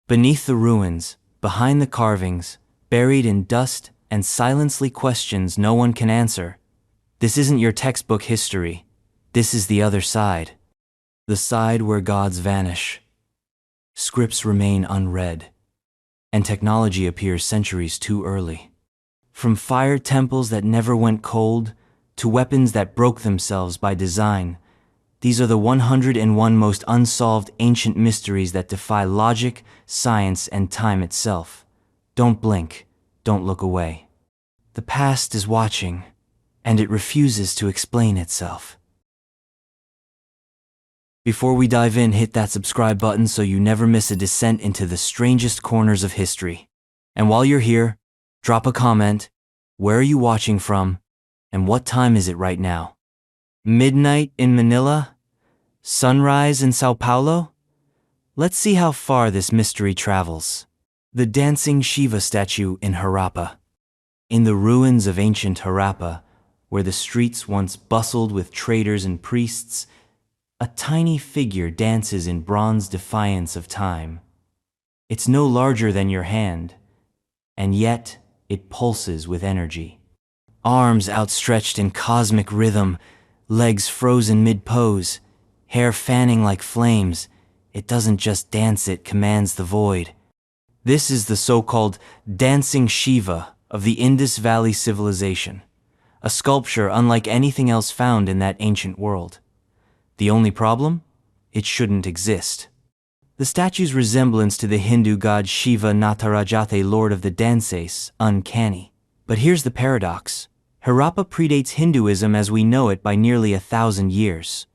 Beneath the ruins, behind the carvings, buried in dust and silently questions no one can answer. This isn't your textbook history. This is the other side. The side where gods vanish. Scripts remain unread, and technology appears centuries too early. From fire temples that never went cold to weapons that broke themselves by design, these are the 101 most unsolved ancient mysteries that defy logic, science, and time itself. Don't blink. Don't look away. The past is watching, and it refuses to explain itself. Before we dive in, hit that subscribe button so you never miss a descent into the strangest corners of history. And while you're here, drop a comment. Where are you watching from? And what time is it right now? Midnight in Manila? Sunrise in Sao Paulo? Let's see how far this mystery travels. The dancing Shiva statue in Harappa. In the ruins of ancient Harappa, where the streets once bustled with traders and priests, a tiny figure dances in bronze defiance of time. It's no larger than your hand, and yet it pulses with energy. Arms outstretched in cosmic rhythm, legs frozen mid-pose, hair fanning like flames. It doesn't just dance, it commands the void. This is the so-called dancing Shiva of the Indus Valley civilization, a sculpture unlike anything else found in that ancient world. The only problem? It shouldn't exist. The statue's resemblance to the Hindu god Shiva Natarajate, lord of the dances, uncanny. But here's the paradox. Harappa predates Hinduism as we know it by nearly 1,000 years.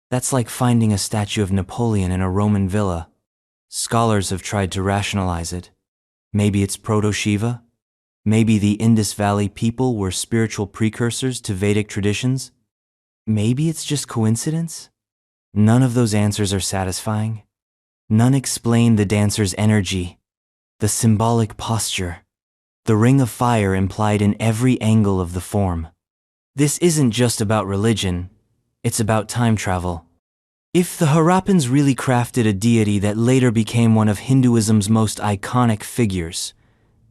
That's like finding a statue of Napoleon in a Roman villa. Scholars have tried to rationalize it. Maybe it's Proto-Shiva? Maybe the Indus Valley people were spiritual precursors to Vedic traditions? Maybe it's just coincidence? None of those answers are satisfying. None explain the dancer's energy, the symbolic posture, the ring of fire implied in every angle of the form. This isn't just about religion, it's about time travel. If the Harappans really crafted a deity that later became one of Hinduism's most iconic figures,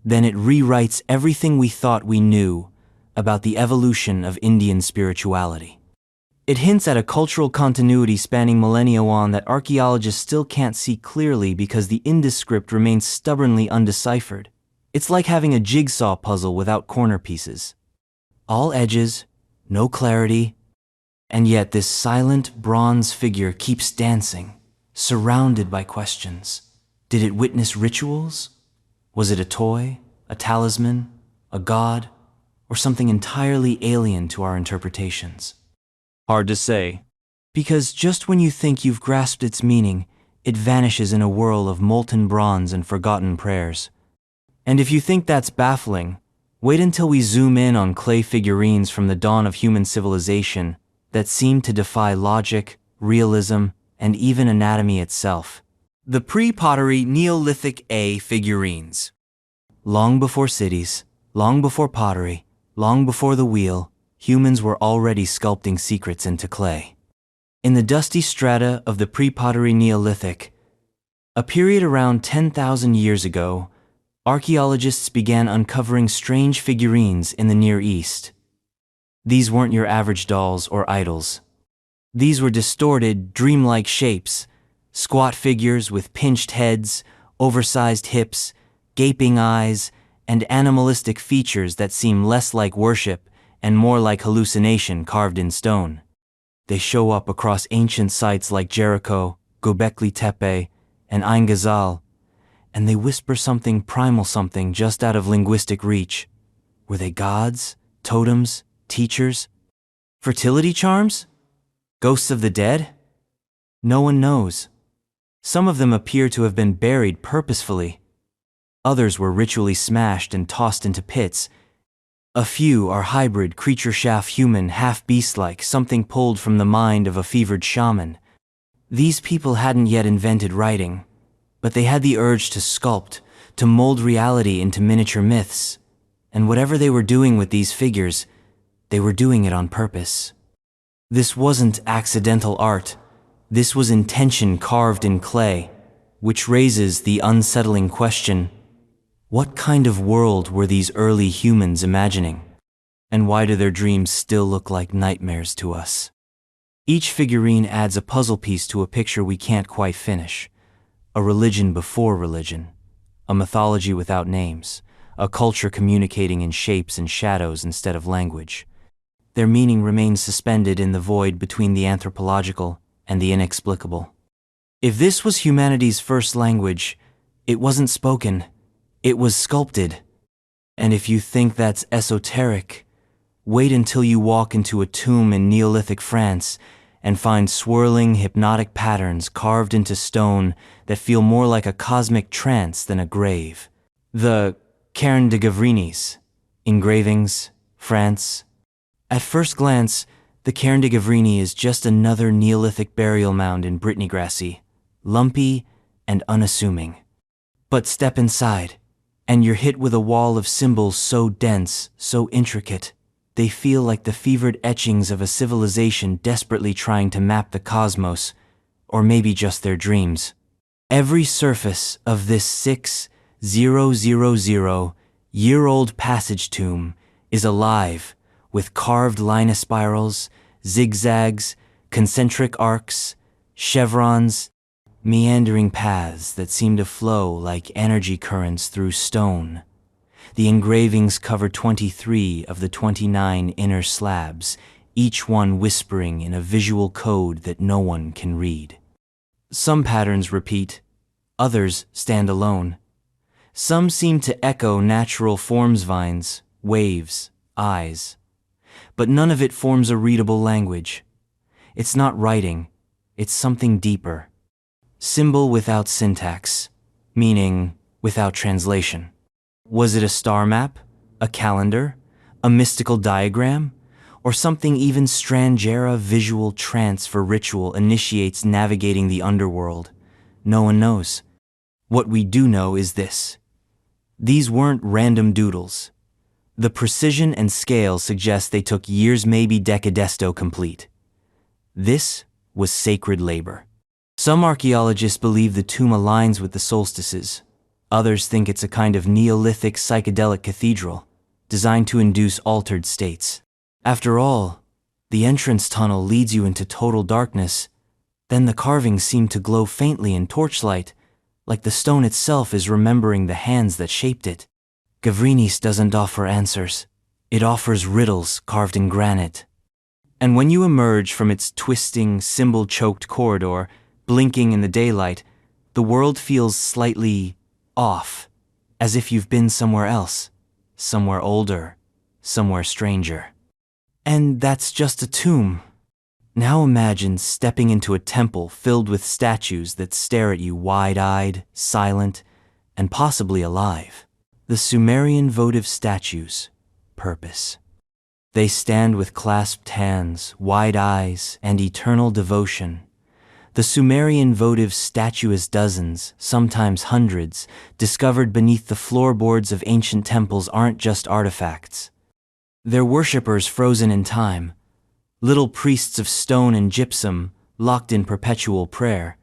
then it rewrites everything we thought we knew about the evolution of Indian spirituality. It hints at a cultural continuity spanning millennia on that archaeologists still can't see clearly because the Indus script remains stubbornly undeciphered. It's like having a jigsaw puzzle without corner pieces. All edges, no clarity, and yet this silent bronze figure keeps dancing, surrounded by questions. Did it witness rituals? Was it a toy, a talisman, a god, or something entirely alien to our interpretations? Hard to say, because just when you think you've grasped its meaning, it vanishes in a whirl of molten bronze and forgotten prayers. And if you think that's baffling, wait until we zoom in on clay figurines from the dawn of human civilization that seem to defy logic, realism, and even anatomy itself. The pre-pottery Neolithic A figurines. Long before cities, long before pottery, long before the wheel, humans were already sculpting secrets into clay. In the dusty strata of the pre-pottery Neolithic, a period around 10,000 years ago, archaeologists began uncovering strange figurines in the Near East. These weren't your average dolls or idols. These were distorted, dreamlike shapes, squat figures with pinched heads, oversized hips, gaping eyes, and animalistic features that seem less like worship and more like hallucination carved in stone. They show up across ancient sites like Jericho, Göbekli Tepe, and Ain Ghazal, and they whisper something primal, something just out of linguistic reach. Were they gods, totems, teachers? Fertility charms? Ghosts of the dead? No one knows. Some of them appear to have been buried purposefully. Others were ritually smashed and tossed into pits. A few are hybrid creature, half human, half beast-like, something pulled from the mind of a fevered shaman. These people hadn't yet invented writing, but they had the urge to sculpt, to mold reality into miniature myths. And whatever they were doing with these figures, they were doing it on purpose. This wasn't accidental art. This was intention carved in clay, which raises the unsettling question, what kind of world were these early humans imagining? And why do their dreams still look like nightmares to us? Each figurine adds a puzzle piece to a picture we can't quite finish. A religion before religion, a mythology without names, a culture communicating in shapes and shadows instead of language. Their meaning remains suspended in the void between the anthropological and the inexplicable. If this was humanity's first language, it wasn't spoken, it was sculpted. And if you think that's esoteric, wait until you walk into a tomb in Neolithic France and find swirling, hypnotic patterns carved into stone that feel more like a cosmic trance than a grave. The Cairn de Gavrinis, engravings, France. At first glance, the Cairn de Gavrini is just another Neolithic burial mound in Brittany-Grassy, lumpy and unassuming. But step inside, and you're hit with a wall of symbols so dense, so intricate, they feel like the fevered etchings of a civilization desperately trying to map the cosmos, or maybe just their dreams. Every surface of this 6,000-year-old passage tomb is alive with carved linus spirals, zigzags, concentric arcs, chevrons, meandering paths that seem to flow like energy currents through stone. The engravings cover 23 of the 29 inner slabs, each one whispering in a visual code that no one can read. Some patterns repeat, others stand alone. Some seem to echo natural forms vines, waves, eyes. But none of it forms a readable language. It's not writing, it's something deeper. Symbol without syntax, meaning without translation. Was it a star map, a calendar, a mystical diagram, or something even Strangera visual trance for ritual initiates navigating the underworld? No one knows. What we do know is this. These weren't random doodles. The precision and scale suggest they took years, maybe decades to complete. This was sacred labor. Some archaeologists believe the tomb aligns with the solstices. Others think it's a kind of Neolithic psychedelic cathedral, designed to induce altered states. After all, the entrance tunnel leads you into total darkness. Then the carvings seem to glow faintly in torchlight, like the stone itself is remembering the hands that shaped it. Gavrinis doesn't offer answers. It offers riddles carved in granite. And when you emerge from its twisting, symbol-choked corridor, blinking in the daylight, the world feels slightly off, as if you've been somewhere else, somewhere older, somewhere stranger. And that's just a tomb. Now imagine stepping into a temple filled with statues that stare at you wide-eyed, silent, and possibly alive. The Sumerian votive statues, purpose. They stand with clasped hands, wide eyes, and eternal devotion. The Sumerian votive statues, dozens, sometimes hundreds, discovered beneath the floorboards of ancient temples aren't just artifacts. They're worshippers frozen in time, little priests of stone and gypsum locked in perpetual prayer.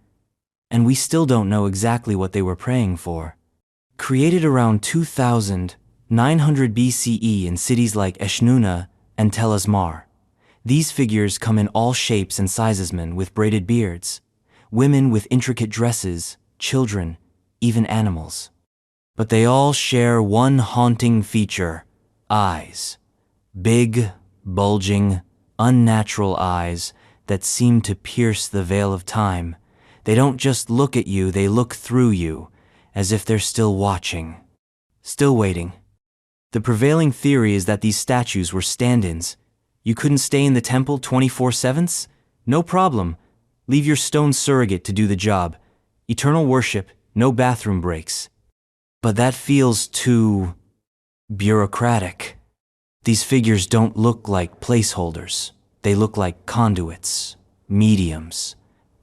And we still don't know exactly what they were praying for. Created around 2900 BCE in cities like Eshnunna and Tel Asmar, these figures come in all shapes and sizes: men with braided beards, women with intricate dresses, children, even animals. But they all share one haunting feature: eyes. Big, bulging, unnatural eyes that seem to pierce the veil of time. They don't just look at you, they look through you, as if they're still watching, still waiting. The prevailing theory is that these statues were stand-ins. You couldn't stay in the temple 24/7? No problem. Leave your stone surrogate to do the job. Eternal worship, no bathroom breaks. But that feels too bureaucratic. These figures don't look like placeholders. They look like conduits, mediums,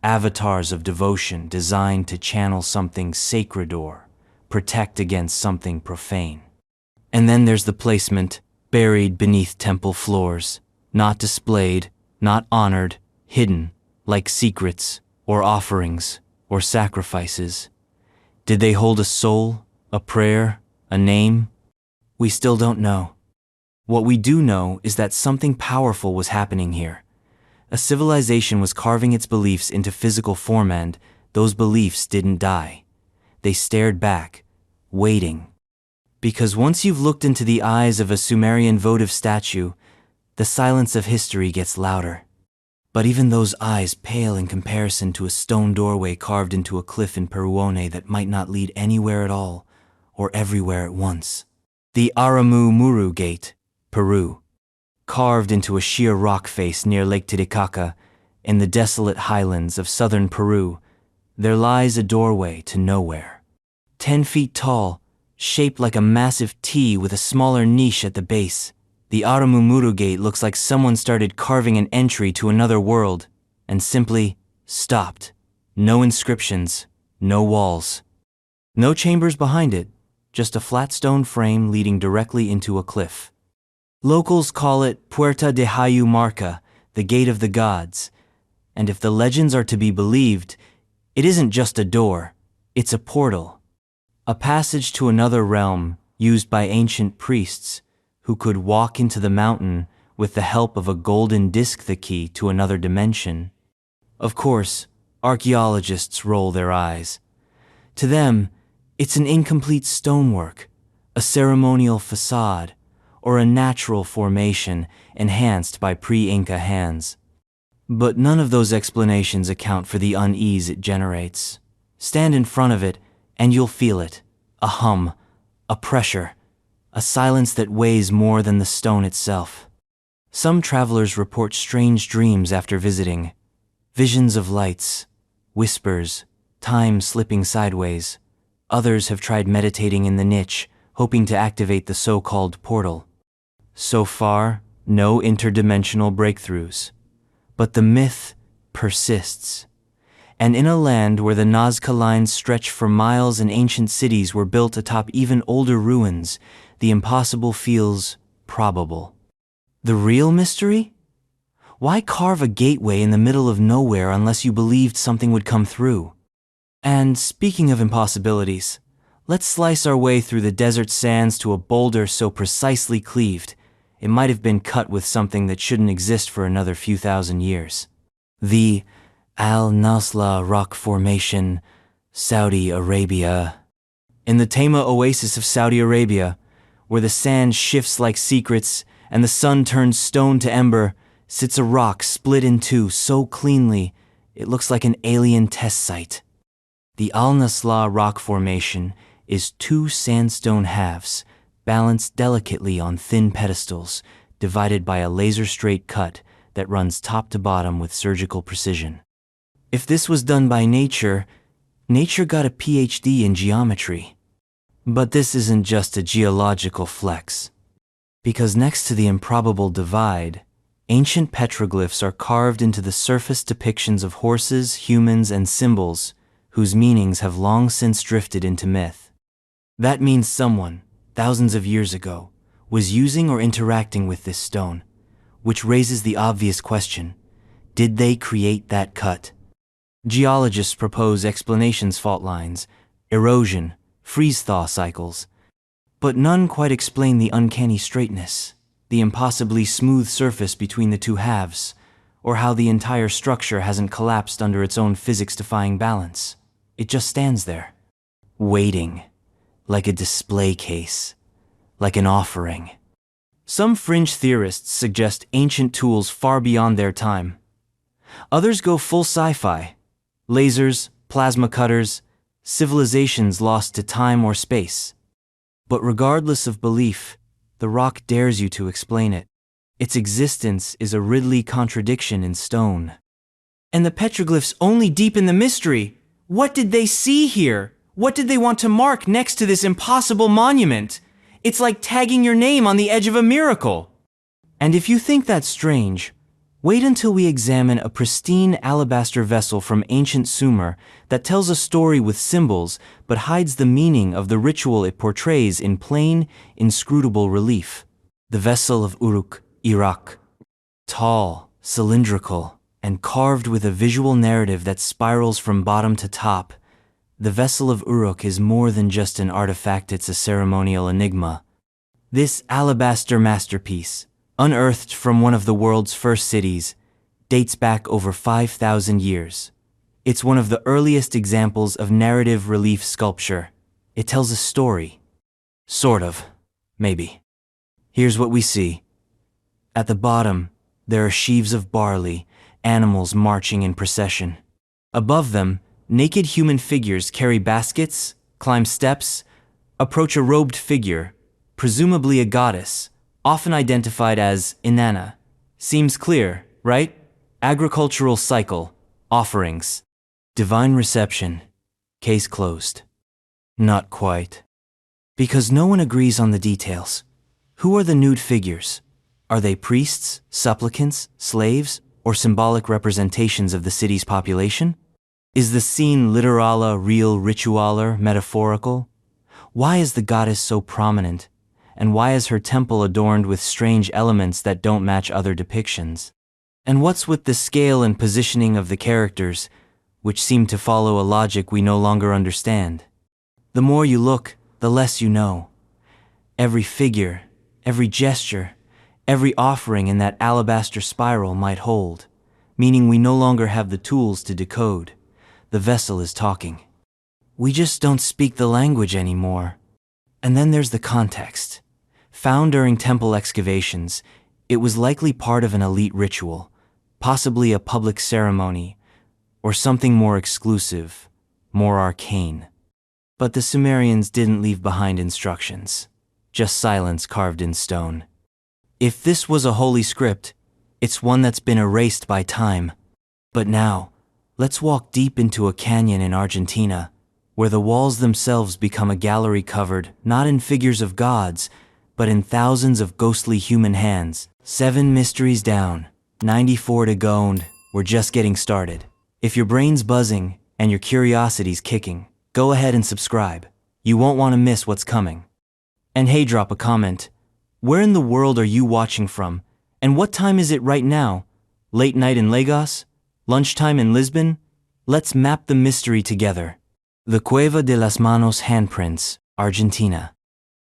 avatars of devotion designed to channel something sacred or protect against something profane. And then there's the placement, buried beneath temple floors, not displayed, not honored, hidden, like secrets, or offerings, or sacrifices. Did they hold a soul, a prayer, a name? We still don't know. What we do know is that something powerful was happening here. A civilization was carving its beliefs into physical form, and those beliefs didn't die. They stared back, waiting. Because once you've looked into the eyes of a Sumerian votive statue, the silence of history gets louder. But even those eyes pale in comparison to a stone doorway carved into a cliff in Peruone that might not lead anywhere at all, or everywhere at once. The Aramu Muru Gate, Peru. Carved into a sheer rock face near Lake Titicaca, in the desolate highlands of southern Peru, there lies a doorway to nowhere. 10 feet tall, shaped like a massive T with a smaller niche at the base, the Aramumuru Gate looks like someone started carving an entry to another world and simply stopped. No inscriptions, no walls. No chambers behind it, just a flat stone frame leading directly into a cliff. Locals call it Puerta de Hayu Marca, the Gate of the Gods, and if the legends are to be believed, it isn't just a door, it's a portal. A passage to another realm used by ancient priests who could walk into the mountain with the help of a golden disc, the key to another dimension. Of course, archaeologists roll their eyes. To them, it's an incomplete stonework, a ceremonial facade, or a natural formation enhanced by pre-Inca hands. But none of those explanations account for the unease it generates. Stand in front of it, and you'll feel it. A hum, a pressure, a silence that weighs more than the stone itself. Some travelers report strange dreams after visiting. Visions of lights, whispers, time slipping sideways. Others have tried meditating in the niche, hoping to activate the so-called portal. So far, no interdimensional breakthroughs. But the myth persists. And in a land where the Nazca lines stretch for miles and ancient cities were built atop even older ruins, the impossible feels probable. The real mystery? Why carve a gateway in the middle of nowhere unless you believed something would come through? And speaking of impossibilities, let's slice our way through the desert sands to a boulder so precisely cleaved, it might have been cut with something that shouldn't exist for another few thousand years. The Al-Nasla Rock Formation, Saudi Arabia. In the Tama oasis of Saudi Arabia, where the sand shifts like secrets and the sun turns stone to ember, sits a rock split in two so cleanly it looks like an alien test site. The Al-Nasla Rock Formation is 2 sandstone halves, balanced delicately on thin pedestals, divided by a laser-straight cut that runs top to bottom with surgical precision. If this was done by nature, nature got a PhD in geometry. But this isn't just a geological flex. Because next to the improbable divide, ancient petroglyphs are carved into the surface depictions of horses, humans, and symbols whose meanings have long since drifted into myth. That means someone, thousands of years ago, was using or interacting with this stone, which raises the obvious question, did they create that cut? Geologists propose explanations: fault lines, erosion, freeze-thaw cycles, but none quite explain the uncanny straightness, the impossibly smooth surface between the two halves, or how the entire structure hasn't collapsed under its own physics-defying balance. It just stands there, waiting, like a display case, like an offering. Some fringe theorists suggest ancient tools far beyond their time. Others go full sci-fi. Lasers, plasma cutters, civilizations lost to time or space. But regardless of belief, the rock dares you to explain it. Its existence is a Ridley contradiction in stone. And the petroglyphs only deepen the mystery. What did they see here? What did they want to mark next to this impossible monument? It's like tagging your name on the edge of a miracle. And if you think that's strange, wait until we examine a pristine alabaster vessel from ancient Sumer that tells a story with symbols but hides the meaning of the ritual it portrays in plain, inscrutable relief. The vessel of Uruk, Iraq. Tall, cylindrical, and carved with a visual narrative that spirals from bottom to top, The vessel of Uruk is more than just an artifact, it's a ceremonial enigma. This alabaster masterpiece, unearthed from one of the world's first cities, dates back over 5,000 years. It's one of the earliest examples of narrative relief sculpture. It tells a story. Sort of. Maybe. Here's what we see. At the bottom, there are sheaves of barley, animals marching in procession. Above them, naked human figures carry baskets, climb steps, approach a robed figure, presumably a goddess, often identified as Inanna. Seems clear, right? Agricultural cycle, offerings, divine reception, case closed. Not quite. Because no one agrees on the details. Who are the nude figures? Are they priests, supplicants, slaves, or symbolic representations of the city's population? Is the scene literala, real, ritualer, metaphorical? Why is the goddess so prominent? And why is her temple adorned with strange elements that don't match other depictions? And what's with the scale and positioning of the characters, which seem to follow a logic we no longer understand? The more you look, the less you know. Every figure, every gesture, every offering in that alabaster spiral might hold, meaning we no longer have the tools to decode. The vessel is talking. We just don't speak the language anymore. And then there's the context. Found during temple excavations, it was likely part of an elite ritual, possibly a public ceremony, or something more exclusive, more arcane. But the Sumerians didn't leave behind instructions, just silence carved in stone. If this was a holy script, it's one that's been erased by time. But now, let's walk deep into a canyon in Argentina, where the walls themselves become a gallery covered not in figures of gods, but in thousands of ghostly human hands. 7 mysteries down, 94 to go, and we're just getting started. If your brain's buzzing and your curiosity's kicking, go ahead and subscribe. You won't want to miss what's coming. And hey, drop a comment. Where in the world are you watching from? And what time is it right now? Late night in Lagos? Lunchtime in Lisbon? Let's map the mystery together. The Cueva de las Manos handprints, Argentina.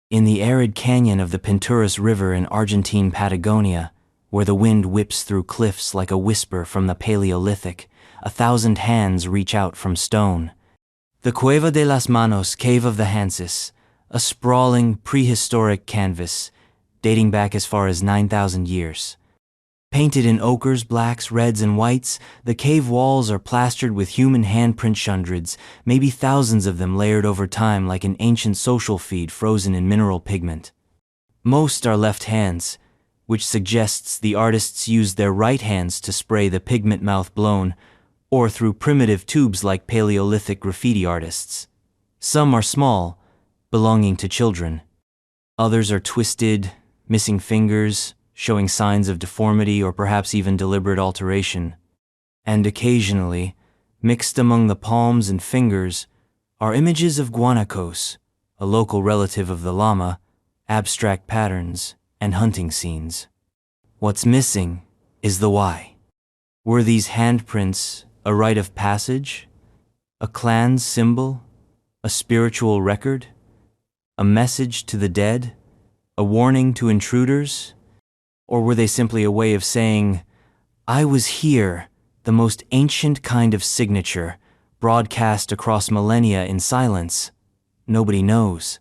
In the arid canyon of the Pinturas River in Argentine Patagonia, where the wind whips through cliffs like a whisper from the Paleolithic, 1,000 hands reach out from stone. The Cueva de las Manos, Cave of the Hanses, a sprawling, prehistoric canvas dating back as far as 9,000 years. Painted in ochres, blacks, reds, and whites, the cave walls are plastered with human handprint hundreds, maybe thousands of them layered over time like an ancient social feed frozen in mineral pigment. Most are left hands, which suggests the artists used their right hands to spray the pigment mouth blown, or through primitive tubes like Paleolithic graffiti artists. Some are small, belonging to children. Others are twisted, missing fingers, showing signs of deformity or perhaps even deliberate alteration. And occasionally, mixed among the palms and fingers, are images of guanacos, a local relative of the llama, abstract patterns, and hunting scenes. What's missing is the why. Were these handprints a rite of passage? A clan's symbol? A spiritual record? A message to the dead? A warning to intruders? Or were they simply a way of saying, I was here, the most ancient kind of signature, broadcast across millennia in silence? Nobody knows.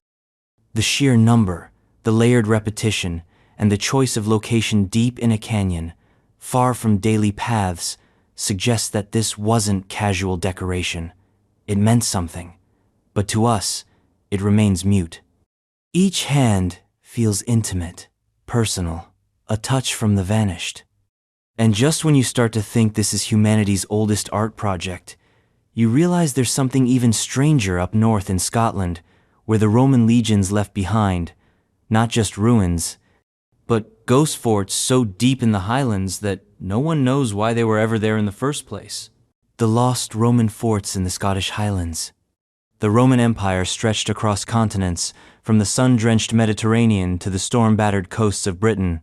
The sheer number, the layered repetition, and the choice of location deep in a canyon, far from daily paths, suggests that this wasn't casual decoration. It meant something. But to us, it remains mute. Each hand feels intimate, personal, a touch from the vanished. And just when you start to think this is humanity's oldest art project, you realize there's something even stranger up north in Scotland, where the Roman legions left behind, not just ruins, but ghost forts so deep in the highlands that no one knows why they were ever there in the first place. The lost Roman forts in the Scottish Highlands. The Roman Empire stretched across continents, from the sun-drenched Mediterranean to the storm-battered coasts of Britain.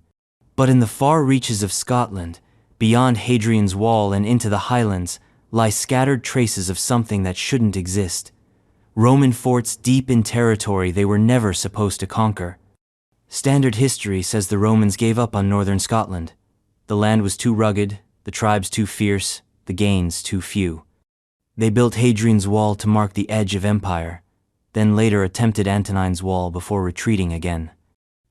But in the far reaches of Scotland, beyond Hadrian's Wall and into the Highlands, lie scattered traces of something that shouldn't exist. Roman forts deep in territory they were never supposed to conquer. Standard history says the Romans gave up on northern Scotland. The land was too rugged, the tribes too fierce, the gains too few. They built Hadrian's Wall to mark the edge of empire, then later attempted Antonine's Wall before retreating again.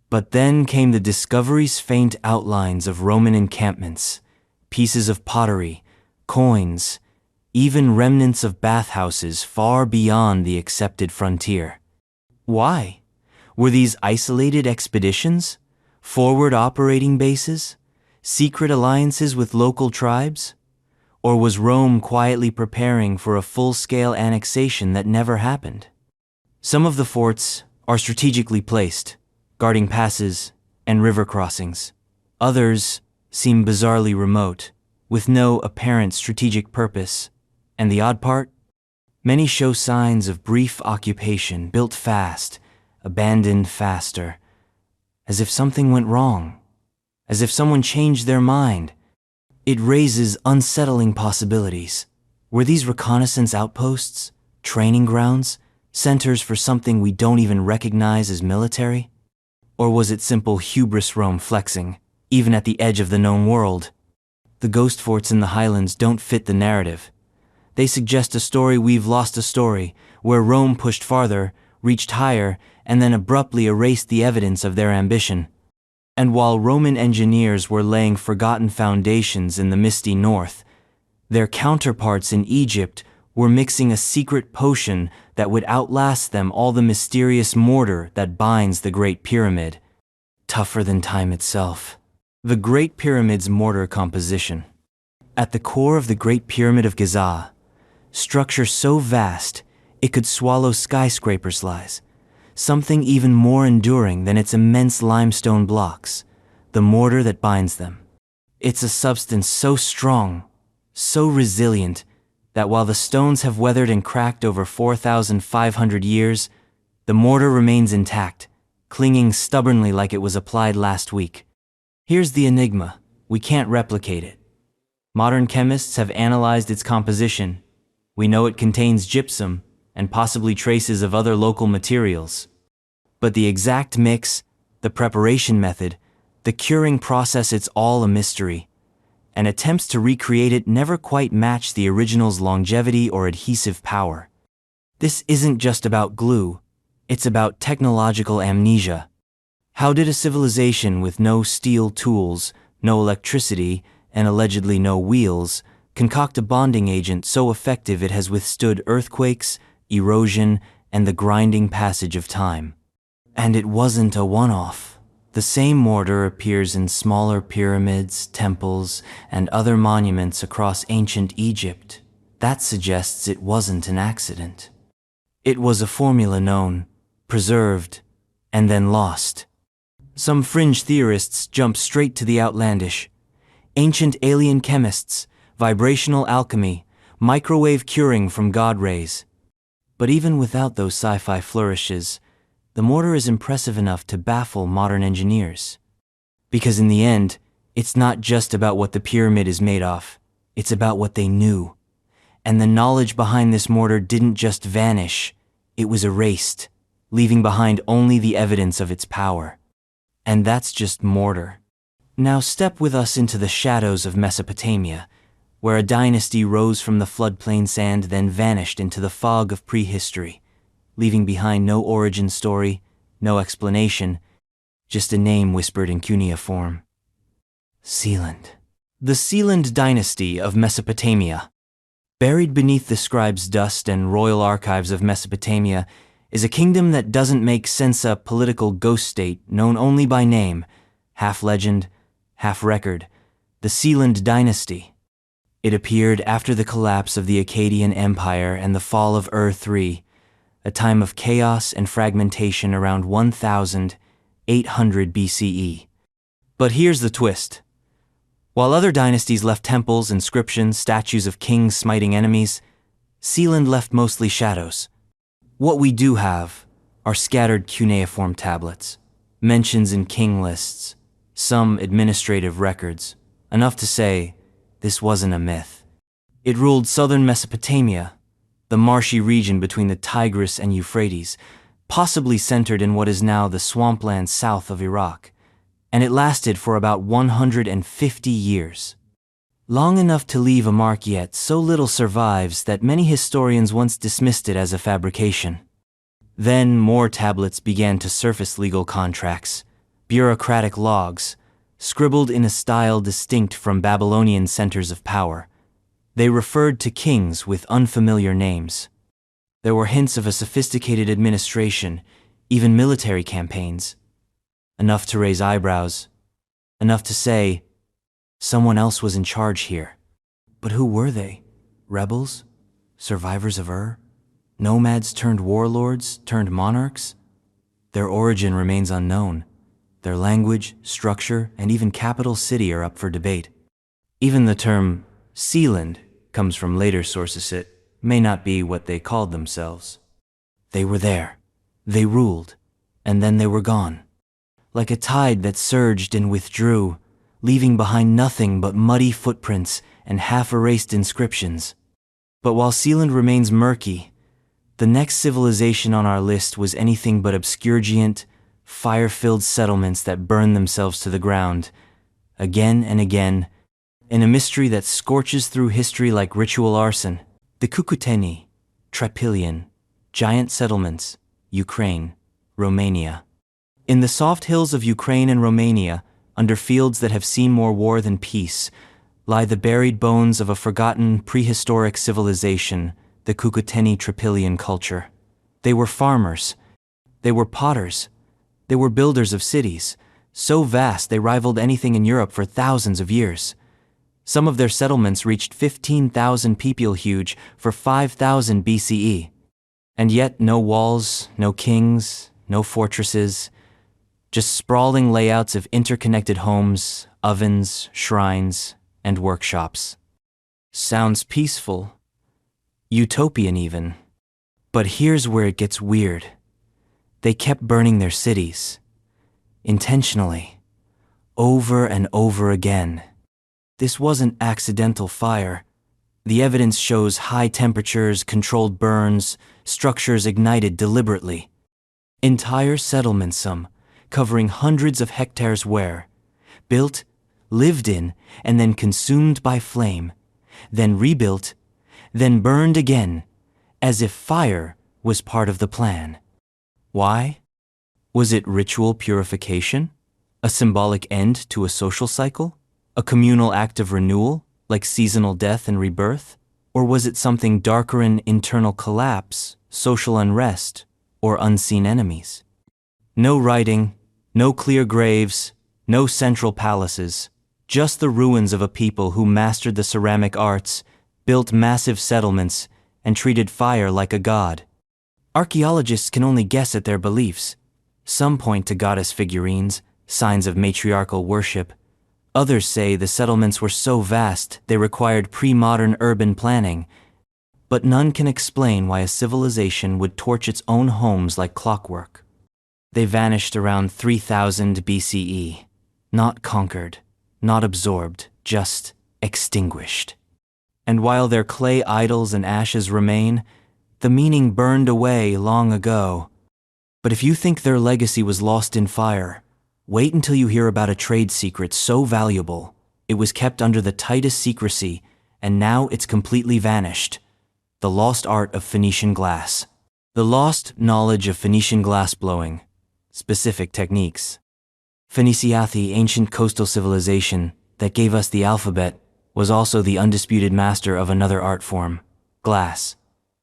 But then came the discoveries, faint outlines of Roman encampments, pieces of pottery, coins, even remnants of bathhouses far beyond the accepted frontier. Why? Were these isolated expeditions? Forward operating bases? Secret alliances with local tribes? Or was Rome quietly preparing for a full-scale annexation that never happened? Some of the forts are strategically placed, guarding passes and river crossings. Others seem bizarrely remote, with no apparent strategic purpose. And the odd part? Many show signs of brief occupation, built fast, abandoned faster, as if something went wrong, as if someone changed their mind. It raises unsettling possibilities. Were these reconnaissance outposts, training grounds, centers for something we don't even recognize as military? Or was it simple hubris Rome flexing, even at the edge of the known world? The ghost forts in the Highlands don't fit the narrative. They suggest a story we've lost, a story where Rome pushed farther, reached higher, and then abruptly erased the evidence of their ambition. And while Roman engineers were laying forgotten foundations in the misty north, their counterparts in Egypt were mixing a secret potion that would outlast them all, the mysterious mortar that binds the Great Pyramid. Tougher than time itself. The Great Pyramid's mortar composition. At the core of the Great Pyramid of Giza, structure so vast it could swallow skyscrapers' lies, something even more enduring than its immense limestone blocks, the mortar that binds them. It's a substance so strong, so resilient, that while the stones have weathered and cracked over 4,500 years, the mortar remains intact, clinging stubbornly like it was applied last week. Here's the enigma: we can't replicate it. Modern chemists have analyzed its composition. We know it contains gypsum and possibly traces of other local materials. But the exact mix, the preparation method, the curing process, it's all a mystery. And attempts to recreate it never quite match the original's longevity or adhesive power. This isn't just about glue, it's about technological amnesia. How did a civilization with no steel tools, no electricity, and allegedly no wheels concoct a bonding agent so effective it has withstood earthquakes, erosion, and the grinding passage of time? And it wasn't a one-off. The same mortar appears in smaller pyramids, temples, and other monuments across ancient Egypt. That suggests it wasn't an accident. It was a formula known, preserved, and then lost. Some fringe theorists jump straight to the outlandish. Ancient alien chemists, vibrational alchemy, microwave curing from God rays. But even without those sci-fi flourishes, the mortar is impressive enough to baffle modern engineers. Because in the end, it's not just about what the pyramid is made of, it's about what they knew. And the knowledge behind this mortar didn't just vanish, it was erased, leaving behind only the evidence of its power. And that's just mortar. Now step with us into the shadows of Mesopotamia, where a dynasty rose from the floodplain sand, then vanished into the fog of prehistory, leaving behind no origin story, no explanation, just a name whispered in cuneiform. Sealand. The Sealand dynasty of Mesopotamia. Buried beneath the scribes' dust and royal archives of Mesopotamia is a kingdom that doesn't make sense, a political ghost state known only by name, half legend, half record, the Sealand dynasty. It appeared after the collapse of the Akkadian Empire and the fall of Ur-3, a time of chaos and fragmentation around 1800 BCE. But here's the twist. While other dynasties left temples, inscriptions, statues of kings smiting enemies, Sealand left mostly shadows. What we do have are scattered cuneiform tablets, mentions in king lists, some administrative records, enough to say this wasn't a myth. It ruled southern Mesopotamia, the marshy region between the Tigris and Euphrates, possibly centered in what is now the swampland south of Iraq, and it lasted for about 150 years. Long enough to leave a mark, yet so little survives that many historians once dismissed it as a fabrication. Then more tablets began to surface, legal contracts, bureaucratic logs, scribbled in a style distinct from Babylonian centers of power. They referred to kings with unfamiliar names. There were hints of a sophisticated administration, even military campaigns. Enough to raise eyebrows, enough to say, someone else was in charge here. But who were they? Rebels? Survivors of Ur? Nomads turned warlords, turned monarchs? Their origin remains unknown. Their language, structure, and even capital city are up for debate. Even the term Sealand comes from later sources. It may not be what they called themselves. They were there, they ruled, and then they were gone. Like a tide that surged and withdrew, leaving behind nothing but muddy footprints and half-erased inscriptions. But while Sealand remains murky, the next civilization on our list was anything but obscurient, fire-filled settlements that burned themselves to the ground, again and again, in a mystery that scorches through history like ritual arson. The Cucuteni, Trypillian, giant settlements, Ukraine, Romania. In the soft hills of Ukraine and Romania, under fields that have seen more war than peace, lie the buried bones of a forgotten prehistoric civilization, the Cucuteni Trypillian culture. They were farmers. They were potters. They were builders of cities, so vast they rivaled anything in Europe for thousands of years. Some of their settlements reached 15,000 people huge for 5,000 BCE. And yet no walls, no kings, no fortresses, just sprawling layouts of interconnected homes, ovens, shrines, and workshops. Sounds peaceful, utopian even. But here's where it gets weird. They kept burning their cities, intentionally, over and over again. This wasn't accidental fire. The evidence shows high temperatures, controlled burns, structures ignited deliberately. Entire settlements, some covering hundreds of hectares were built, lived in, and then consumed by flame, then rebuilt, then burned again, as if fire was part of the plan. Why? Was it ritual purification? A symbolic end to a social cycle? A communal act of renewal, like seasonal death and rebirth? Or was it something darker, an internal collapse, social unrest, or unseen enemies? No writing, no clear graves, no central palaces, just the ruins of a people who mastered the ceramic arts, built massive settlements, and treated fire like a god. Archaeologists can only guess at their beliefs. Some point to goddess figurines, signs of matriarchal worship. Others say the settlements were so vast they required pre-modern urban planning. But none can explain why a civilization would torch its own homes like clockwork. They vanished around 3000 BCE, not conquered, not absorbed, just extinguished. And while their clay idols and ashes remain, the meaning burned away long ago. But if you think their legacy was lost in fire, wait until you hear about a trade secret so valuable, it was kept under the tightest secrecy, and now it's completely vanished. The lost art of Phoenician glass. The lost knowledge of Phoenician glass blowing. Specific techniques. Phoenicia, the ancient coastal civilization that gave us the alphabet, was also the undisputed master of another art form, glass.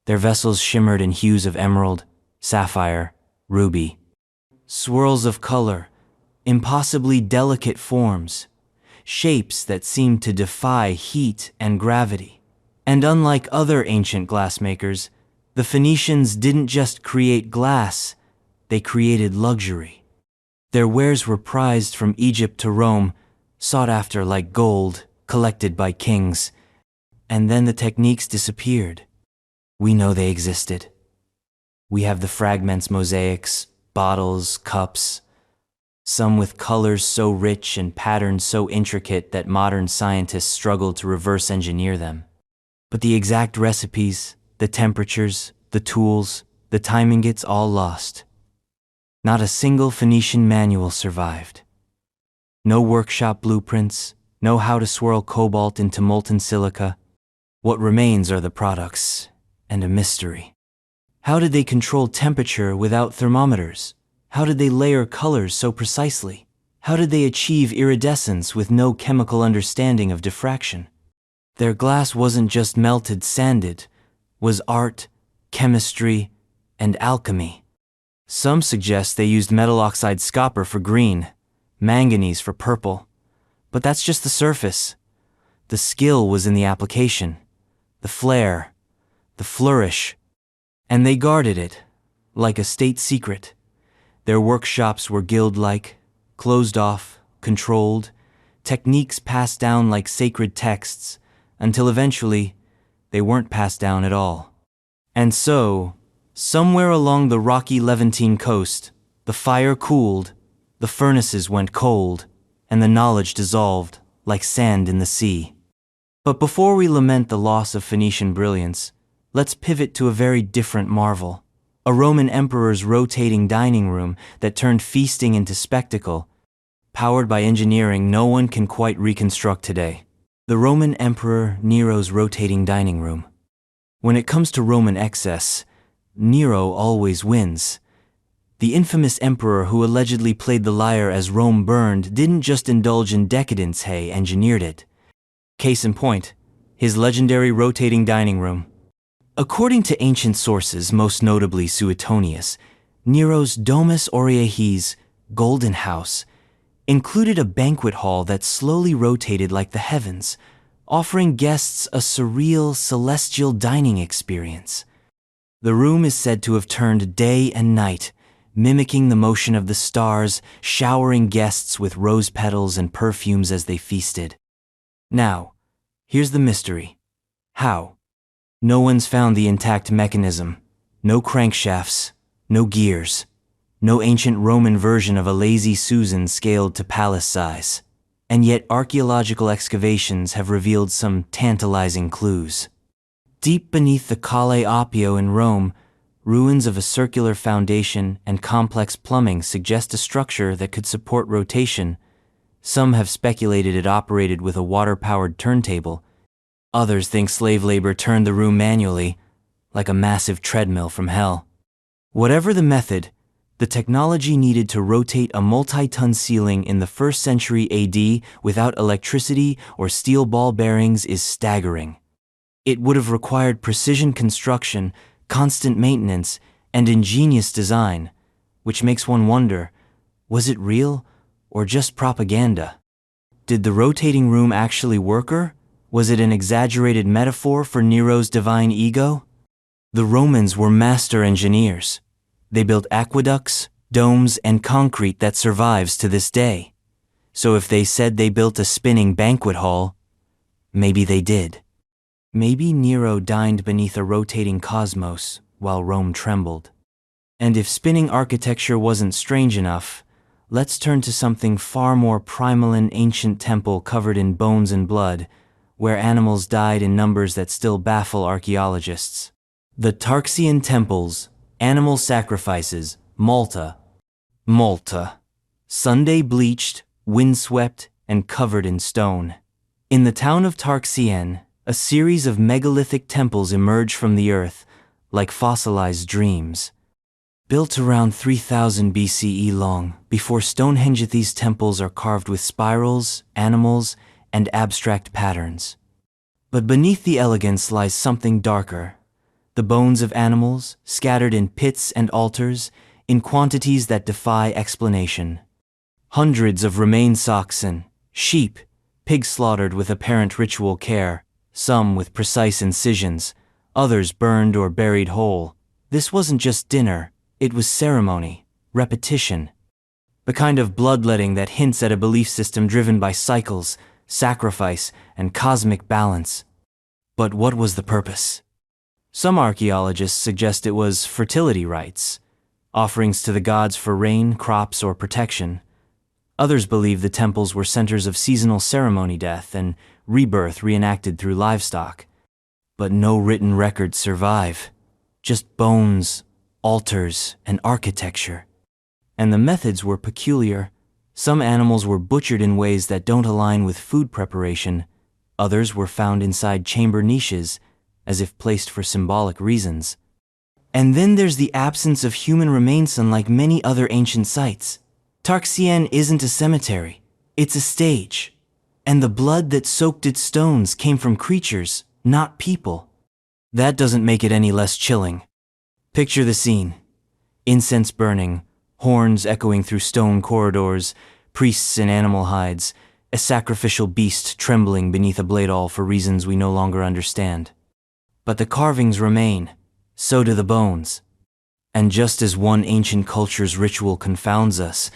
Their vessels shimmered in hues of emerald, sapphire, ruby. Swirls of color, impossibly delicate forms, shapes that seemed to defy heat and gravity. And unlike other ancient glassmakers, the Phoenicians didn't just create glass, they created luxury. Their wares were prized from Egypt to Rome, sought after like gold, collected by kings. And then the techniques disappeared. We know they existed. We have the fragments, mosaics, bottles, cups, some with colors so rich and patterns so intricate that modern scientists struggle to reverse engineer them. But the exact recipes, The temperatures, the tools, the timing gets all lost. Not a single Phoenician manual survived. No workshop blueprints, no how to swirl cobalt into molten silica. What remains are the products, and a mystery. How did they control temperature without thermometers? How did they layer colors so precisely? How did they achieve iridescence with no chemical understanding of diffraction? Their glass wasn't just melted, sanded, was art, chemistry, and alchemy. Some suggest they used metal oxide copper for green, manganese for purple. But that's just the surface. The skill was in the application, the flair, the flourish. And they guarded it, like a state secret. Their workshops were guild-like, closed off, controlled, techniques passed down like sacred texts, until eventually, they weren't passed down at all. And so, somewhere along the rocky Levantine coast, the fire cooled, the furnaces went cold, and the knowledge dissolved like sand in the sea. But before we lament the loss of Phoenician brilliance, let's pivot to a very different marvel. A Roman emperor's rotating dining room that turned feasting into spectacle, powered by engineering no one can quite reconstruct today. The Roman Emperor Nero's rotating dining room. When it comes to Roman excess, Nero always wins. The infamous emperor who allegedly played the lyre as Rome burned didn't just indulge in decadence, he engineered it. Case in point, his legendary rotating dining room. According to ancient sources, most notably Suetonius, Nero's Domus Aureae's Golden House included a banquet hall that slowly rotated like the heavens, offering guests a surreal, celestial dining experience. The room is said to have turned day and night, mimicking the motion of the stars, showering guests with rose petals and perfumes as they feasted. Now, here's the mystery. How? No one's found the intact mechanism. No crankshafts, no gears. No ancient Roman version of a lazy Susan scaled to palace size. And yet archaeological excavations have revealed some tantalizing clues. Deep beneath the Calle Appio in Rome, ruins of a circular foundation and complex plumbing suggest a structure that could support rotation. Some have speculated it operated with a water-powered turntable. Others think slave labor turned the room manually, like a massive treadmill from hell. Whatever the method, the technology needed to rotate a multi-ton ceiling in the 1st century AD without electricity or steel ball bearings is staggering. It would have required precision construction, constant maintenance, and ingenious design, which makes one wonder, was it real or just propaganda? Did the rotating room actually work, or was it an exaggerated metaphor for Nero's divine ego? The Romans were master engineers. They built aqueducts, domes, and concrete that survives to this day. So if they said they built a spinning banquet hall, maybe they did. Maybe Nero dined beneath a rotating cosmos while Rome trembled. And if spinning architecture wasn't strange enough, let's turn to something far more primal, an ancient temple covered in bones and blood, where animals died in numbers that still baffle archaeologists. The Tarxian temples, animal sacrifices, Malta. Sunday bleached, windswept, and covered in stone. In the town of Tarxian, a series of megalithic temples emerge from the earth, like fossilized dreams. Built around 3000 BCE long, before Stonehenge, these temples are carved with spirals, animals, and abstract patterns. But beneath the elegance lies something darker. The bones of animals, scattered in pits and altars, in quantities that defy explanation. Hundreds of remains, oxen, sheep, pigs slaughtered with apparent ritual care, some with precise incisions, others burned or buried whole. This wasn't just dinner, it was ceremony, repetition. The kind of bloodletting that hints at a belief system driven by cycles, sacrifice, and cosmic balance. But what was the purpose? Some archaeologists suggest it was fertility rites, offerings to the gods for rain, crops, or protection. Others believe the temples were centers of seasonal ceremony, death, and rebirth reenacted through livestock. But no written records survive. Just bones, altars, and architecture. And the methods were peculiar. Some animals were butchered in ways that don't align with food preparation. Others were found inside chamber niches, as if placed for symbolic reasons. And then there's the absence of human remains unlike many other ancient sites. Tarxian isn't a cemetery, it's a stage. And the blood that soaked its stones came from creatures, not people. That doesn't make it any less chilling. Picture the scene. Incense burning, horns echoing through stone corridors, priests in animal hides, a sacrificial beast trembling beneath a blade-awl for reasons we no longer understand. But the carvings remain, so do the bones. And just as one ancient culture's ritual confounds us,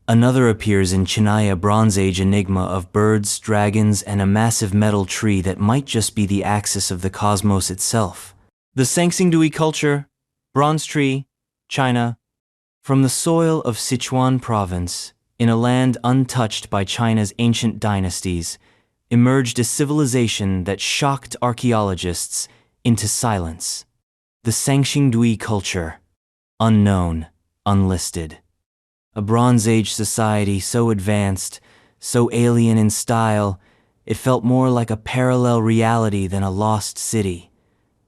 another appears in Chinaya Bronze Age enigma of birds, dragons, and a massive metal tree that might just be the axis of the cosmos itself. The Sangsingdui culture, bronze tree, China. From the soil of Sichuan province, in a land untouched by China's ancient dynasties, emerged a civilization that shocked archaeologists into silence. The Sangsingdui culture, unknown, unlisted. A Bronze Age society so advanced, so alien in style, it felt more like a parallel reality than a lost city.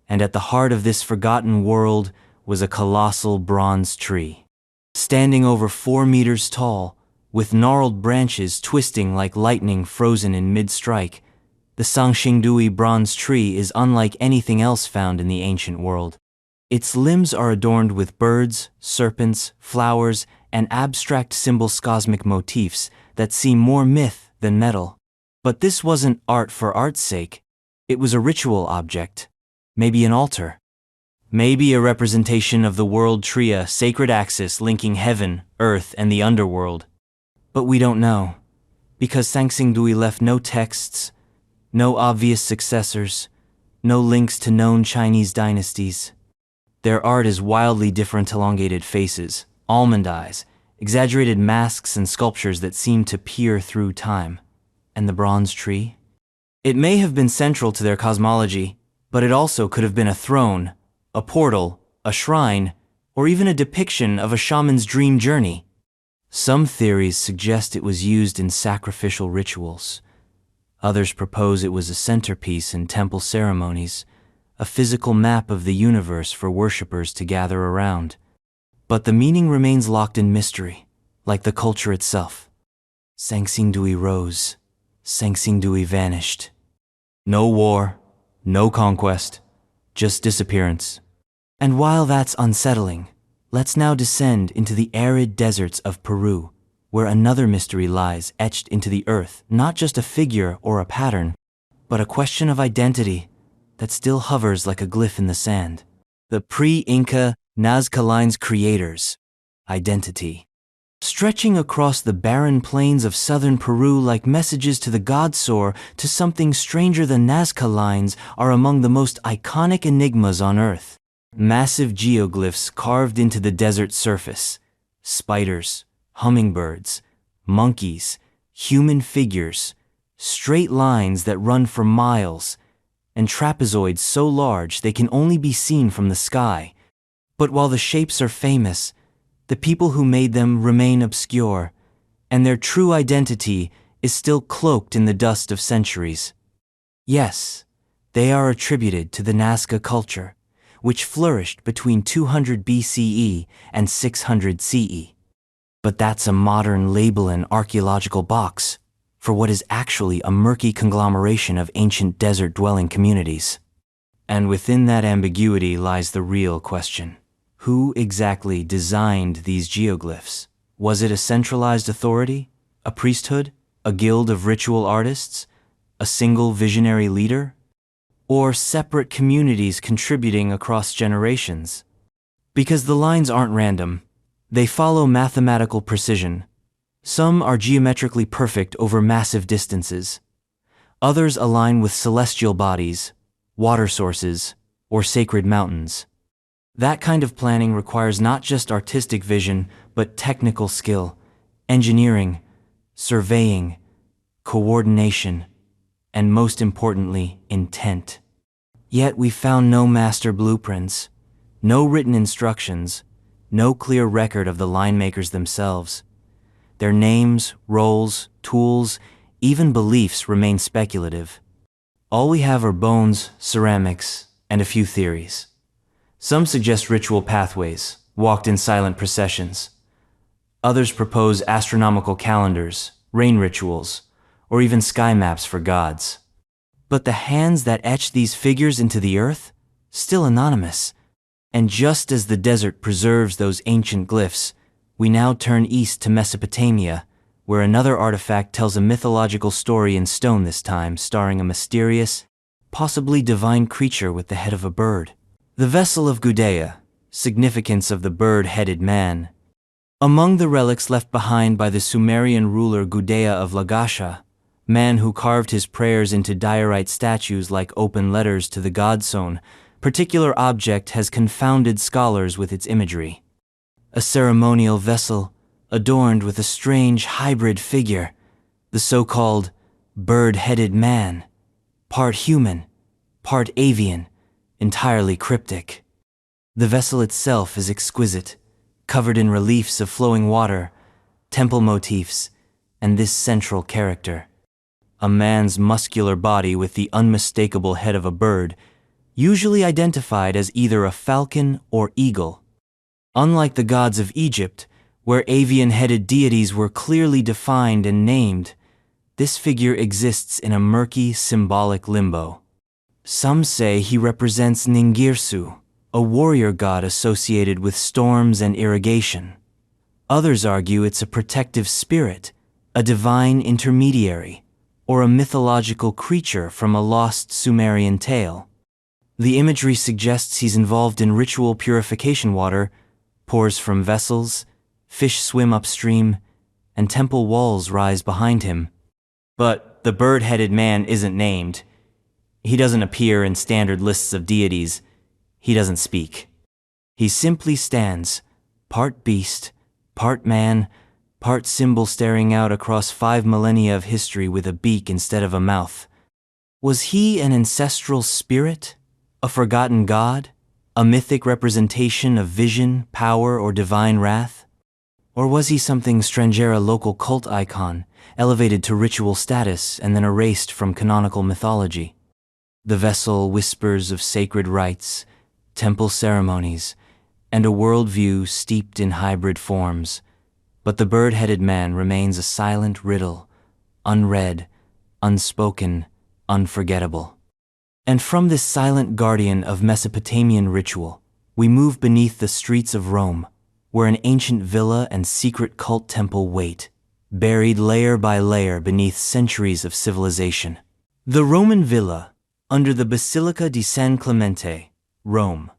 And at the heart of this forgotten world was a colossal bronze tree. Standing over 4 meters tall, with gnarled branches twisting like lightning frozen in mid-strike, the Sangsingdui bronze tree is unlike anything else found in the ancient world. Its limbs are adorned with birds, serpents, flowers, and abstract symbol-cosmic motifs that seem more myth than metal. But this wasn't art for art's sake. It was a ritual object. Maybe an altar. Maybe a representation of the world tree, a sacred axis linking heaven, earth, and the underworld. But we don't know, because Sangsingdui left no texts, no obvious successors, no links to known Chinese dynasties. Their art is wildly different: elongated faces, almond eyes, exaggerated masks, and sculptures that seem to peer through time. And the bronze tree? It may have been central to their cosmology, but it also could have been a throne, a portal, a shrine, or even a depiction of a shaman's dream journey. Some theories suggest it was used in sacrificial rituals. Others propose it was a centerpiece in temple ceremonies, a physical map of the universe for worshippers to gather around. But the meaning remains locked in mystery, like the culture itself. Sangsingdui rose. Sangsingdui vanished. No war, no conquest, just disappearance. And while that's unsettling, let's now descend into the arid deserts of Peru, where another mystery lies etched into the earth, not just a figure or a pattern, but a question of identity that still hovers like a glyph in the sand. The pre-Inca Nazca Line's creators' identity. Stretching across the barren plains of southern Peru like messages to the god soar to something stranger than Nazca lines are among the most iconic enigmas on Earth. Massive geoglyphs carved into the desert surface. Spiders, hummingbirds, monkeys, human figures, straight lines that run for miles, and trapezoids so large they can only be seen from the sky. But while the shapes are famous, the people who made them remain obscure, and their true identity is still cloaked in the dust of centuries. Yes, they are attributed to the Nazca culture, which flourished between 200 BCE and 600 CE. But that's a modern label and archaeological box for what is actually a murky conglomeration of ancient desert-dwelling communities. And within that ambiguity lies the real question. Who exactly designed these geoglyphs? Was it a centralized authority? A priesthood? A guild of ritual artists? A single visionary leader? Or separate communities contributing across generations? Because the lines aren't random. They follow mathematical precision. Some are geometrically perfect over massive distances. Others align with celestial bodies, water sources, or sacred mountains. That kind of planning requires not just artistic vision, but technical skill, engineering, surveying, coordination, and most importantly, intent. Yet we found no master blueprints, no written instructions, no clear record of the line makers themselves. Their names, roles, tools, even beliefs remain speculative. All we have are bones, ceramics, and a few theories. Some suggest ritual pathways, walked in silent processions. Others propose astronomical calendars, rain rituals, or even sky maps for gods. But the hands that etch these figures into the earth? Still anonymous. And just as the desert preserves those ancient glyphs, we now turn east to Mesopotamia, where another artifact tells a mythological story in stone this time, starring a mysterious, possibly divine creature with the head of a bird. The vessel of Gudea, significance of the bird-headed man. Among the relics left behind by the Sumerian ruler Gudea of Lagasha, man who carved his prayers into diorite statues like open letters to the godzone, particular object has confounded scholars with its imagery. A ceremonial vessel adorned with a strange hybrid figure, the so-called bird-headed man, part human, part avian, entirely cryptic. The vessel itself is exquisite, covered in reliefs of flowing water, temple motifs, and this central character. A man's muscular body with the unmistakable head of a bird, usually identified as either a falcon or eagle. Unlike the gods of Egypt, where avian-headed deities were clearly defined and named, this figure exists in a murky, symbolic limbo. Some say he represents Ningirsu, a warrior god associated with storms and irrigation. Others argue it's a protective spirit, a divine intermediary, or a mythological creature from a lost Sumerian tale. The imagery suggests he's involved in ritual purification. Water pours from vessels, fish swim upstream, and temple walls rise behind him. But the bird-headed man isn't named. He doesn't appear in standard lists of deities. He doesn't speak. He simply stands, part beast, part man, part symbol, staring out across 5 millennia of history with a beak instead of a mouth. Was he an ancestral spirit? A forgotten god? A mythic representation of vision, power, or divine wrath? Or was he something strange, a local cult icon, elevated to ritual status and then erased from canonical mythology? The vessel whispers of sacred rites, temple ceremonies, and a worldview steeped in hybrid forms. But the bird-headed man remains a silent riddle, unread, unspoken, unforgettable. And from this silent guardian of Mesopotamian ritual, we move beneath the streets of Rome, where an ancient villa and secret cult temple wait, buried layer by layer beneath centuries of civilization. The Roman villa, under the Basilica di San Clemente, Rome.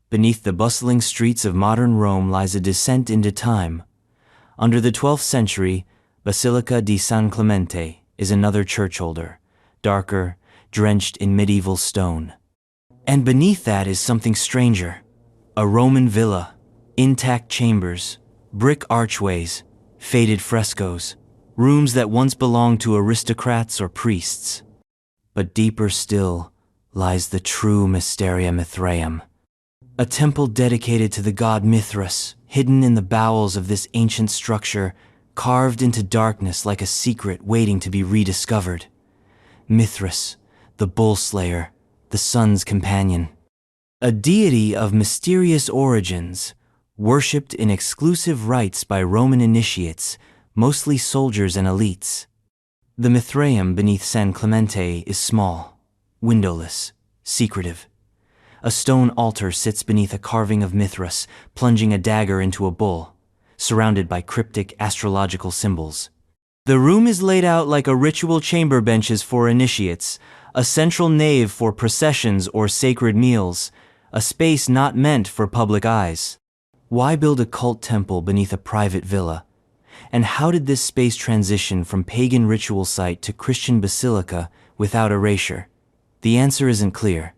Beneath the bustling streets of modern Rome lies a descent into time. Under the 12th century, Basilica di San Clemente is another church-holder, darker, drenched in medieval stone. And beneath that is something stranger, a Roman villa, intact chambers, brick archways, faded frescoes, rooms that once belonged to aristocrats or priests. But deeper still lies the true Mysteria Mithraeum, a temple dedicated to the god Mithras, hidden in the bowels of this ancient structure, carved into darkness like a secret waiting to be rediscovered. Mithras, the bull slayer, the sun's companion. A deity of mysterious origins, worshipped in exclusive rites by Roman initiates, mostly soldiers and elites. The Mithraeum beneath San Clemente is small, windowless, secretive. A stone altar sits beneath a carving of Mithras, plunging a dagger into a bull, surrounded by cryptic astrological symbols. The room is laid out like a ritual chamber, benches for initiates, a central nave for processions or sacred meals, a space not meant for public eyes. Why build a cult temple beneath a private villa? And how did this space transition from pagan ritual site to Christian basilica without erasure? The answer isn't clear.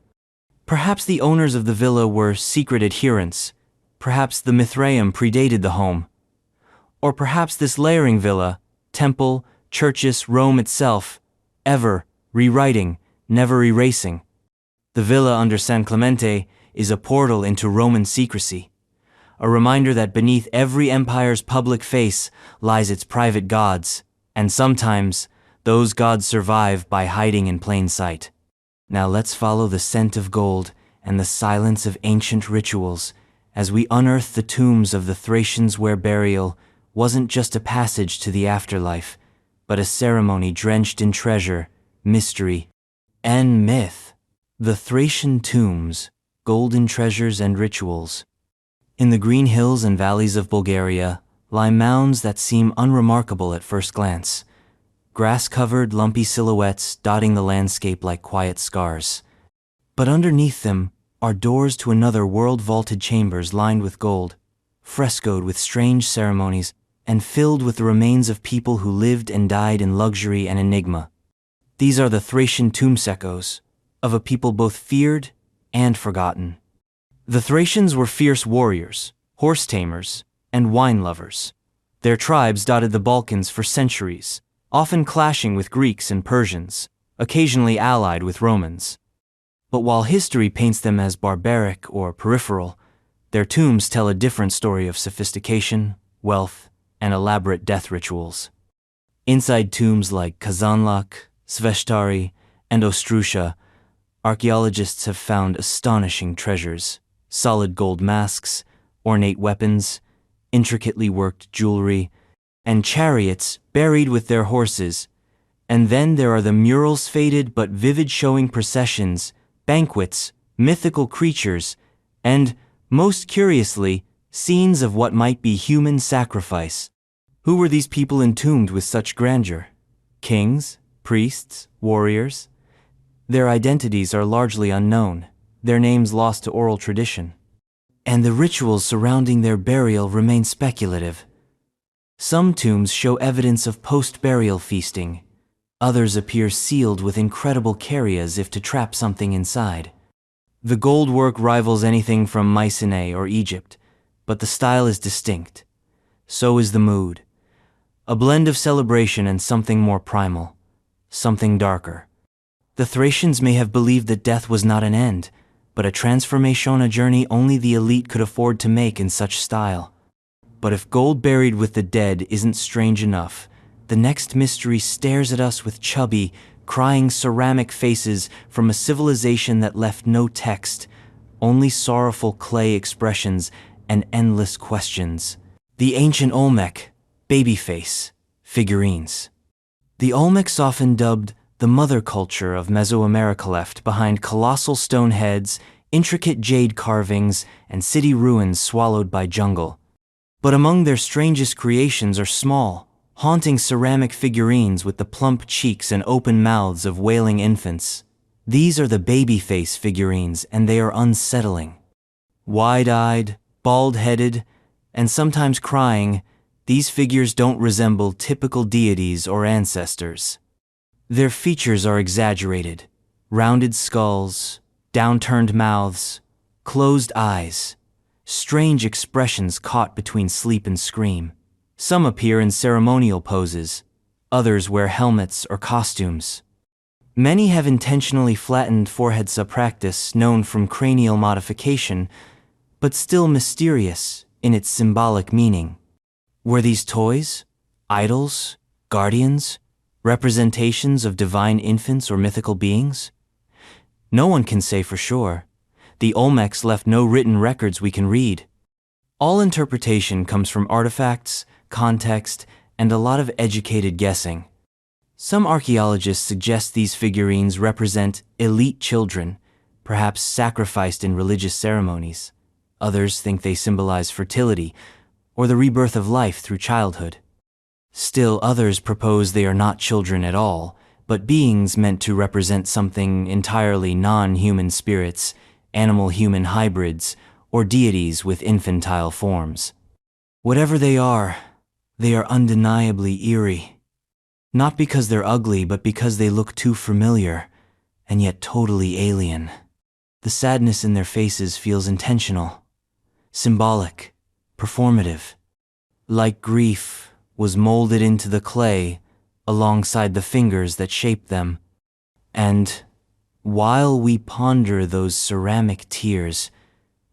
Perhaps the owners of the villa were secret adherents. Perhaps the Mithraeum predated the home. Or perhaps this layering villa, temple, churches, Rome itself, ever rewriting, never erasing. The villa under San Clemente is a portal into Roman secrecy, a reminder that beneath every empire's public face lies its private gods, and sometimes those gods survive by hiding in plain sight. Now let's follow the scent of gold and the silence of ancient rituals as we unearth the tombs of the Thracians where burial wasn't just a passage to the afterlife, but a ceremony drenched in treasure, mystery, and myth. The Thracian tombs, golden treasures and rituals. In the green hills and valleys of Bulgaria lie mounds that seem unremarkable at first glance. Grass-covered, lumpy silhouettes dotting the landscape like quiet scars. But underneath them are doors to another world-vaulted chambers lined with gold, frescoed with strange ceremonies, and filled with the remains of people who lived and died in luxury and enigma. These are the Thracian tomb secos, of a people both feared and forgotten. The Thracians were fierce warriors, horse tamers, and wine lovers. Their tribes dotted the Balkans for centuries, often clashing with Greeks and Persians, occasionally allied with Romans. But while history paints them as barbaric or peripheral, their tombs tell a different story of sophistication, wealth, and elaborate death rituals. Inside tombs like Kazanlak, Sveshtari, and Ostrusha, archaeologists have found astonishing treasures: solid gold masks, ornate weapons, intricately worked jewelry, and chariots buried with their horses. And then there are the murals, faded but vivid, showing processions, banquets, mythical creatures, and, most curiously, scenes of what might be human sacrifice. Who were these people entombed with such grandeur? Kings? Priests? Warriors? Their identities are largely unknown, their names lost to oral tradition. And the rituals surrounding their burial remain speculative. Some tombs show evidence of post-burial feasting. Others appear sealed with incredible care as if to trap something inside. The gold work rivals anything from Mycenae or Egypt, but the style is distinct. So is the mood. A blend of celebration and something more primal, something darker. The Thracians may have believed that death was not an end, but a transformation, a journey only the elite could afford to make in such style. But if gold buried with the dead isn't strange enough, the next mystery stares at us with chubby, crying ceramic faces from a civilization that left no text, only sorrowful clay expressions and endless questions. The ancient Olmec, babyface, figurines. The Olmecs, often dubbed the mother culture of Mesoamerica, left behind colossal stone heads, intricate jade carvings, and city ruins swallowed by jungle. But among their strangest creations are small, haunting ceramic figurines with the plump cheeks and open mouths of wailing infants. These are the babyface figurines, and they are unsettling. Wide-eyed, bald-headed, and sometimes crying, these figures don't resemble typical deities or ancestors. Their features are exaggerated: rounded skulls, downturned mouths, closed eyes, strange expressions caught between sleep and scream. Some appear in ceremonial poses, others wear helmets or costumes. Many have intentionally flattened foreheads, a practice known from cranial modification, but still mysterious in its symbolic meaning. Were these toys, idols, guardians, representations of divine infants or mythical beings? No one can say for sure. The Olmecs left no written records we can read. All interpretation comes from artifacts, context, and a lot of educated guessing. Some archaeologists suggest these figurines represent elite children, perhaps sacrificed in religious ceremonies. Others think they symbolize fertility, or the rebirth of life through childhood. Still others propose they are not children at all, but beings meant to represent something entirely non-human: spirits, animal-human hybrids, or deities with infantile forms. Whatever they are undeniably eerie. Not because they're ugly, but because they look too familiar, and yet totally alien. The sadness in their faces feels intentional, symbolic, performative. Like grief was molded into the clay alongside the fingers that shaped them. And While we ponder those ceramic tears,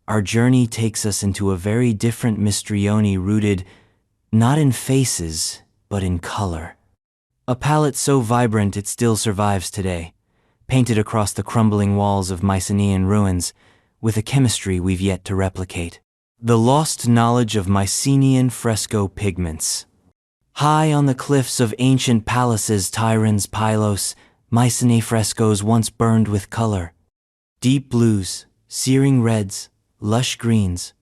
our journey takes us into a very different Mistrione rooted not in faces, but in color. A palette so vibrant it still survives today, painted across the crumbling walls of Mycenaean ruins with a chemistry we've yet to replicate. The lost knowledge of Mycenaean fresco pigments. High on the cliffs of ancient palaces Tyrann's Pylos, Mycenae frescoes once burned with color. Deep blues, searing reds, lush greens,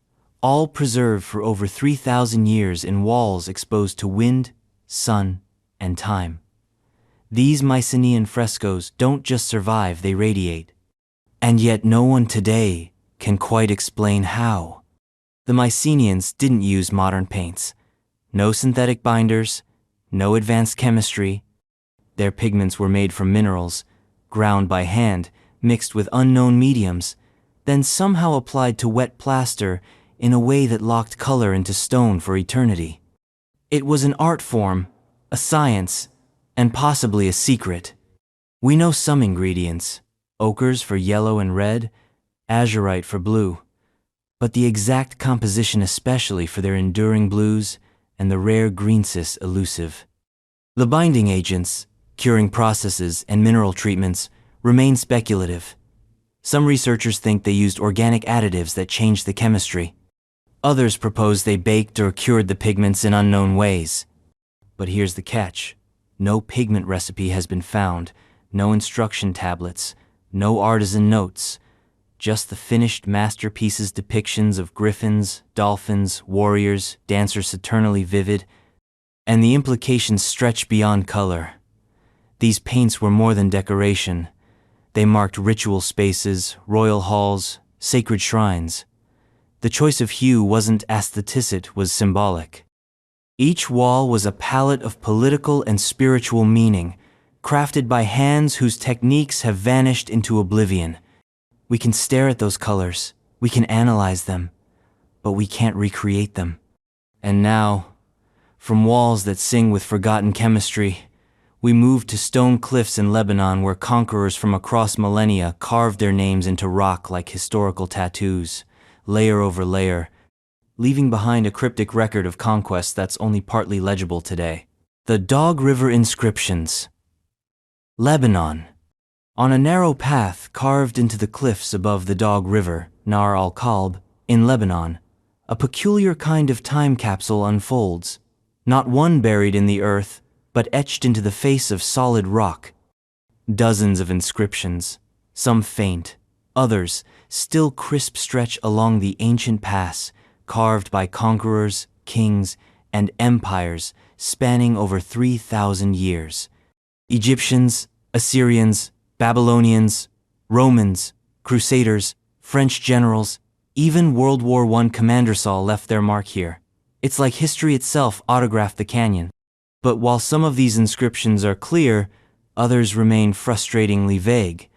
all preserved for over 3,000 years in walls exposed to wind, sun, and time. These Mycenaean frescoes don't just survive, they radiate. And yet no one today can quite explain how. The Mycenaeans didn't use modern paints. No synthetic binders, no advanced chemistry. Their pigments were made from minerals, ground by hand, mixed with unknown mediums, then somehow applied to wet plaster in a way that locked color into stone for eternity. It was an art form, a science, and possibly a secret. We know some ingredients: ochres for yellow and red, azurite for blue, but the exact composition, especially for their enduring blues and the rare greensis, elusive. The binding agents, curing processes, and mineral treatments remain speculative. Some researchers think they used organic additives that changed the chemistry. Others propose they baked or cured the pigments in unknown ways. But here's the catch. No pigment recipe has been found, no instruction tablets, no artisan notes, just the finished masterpieces, depictions of griffins, dolphins, warriors, dancers eternally vivid, and the implications stretch beyond color. These paints were more than decoration. They marked ritual spaces, royal halls, sacred shrines. The choice of hue wasn't aesthetic, it was symbolic. Each wall was a palette of political and spiritual meaning, crafted by hands whose techniques have vanished into oblivion. We can stare at those colors, we can analyze them, but we can't recreate them. And now, from walls that sing with forgotten chemistry, we move to stone cliffs in Lebanon where conquerors from across millennia carved their names into rock like historical tattoos, layer over layer, leaving behind a cryptic record of conquest that's only partly legible today. The Dog River inscriptions. Lebanon. On a narrow path carved into the cliffs above the Dog River, Nahr al-Kalb, in Lebanon, a peculiar kind of time capsule unfolds, not one buried in the earth, but etched into the face of solid rock. Dozens of inscriptions, some faint, others still crisp, stretch along the ancient pass, carved by conquerors, kings, and empires spanning over 3,000 years. Egyptians, Assyrians, Babylonians, Romans, Crusaders, French generals, even World War I commanders all left their mark here. It's like history itself autographed the canyon. But while some of these inscriptions are clear, others remain frustratingly vague.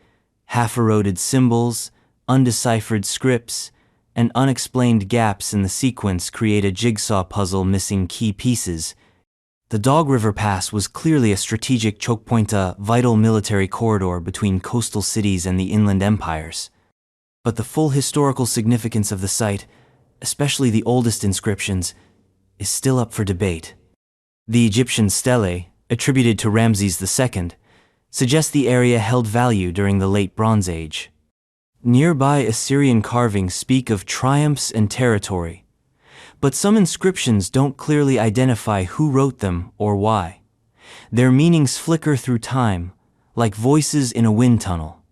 Half-eroded symbols, undeciphered scripts, and unexplained gaps in the sequence create a jigsaw puzzle missing key pieces. The Dog River Pass was clearly a strategic choke point, a vital military corridor between coastal cities and the inland empires. But the full historical significance of the site, especially the oldest inscriptions, is still up for debate. The Egyptian stelae, attributed to Ramses II, suggest the area held value during the Late Bronze Age. Nearby Assyrian carvings speak of triumphs and territory, but some inscriptions don't clearly identify who wrote them or why. Their meanings flicker through time, like voices in a wind tunnel.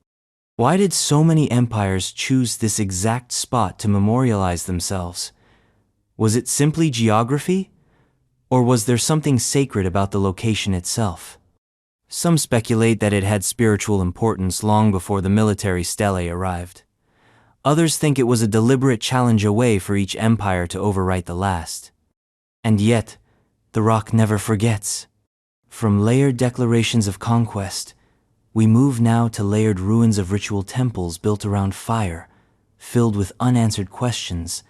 Why did so many empires choose this exact spot to memorialize themselves? Was it simply geography? Or was there something sacred about the location itself? Some speculate that it had spiritual importance long before the military stelae arrived. Others think it was a deliberate challenge away for each empire to overwrite the last. And yet, the rock never forgets. From layered declarations of conquest, we move now to layered ruins of ritual temples built around fire, filled with unanswered questions,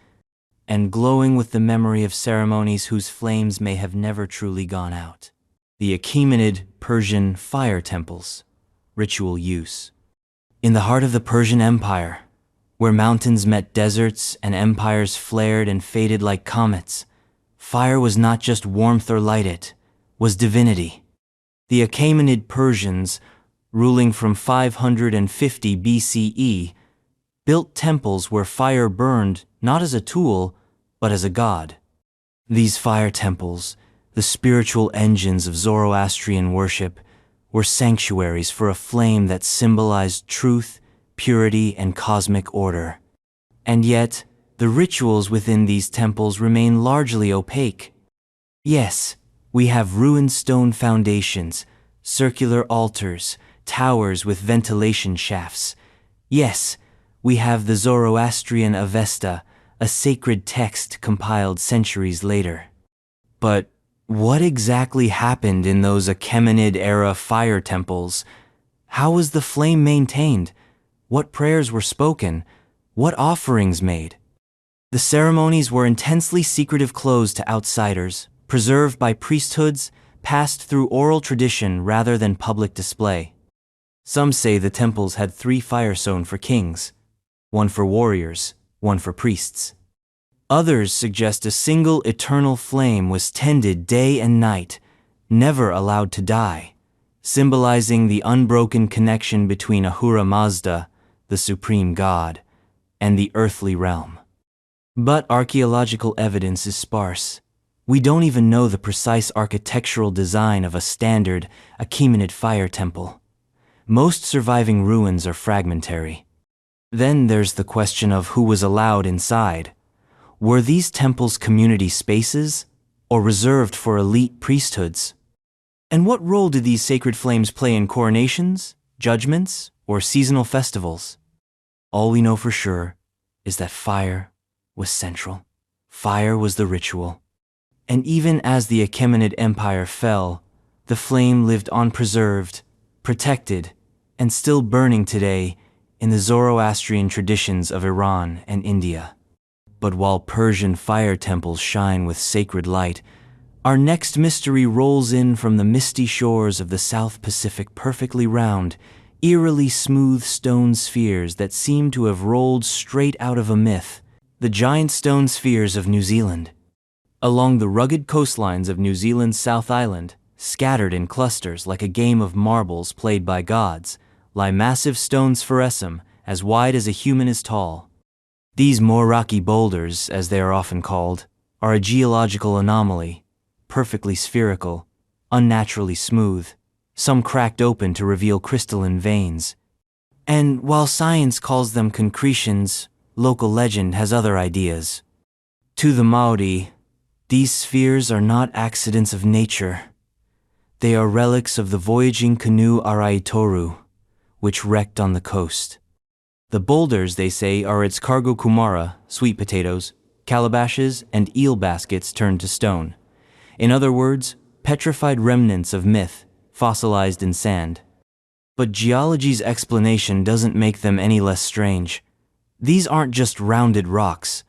and glowing with the memory of ceremonies whose flames may have never truly gone out. The Achaemenid Persian fire temples, ritual use. In the heart of the Persian Empire, where mountains met deserts and empires flared and faded like comets, fire was not just warmth or light, it was divinity. The Achaemenid Persians, ruling from 550 BCE, built temples where fire burned not as a tool, but as a god. These fire temples, the spiritual engines of Zoroastrian worship, were sanctuaries for a flame that symbolized truth, purity, and cosmic order. And yet, the rituals within these temples remain largely opaque. Yes, we have ruined stone foundations, circular altars, towers with ventilation shafts. Yes, we have the Zoroastrian Avesta, a sacred text compiled centuries later. But what exactly happened in those Achaemenid-era fire temples? How was the flame maintained? What prayers were spoken? What offerings made? The ceremonies were intensely secretive, closed to outsiders, preserved by priesthoods, passed through oral tradition rather than public display. Some say the temples had 3 fire zones for kings, 1 for warriors, 1 for priests. Others suggest a single eternal flame was tended day and night, never allowed to die, symbolizing the unbroken connection between Ahura Mazda, the supreme god, and the earthly realm. But archaeological evidence is sparse. We don't even know the precise architectural design of a standard Achaemenid fire temple. Most surviving ruins are fragmentary. Then there's the question of who was allowed inside. Were these temples community spaces, or reserved for elite priesthoods? And what role did these sacred flames play in coronations, judgments, or seasonal festivals? All we know for sure is that fire was central. Fire was the ritual. And even as the Achaemenid Empire fell, the flame lived on, preserved, protected, and still burning today in the Zoroastrian traditions of Iran and India. But while Persian fire temples shine with sacred light, our next mystery rolls in from the misty shores of the South Pacific, perfectly round, eerily smooth stone spheres that seem to have rolled straight out of a myth, the giant stone spheres of New Zealand. Along the rugged coastlines of New Zealand's South Island, scattered in clusters like a game of marbles played by gods, lie massive stone spheresum as wide as a human is tall. These Moiraki boulders, as they are often called, are a geological anomaly, perfectly spherical, unnaturally smooth, some cracked open to reveal crystalline veins. And while science calls them concretions, local legend has other ideas. To the Maori, these spheres are not accidents of nature. They are relics of the voyaging canoe Araitoru, which wrecked on the coast. The boulders, they say, are its cargo kumara, sweet potatoes, calabashes, and eel baskets turned to stone. In other words, petrified remnants of myth, fossilized in sand. But geology's explanation doesn't make them any less strange. These aren't just rounded rocks.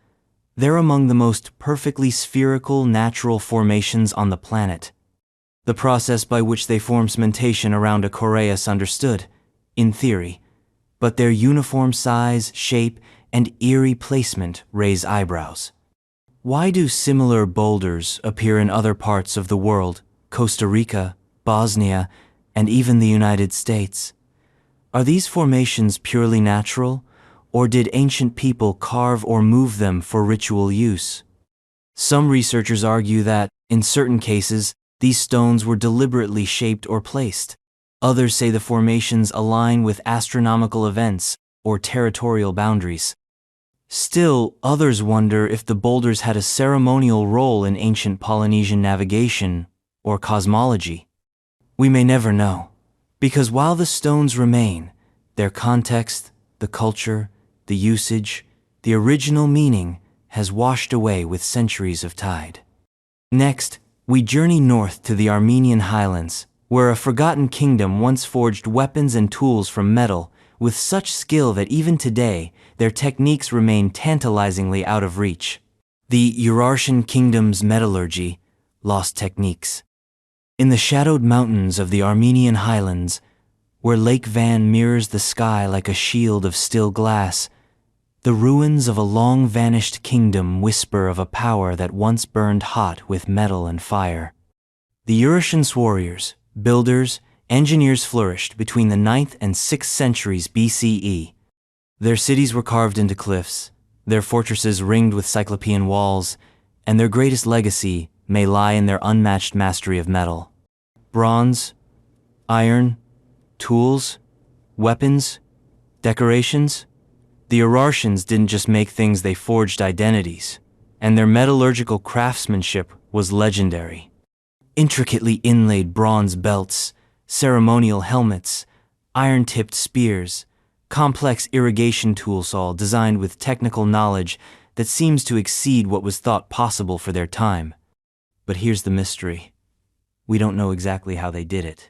They're among the most perfectly spherical natural formations on the planet. The process by which they form cementation around a correa is understood, in theory, but their uniform size, shape, and eerie placement raise eyebrows. Why do similar boulders appear in other parts of the world, Costa Rica, Bosnia, and even the United States? Are these formations purely natural, or did ancient people carve or move them for ritual use? Some researchers argue that, in certain cases, these stones were deliberately shaped or placed. Others say the formations align with astronomical events or territorial boundaries. Still, others wonder if the boulders had a ceremonial role in ancient Polynesian navigation or cosmology. We may never know, because while the stones remain, their context, the culture, the usage, the original meaning has washed away with centuries of tide. Next, we journey north to the Armenian highlands, where a forgotten kingdom once forged weapons and tools from metal with such skill that even today their techniques remain tantalizingly out of reach. The Urartian kingdom's metallurgy, lost techniques. In the shadowed mountains of the Armenian highlands, where Lake Van mirrors the sky like a shield of still glass, the ruins of a long-vanished kingdom whisper of a power that once burned hot with metal and fire. The Urartians warriors, builders, engineers flourished between the 9th and 6th centuries BCE. Their cities were carved into cliffs, their fortresses ringed with cyclopean walls, and their greatest legacy may lie in their unmatched mastery of metal. Bronze, iron, tools, weapons, decorations. The Urartians didn't just make things, they forged identities, and their metallurgical craftsmanship was legendary. Intricately inlaid bronze belts, ceremonial helmets, iron-tipped spears, complex irrigation tools, all designed with technical knowledge that seems to exceed what was thought possible for their time. But here's the mystery. We don't know exactly how they did it.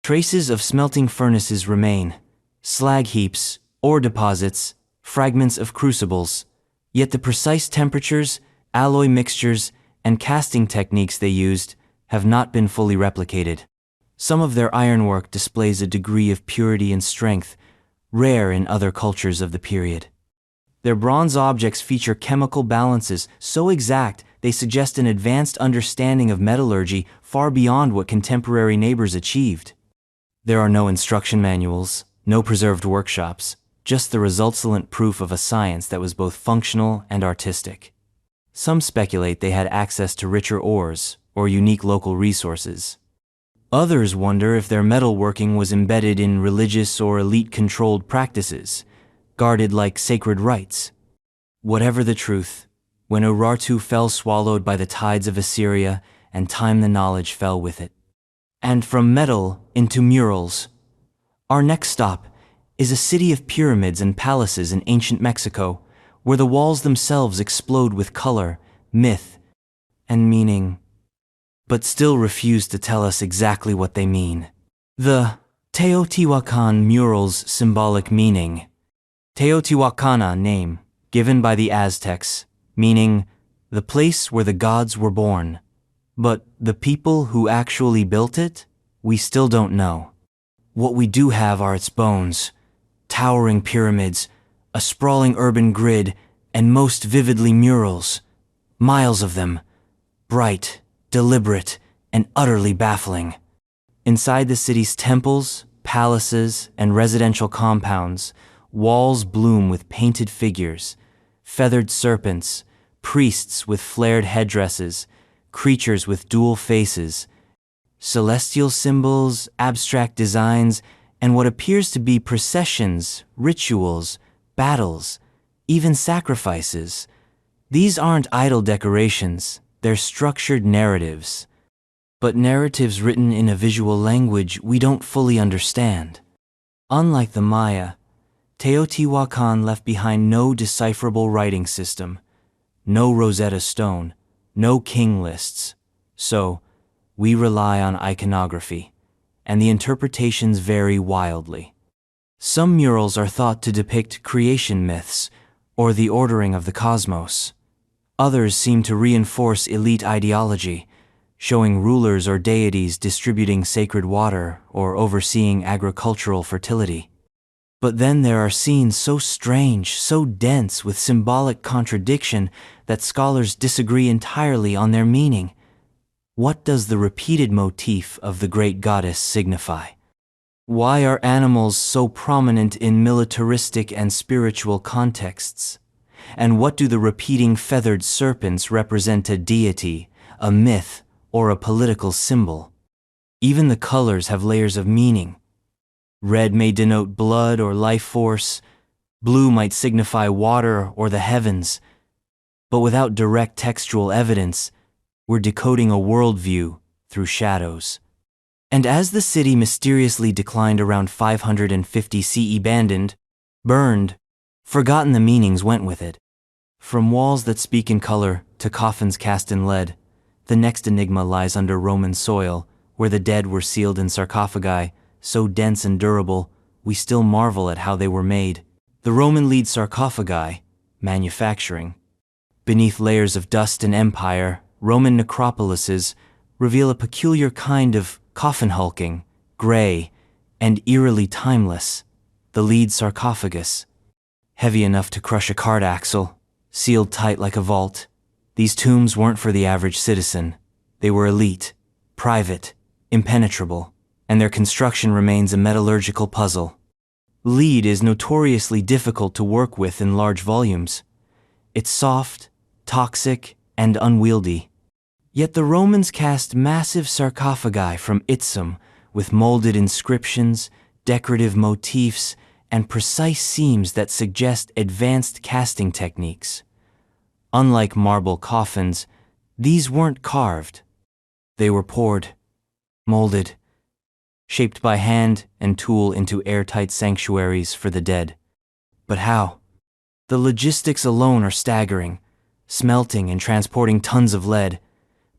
Traces of smelting furnaces remain, slag heaps, ore deposits, fragments of crucibles, yet the precise temperatures, alloy mixtures, and casting techniques they used have not been fully replicated. Some of their ironwork displays a degree of purity and strength, rare in other cultures of the period. Their bronze objects feature chemical balances so exact they suggest an advanced understanding of metallurgy far beyond what contemporary neighbors achieved. There are no instruction manuals, no preserved workshops, just the resultant proof of a science that was both functional and artistic. Some speculate they had access to richer ores or unique local resources. Others wonder if their metalworking was embedded in religious or elite-controlled practices, guarded like sacred rites. Whatever the truth, when Urartu fell swallowed by the tides of Assyria, and time the knowledge fell with it. And from metal into murals. Our next stop is a city of pyramids and palaces in ancient Mexico, where the walls themselves explode with color, myth, and meaning, but still refuse to tell us exactly what they mean. The Teotihuacan murals' symbolic meaning. Teotihuacana name, given by the Aztecs, meaning the place where the gods were born. But the people who actually built it, we still don't know. What we do have are its bones, towering pyramids, a sprawling urban grid, and most vividly murals. Miles of them, bright, deliberate, and utterly baffling. Inside the city's temples, palaces, and residential compounds, walls bloom with painted figures, feathered serpents, priests with flared headdresses, creatures with dual faces, celestial symbols, abstract designs, and what appears to be processions, rituals, battles, even sacrifices. These aren't idle decorations, they're structured narratives. But narratives written in a visual language we don't fully understand. Unlike the Maya, Teotihuacan left behind no decipherable writing system, no Rosetta Stone, no king lists. So, we rely on iconography, and the interpretations vary wildly. Some murals are thought to depict creation myths or the ordering of the cosmos. Others seem to reinforce elite ideology, showing rulers or deities distributing sacred water or overseeing agricultural fertility. But then there are scenes so strange, so dense with symbolic contradiction that scholars disagree entirely on their meaning. What does the repeated motif of the great goddess signify? Why are animals so prominent in militaristic and spiritual contexts? And what do the repeating feathered serpents represent? A deity, a myth, or a political symbol? Even the colors have layers of meaning. Red may denote blood or life force, blue might signify water or the heavens. But without direct textual evidence, we're decoding a worldview through shadows. And as the city mysteriously declined around 550 CE, abandoned, burned, forgotten, the meanings went with it. From walls that speak in color to coffins cast in lead, the next enigma lies under Roman soil, where the dead were sealed in sarcophagi, so dense and durable, we still marvel at how they were made. The Roman lead sarcophagi, manufacturing. Beneath layers of dust and empire, Roman necropolises reveal a peculiar kind of coffin hulking, gray, And eerily timeless, the lead sarcophagus. Heavy enough to crush a cart axle, sealed tight like a vault. These tombs weren't for the average citizen. They were elite, private, impenetrable, and their construction remains a metallurgical puzzle. Lead is notoriously difficult to work with in large volumes. It's soft, toxic, and unwieldy. Yet the Romans cast massive sarcophagi from itsum with molded inscriptions, decorative motifs, and precise seams that suggest advanced casting techniques. Unlike marble coffins, these weren't carved. They were poured, molded, shaped by hand and tool into airtight sanctuaries for the dead. But how? The logistics alone are staggering, smelting and transporting tons of lead,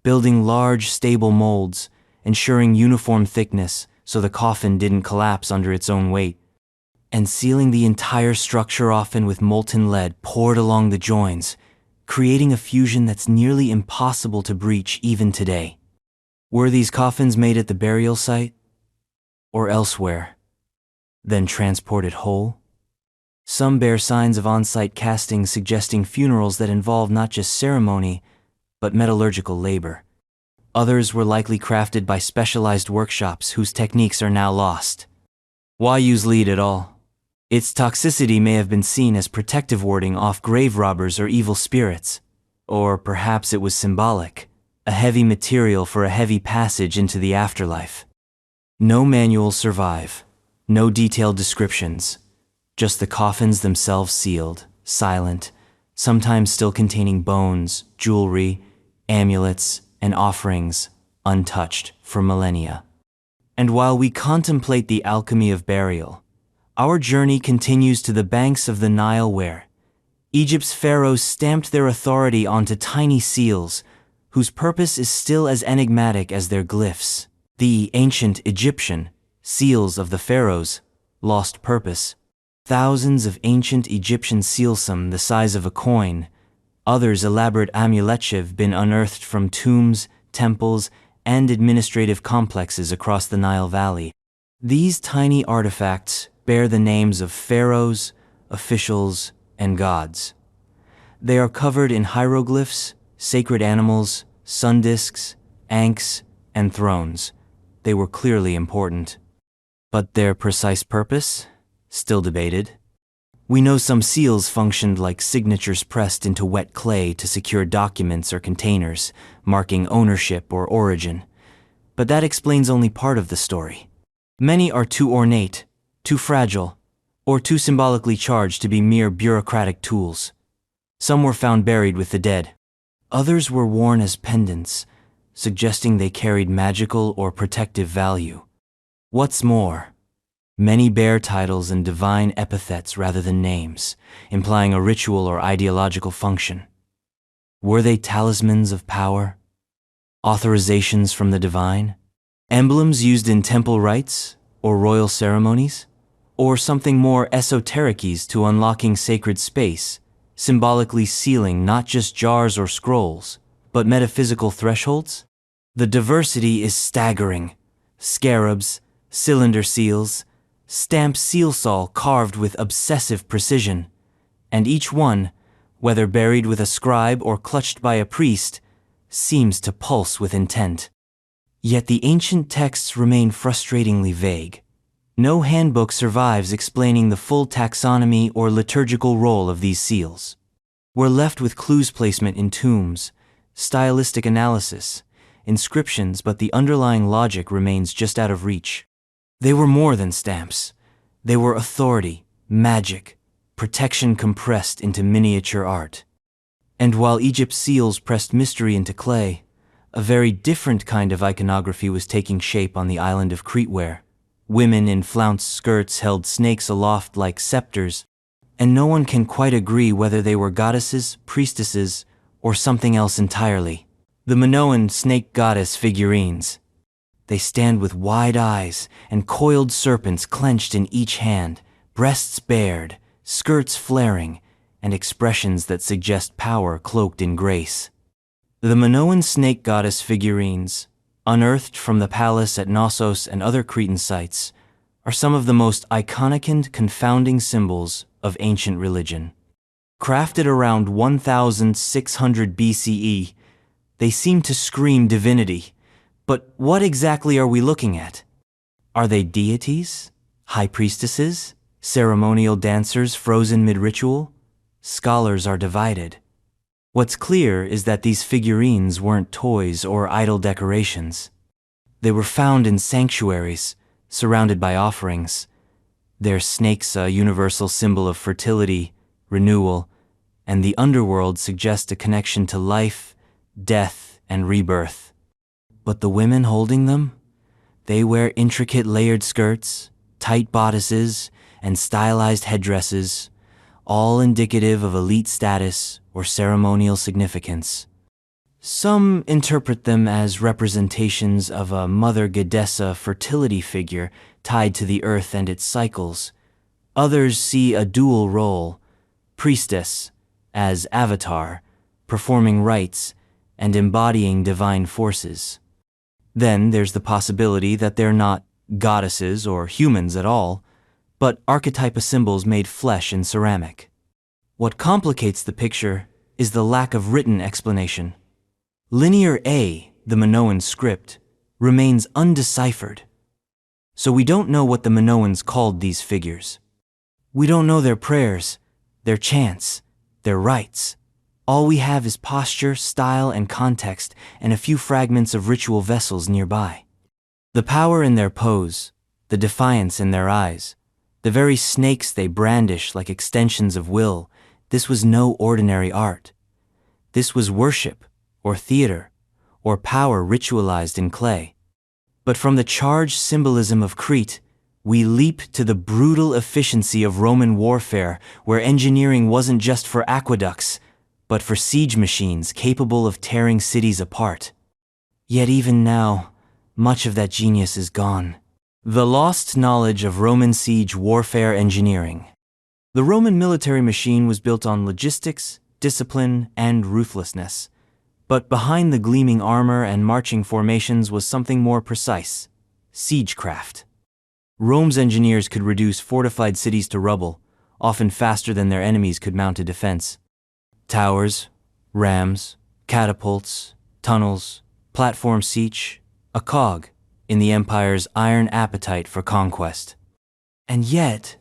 building large, stable molds, ensuring uniform thickness so the coffin didn't collapse under its own weight, and sealing the entire structure often with molten lead poured along the joins, creating a fusion that's nearly impossible to breach even today. Were these coffins made at the burial site? Or elsewhere? Then transported whole? Some bear signs of on-site casting suggesting funerals that involve not just ceremony, but metallurgical labor. Others were likely crafted by specialized workshops whose techniques are now lost. Why use lead at all? Its toxicity may have been seen as protective warding off grave robbers or evil spirits. Or perhaps it was symbolic, a heavy material for a heavy passage into the afterlife. No manuals survive, no detailed descriptions, just the coffins themselves sealed, silent, sometimes still containing bones, jewelry, amulets, and offerings, untouched for millennia. And while we contemplate the alchemy of burial, our journey continues to the banks of the Nile where Egypt's pharaohs stamped their authority onto tiny seals, whose purpose is still as enigmatic as their glyphs. The ancient Egyptian seals of the pharaohs lost purpose. Thousands of ancient Egyptian sealsum the size of a coin, others elaborate amulets have been unearthed from tombs, temples, and administrative complexes across the Nile Valley. These tiny artifacts bear the names of pharaohs, officials, and gods. They are covered in hieroglyphs, sacred animals, sun discs, ankhs, and thrones. They were clearly important. But their precise purpose? Still debated. We know some seals functioned like signatures pressed into wet clay to secure documents or containers, marking ownership or origin. But that explains only part of the story. Many are too ornate, too fragile, or too symbolically charged to be mere bureaucratic tools. Some were found buried with the dead. Others were worn as pendants, suggesting they carried magical or protective value. What's more, many bear titles and divine epithets rather than names, implying a ritual or ideological function. Were they talismans of power? Authorizations from the divine? Emblems used in temple rites or royal ceremonies? Or something more esoteric to unlocking sacred space, symbolically sealing not just jars or scrolls, but metaphysical thresholds? The diversity is staggering. Scarabs, cylinder seals, stamped seal saw carved with obsessive precision, and each one, whether buried with a scribe or clutched by a priest, seems to pulse with intent. Yet the ancient texts remain frustratingly vague. No handbook survives explaining the full taxonomy or liturgical role of these seals. We're left with clues placement in tombs, stylistic analysis, inscriptions, but the underlying logic remains just out of reach. They were more than stamps. They were authority, magic, protection compressed into miniature art. And while Egypt's seals pressed mystery into clay, a very different kind of iconography was taking shape on the island of Crete where women in flounced skirts held snakes aloft like scepters, and no one can quite agree whether they were goddesses, priestesses, or something else entirely. The Minoan snake goddess figurines. They stand with wide eyes and coiled serpents clenched in each hand, breasts bared, skirts flaring, and expressions that suggest power cloaked in grace. The Minoan snake goddess figurines, unearthed from the palace at Knossos and other Cretan sites, are some of the most iconic and confounding symbols of ancient religion. Crafted around 1600 BCE, they seem to scream divinity. But what exactly are we looking at? Are they deities? High priestesses? Ceremonial dancers frozen mid-ritual? Scholars are divided. What's clear is that these figurines weren't toys or idle decorations. They were found in sanctuaries, surrounded by offerings. Their snakes, a universal symbol of fertility, renewal, and the underworld suggest a connection to life, death, and rebirth. But the women holding them? They wear intricate layered skirts, tight bodices, and stylized headdresses, all indicative of elite status or ceremonial significance. Some interpret them as representations of a Mother Goddessa fertility figure tied to the earth and its cycles. Others see a dual role, priestess as avatar, performing rites and embodying divine forces. Then there's the possibility that they're not goddesses or humans at all, but archetypal symbols made flesh and ceramic. What complicates the picture is the lack of written explanation. Linear A, the Minoan script, remains undeciphered. So we don't know what the Minoans called these figures. We don't know their prayers, their chants, their rites. All we have is posture, style, and context, and a few fragments of ritual vessels nearby. The power in their pose, the defiance in their eyes, the very snakes they brandish like extensions of will, this was no ordinary art. This was worship, or theater, or power ritualized in clay. But from the charged symbolism of Crete, we leap to the brutal efficiency of Roman warfare, where engineering wasn't just for aqueducts, but for siege machines capable of tearing cities apart. Yet even now, much of that genius is gone. The lost knowledge of Roman siege warfare engineering. The Roman military machine was built on logistics, discipline, and ruthlessness. But behind the gleaming armor and marching formations was something more precise: siegecraft. Rome's engineers could reduce fortified cities to rubble, often faster than their enemies could mount a defense. Towers, rams, catapults, tunnels, platform siege, a cog in the empire's iron appetite for conquest. And yet,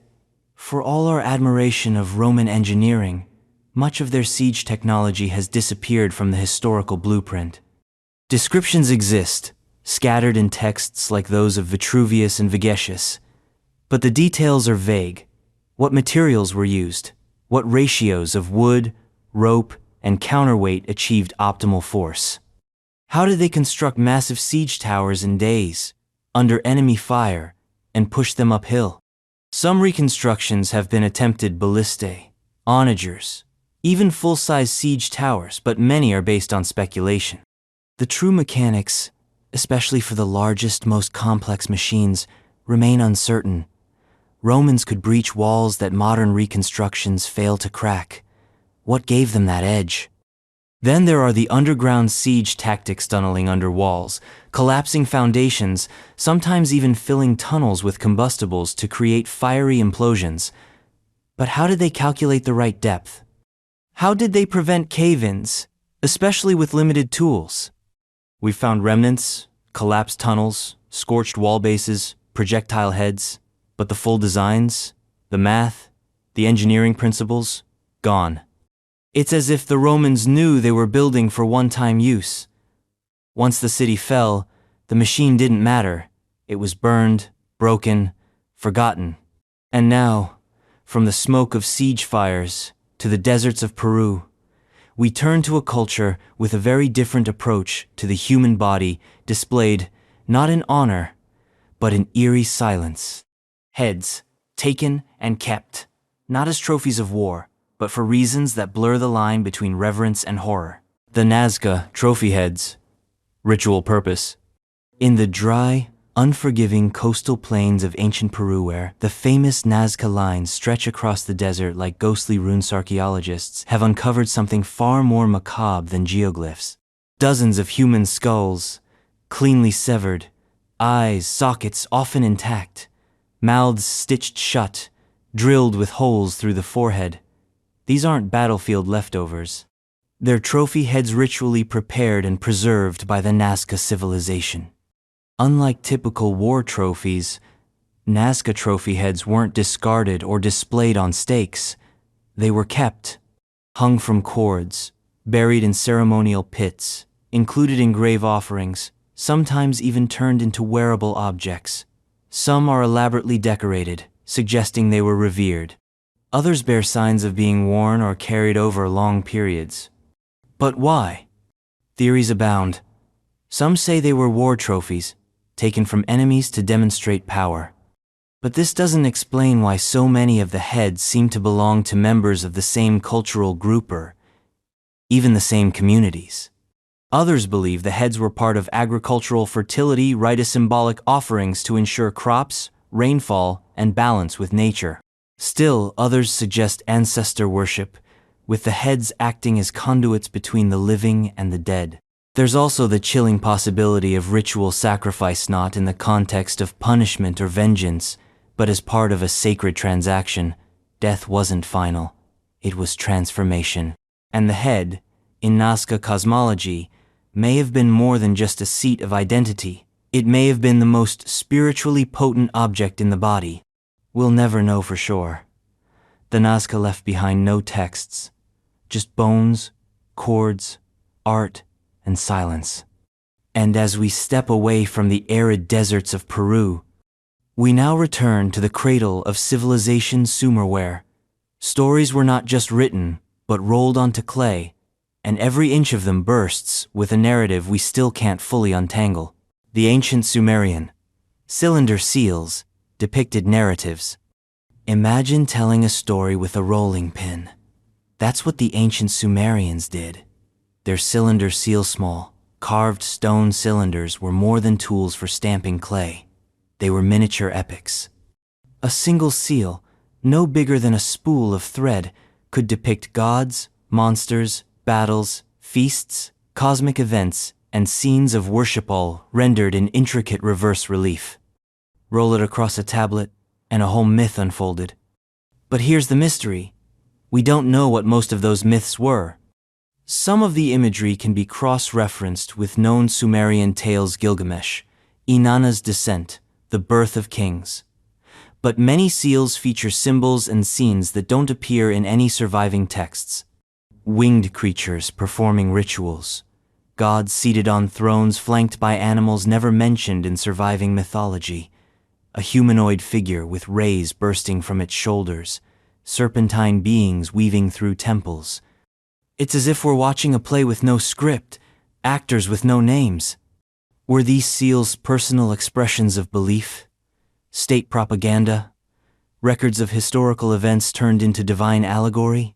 for all our admiration of Roman engineering, much of their siege technology has disappeared from the historical blueprint. Descriptions exist, scattered in texts like those of Vitruvius and Vegetius, but the details are vague. What materials were used? What ratios of wood, rope, and counterweight achieved optimal force? How did they construct massive siege towers in days, under enemy fire, and push them uphill? Some reconstructions have been attempted: ballistae, onagers, even full-size siege towers, but many are based on speculation. The true mechanics, especially for the largest, most complex machines, remain uncertain. Romans could breach walls that modern reconstructions fail to crack. What gave them that edge? Then there are the underground siege tactics: tunneling under walls, collapsing foundations, sometimes even filling tunnels with combustibles to create fiery implosions. But how did they calculate the right depth? How did they prevent cave-ins, especially with limited tools? We found remnants, collapsed tunnels, scorched wall bases, projectile heads, but the full designs, the math, the engineering principles, gone. It's as if the Romans knew they were building for one-time use. Once the city fell, the machine didn't matter. It was burned, broken, forgotten. And now, from the smoke of siege fires to the deserts of Peru, we turn to a culture with a very different approach to the human body, displayed not in honor, but in eerie silence. Heads, taken and kept, not as trophies of war, but for reasons that blur the line between reverence and horror. The Nazca, trophy heads, ritual purpose. In the dry, unforgiving coastal plains of ancient Peru, where the famous Nazca lines stretch across the desert like ghostly runes, archaeologists have uncovered something far more macabre than geoglyphs. Dozens of human skulls, cleanly severed, eyes, sockets often intact, mouths stitched shut, drilled with holes through the forehead. These aren't battlefield leftovers. They're trophy heads ritually prepared and preserved by the Nazca civilization. Unlike typical war trophies, Nazca trophy heads weren't discarded or displayed on stakes. They were kept, hung from cords, buried in ceremonial pits, included in grave offerings, sometimes even turned into wearable objects. Some are elaborately decorated, suggesting they were revered. Others bear signs of being worn or carried over long periods. But why? Theories abound. Some say they were war trophies, taken from enemies to demonstrate power. But this doesn't explain why so many of the heads seem to belong to members of the same cultural group or even the same communities. Others believe the heads were part of agricultural fertility rite symbolic offerings to ensure crops, rainfall, and balance with nature. Still, others suggest ancestor worship, with the heads acting as conduits between the living and the dead. There's also the chilling possibility of ritual sacrifice, not in the context of punishment or vengeance, but as part of a sacred transaction. Death wasn't final, it was transformation. And the head, in Nazca cosmology, may have been more than just a seat of identity. It may have been the most spiritually potent object in the body. We'll never know for sure. The Nazca left behind no texts, just bones, chords, art, and silence. And as we step away from the arid deserts of Peru, we now return to the cradle of civilization, Sumerware. Stories were not just written, but rolled onto clay, and every inch of them bursts with a narrative we still can't fully untangle. The ancient Sumerian cylinder seals depicted narratives. Imagine telling a story with a rolling pin. That's what the ancient Sumerians did. Their cylinder seal small, carved stone cylinders were more than tools for stamping clay. They were miniature epics. A single seal, no bigger than a spool of thread, could depict gods, monsters, battles, feasts, cosmic events, and scenes of worship, all rendered in intricate reverse relief. Roll it across a tablet, and a whole myth unfolded. But here's the mystery. We don't know what most of those myths were. Some of the imagery can be cross-referenced with known Sumerian tales: Gilgamesh, Inanna's descent, the birth of kings. But many seals feature symbols and scenes that don't appear in any surviving texts. Winged creatures performing rituals, gods seated on thrones flanked by animals never mentioned in surviving mythology, a humanoid figure with rays bursting from its shoulders, serpentine beings weaving through temples. It's as if we're watching a play with no script, actors with no names. Were these seals personal expressions of belief? State propaganda? Records of historical events turned into divine allegory?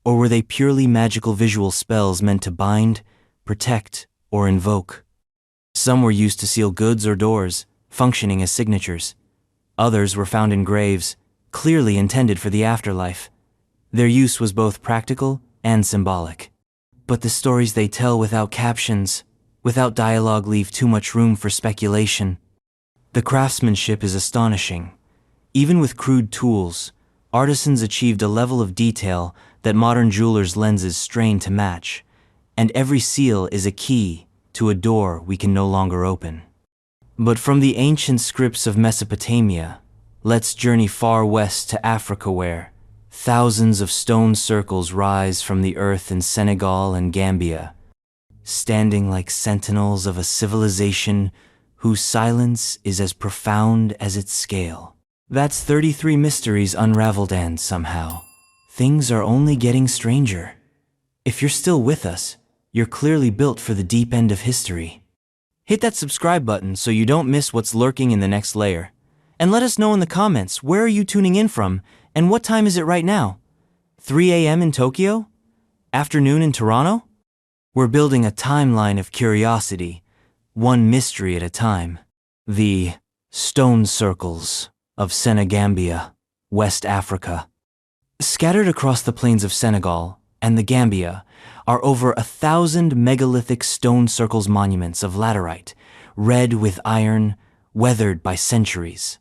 Or were they purely magical visual spells meant to bind, protect, or invoke? Some were used to seal goods or doors, functioning as signatures. Others were found in graves, clearly intended for the afterlife. Their use was both practical and symbolic. But the stories they tell without captions, without dialogue, leave too much room for speculation. The craftsmanship is astonishing. Even with crude tools, artisans achieved a level of detail that modern jewelers' lenses strain to match, and every seal is a key to a door we can no longer open. But from the ancient scripts of Mesopotamia, let's journey far west to Africa, where thousands of stone circles rise from the earth in Senegal and Gambia, standing like sentinels of a civilization whose silence is as profound as its scale. That's 33 mysteries unraveled, and somehow, things are only getting stranger. If you're still with us, you're clearly built for the deep end of history. Hit that subscribe button so you don't miss what's lurking in the next layer. And let us know in the comments, where are you tuning in from, and what time is it right now? 3 a.m. in Tokyo? Afternoon in Toronto? We're building a timeline of curiosity, one mystery at a time. The stone circles of Senegambia, West Africa. Scattered across the plains of Senegal and the Gambia are over 1,000 megalithic stone circles, monuments of laterite, red with iron, weathered by centuries.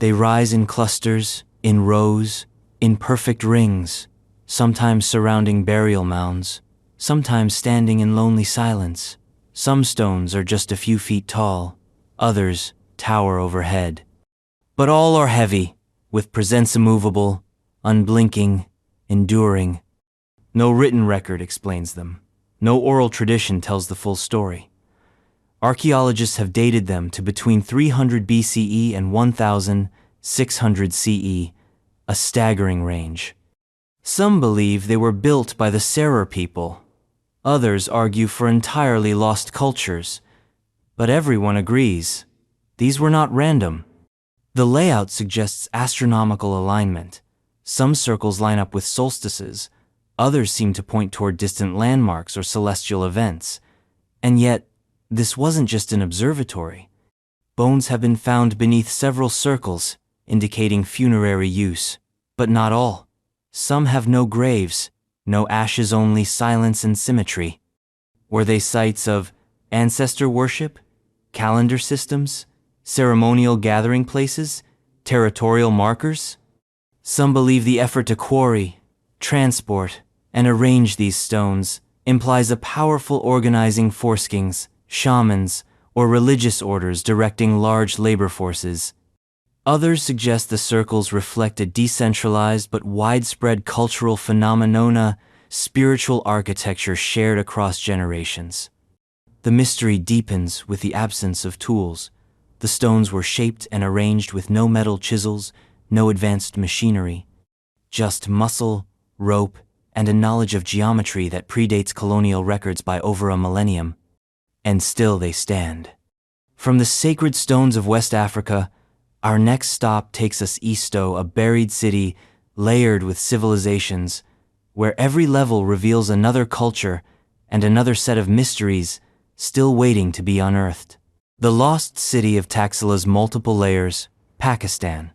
They rise in clusters, in rows, in perfect rings, sometimes surrounding burial mounds, sometimes standing in lonely silence. Some stones are just a few feet tall, others tower overhead. But all are heavy, with presence immovable, unblinking, enduring. No written record explains them. No oral tradition tells the full story. Archaeologists have dated them to between 300 BCE and 1600 CE, a staggering range. Some believe they were built by the Serer people. Others argue for entirely lost cultures. But everyone agrees, these were not random. The layout suggests astronomical alignment. Some circles line up with solstices, others seem to point toward distant landmarks or celestial events. And yet, this wasn't just an observatory. Bones have been found beneath several circles, indicating funerary use. But not all. Some have no graves, no ashes, only silence and symmetry. Were they sites of ancestor worship, calendar systems, ceremonial gathering places, territorial markers? Some believe the effort to quarry, transport, and arrange these stones implies a powerful organizing force, kings, shamans, or religious orders directing large labor forces. Others suggest the circles reflect a decentralized but widespread cultural phenomenon, spiritual architecture shared across generations. The mystery deepens with the absence of tools. The stones were shaped and arranged with no metal chisels, no advanced machinery. Just muscle, rope, and a knowledge of geometry that predates colonial records by over a millennium. And still they stand. From the sacred stones of West Africa, our next stop takes us easto, a buried city layered with civilizations, where every level reveals another culture and another set of mysteries still waiting to be unearthed. The lost city of Taxila's multiple layers, Pakistan.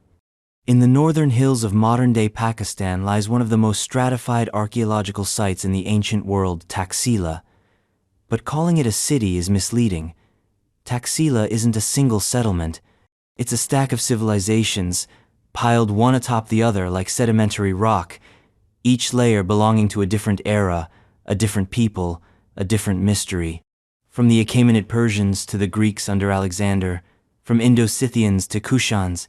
In the northern hills of modern-day Pakistan lies one of the most stratified archaeological sites in the ancient world, Taxila. But calling it a city is misleading. Taxila isn't a single settlement. It's a stack of civilizations, piled one atop the other like sedimentary rock, each layer belonging to a different era, a different people, a different mystery. From the Achaemenid Persians to the Greeks under Alexander, from Indo-Scythians to Kushans,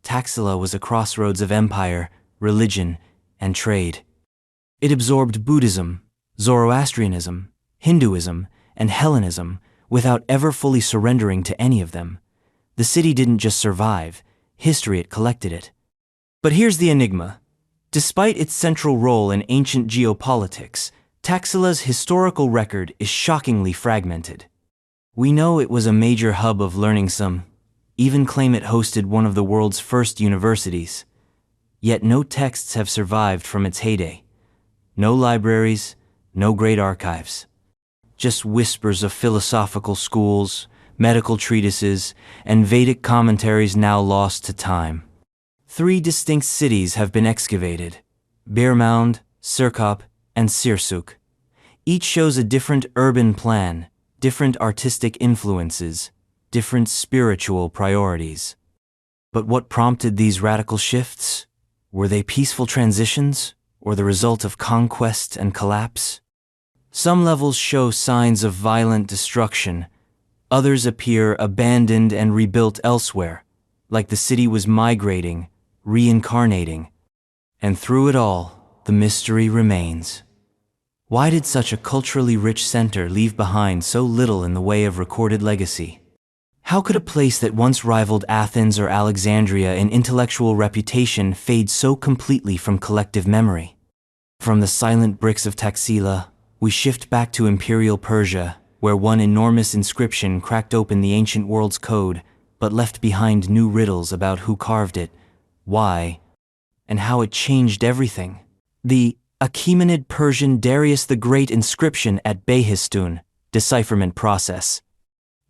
Taxila was a crossroads of empire, religion, and trade. It absorbed Buddhism, Zoroastrianism, Hinduism, and Hellenism without ever fully surrendering to any of them. The city didn't just survive, history had collected it. But here's the enigma. Despite its central role in ancient geopolitics, Taxila's historical record is shockingly fragmented. We know it was a major hub of learning, some even claim it hosted one of the world's first universities. Yet no texts have survived from its heyday. No libraries, no great archives. Just whispers of philosophical schools, medical treatises, and Vedic commentaries now lost to time. 3 distinct cities have been excavated: Bir Mound, Sirkap, and Sirsuk. Each shows a different urban plan, different artistic influences, different spiritual priorities. But what prompted these radical shifts? Were they peaceful transitions, or the result of conquest and collapse? Some levels show signs of violent destruction. Others appear abandoned and rebuilt elsewhere, like the city was migrating, reincarnating. And through it all, the mystery remains. Why did such a culturally rich center leave behind so little in the way of recorded legacy? How could a place that once rivaled Athens or Alexandria in intellectual reputation fade so completely from collective memory? From the silent bricks of Taxila, we shift back to imperial Persia, where one enormous inscription cracked open the ancient world's code, but left behind new riddles about who carved it, why, and how it changed everything. The Achaemenid Persian Darius the Great inscription at Behistun, decipherment process.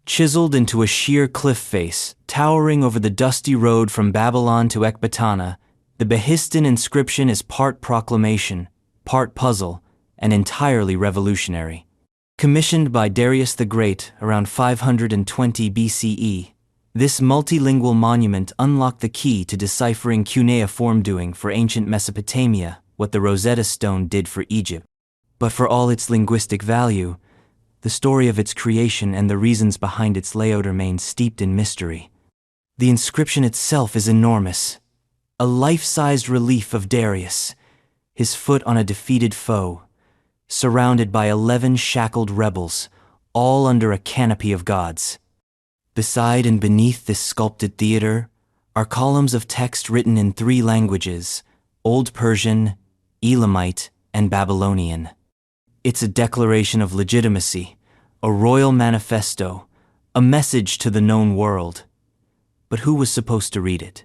Chiseled into a sheer cliff face, towering over the dusty road from Babylon to Ecbatana, the Behistun inscription is part proclamation, part puzzle, and entirely revolutionary. Commissioned by Darius the Great around 520 BCE, This multilingual monument unlocked the key to deciphering cuneiform doing for ancient Mesopotamia, what the Rosetta Stone did for Egypt. But for all its linguistic value, the story of its creation and the reasons behind its layout remain steeped in mystery. The inscription itself is enormous, a life-sized relief of Darius, his foot on a defeated foe, surrounded by 11 shackled rebels, all under a canopy of gods. Beside and beneath this sculpted theater are columns of text written in 3 languages: Old Persian, Elamite, and Babylonian. It's a declaration of legitimacy, a royal manifesto, a message to the known world. But who was supposed to read it?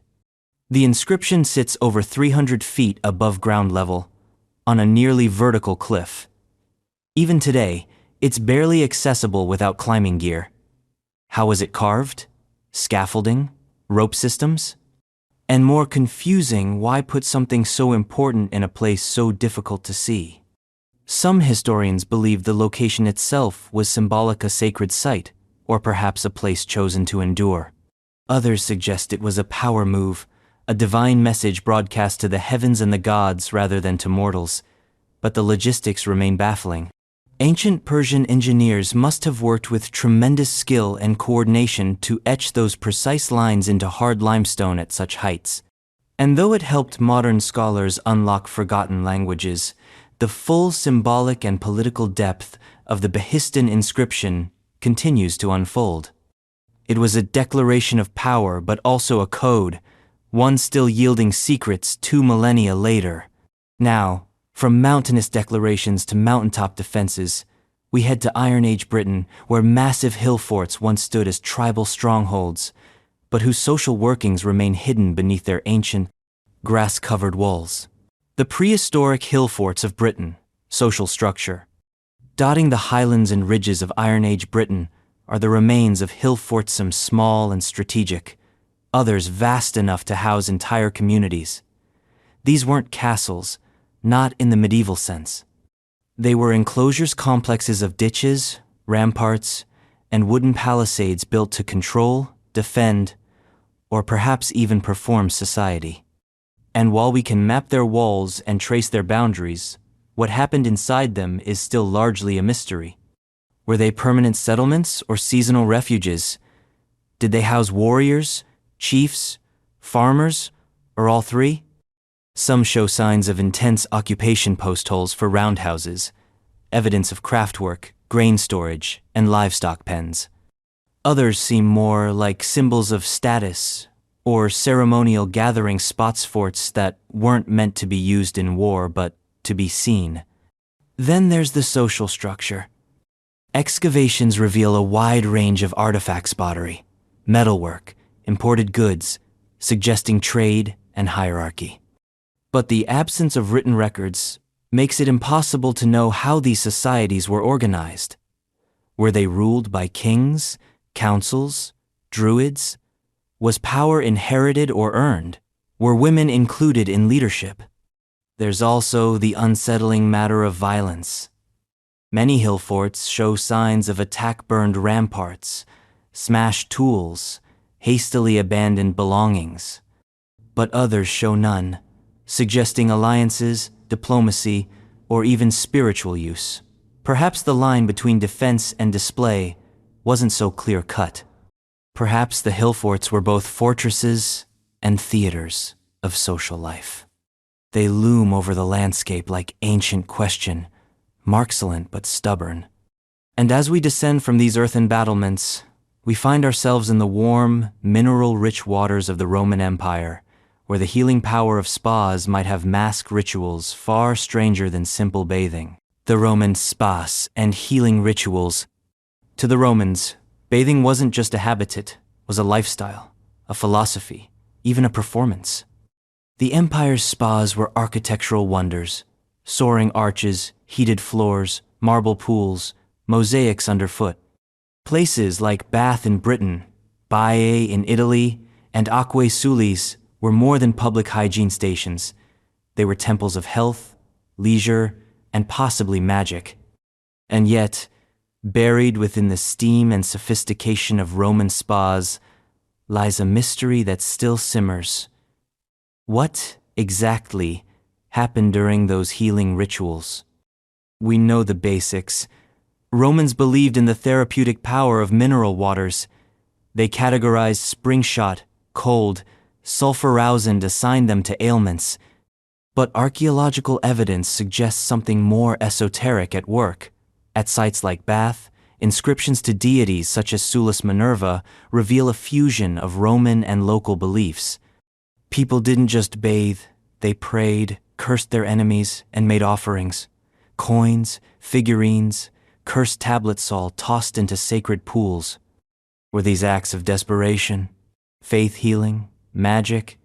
The inscription sits over 300 feet above ground level, on a nearly vertical cliff. Even today, it's barely accessible without climbing gear. How was it carved? Scaffolding? Rope systems? And more confusing, why put something so important in a place so difficult to see? Some historians believe the location itself was symbolic a sacred site, or perhaps a place chosen to endure. Others suggest it was a power move, a divine message broadcast to the heavens and the gods rather than to mortals, but the logistics remain baffling. Ancient Persian engineers must have worked with tremendous skill and coordination to etch those precise lines into hard limestone at such heights. And though it helped modern scholars unlock forgotten languages, the full symbolic and political depth of the Behistun inscription continues to unfold. It was a declaration of power, but also a code, one still yielding secrets 2 millennia later. Now, from mountainous declarations to mountaintop defenses, we head to Iron Age Britain, where massive hill forts once stood as tribal strongholds, but whose social workings remain hidden beneath their ancient, grass-covered walls. The prehistoric hill forts of Britain, social structure. Dotting the highlands and ridges of Iron Age Britain are the remains of hill forts, some small and strategic, others vast enough to house entire communities. These weren't castles, not in the medieval sense. They were enclosures, complexes of ditches, ramparts, and wooden palisades built to control, defend, or perhaps even perform society. And while we can map their walls and trace their boundaries, what happened inside them is still largely a mystery. Were they permanent settlements or seasonal refuges? Did they house warriors, chiefs, farmers, or all 3? Some show signs of intense occupation: post holes for roundhouses, evidence of craftwork, grain storage, and livestock pens. Others seem more like symbols of status or ceremonial gathering spots, forts that weren't meant to be used in war but to be seen. Then there's the social structure. Excavations reveal a wide range of artifacts, pottery, metalwork, imported goods, suggesting trade and hierarchy. But the absence of written records makes it impossible to know how these societies were organized. Were they ruled by kings, councils, druids? Was power inherited or earned? Were women included in leadership? There's also the unsettling matter of violence. Many hill forts show signs of attack-burned ramparts, smashed tools, hastily abandoned belongings. But others show none, suggesting alliances, diplomacy, or even spiritual use. Perhaps the line between defense and display wasn't so clear-cut. Perhaps the hill forts were both fortresses and theaters of social life. They loom over the landscape like ancient question, marxulent but stubborn. And as we descend from these earthen battlements, we find ourselves in the warm, mineral-rich waters of the Roman Empire, where the healing power of spas might have masked rituals far stranger than simple bathing. The Roman spas and healing rituals. To the Romans, bathing wasn't just a habitat, it was a lifestyle, a philosophy, even a performance. The empire's spas were architectural wonders: soaring arches, heated floors, marble pools, mosaics underfoot. Places like Bath in Britain, Baiae in Italy, and Aquae Sulis were more than public hygiene stations. They were temples of health, leisure, and possibly magic. And yet, buried within the steam and sophistication of Roman spas, lies a mystery that still simmers. What, exactly, happened during those healing rituals? We know the basics. Romans believed in the therapeutic power of mineral waters. They categorized spring shot, cold, sulfur-roused and assigned them to ailments. But archaeological evidence suggests something more esoteric at work. At sites like Bath, inscriptions to deities such as Sulis Minerva reveal a fusion of Roman and local beliefs. People didn't just bathe, they prayed, cursed their enemies, and made offerings. Coins, figurines, cursed tablets all tossed into sacred pools. Were these acts of desperation, faith healing, magic?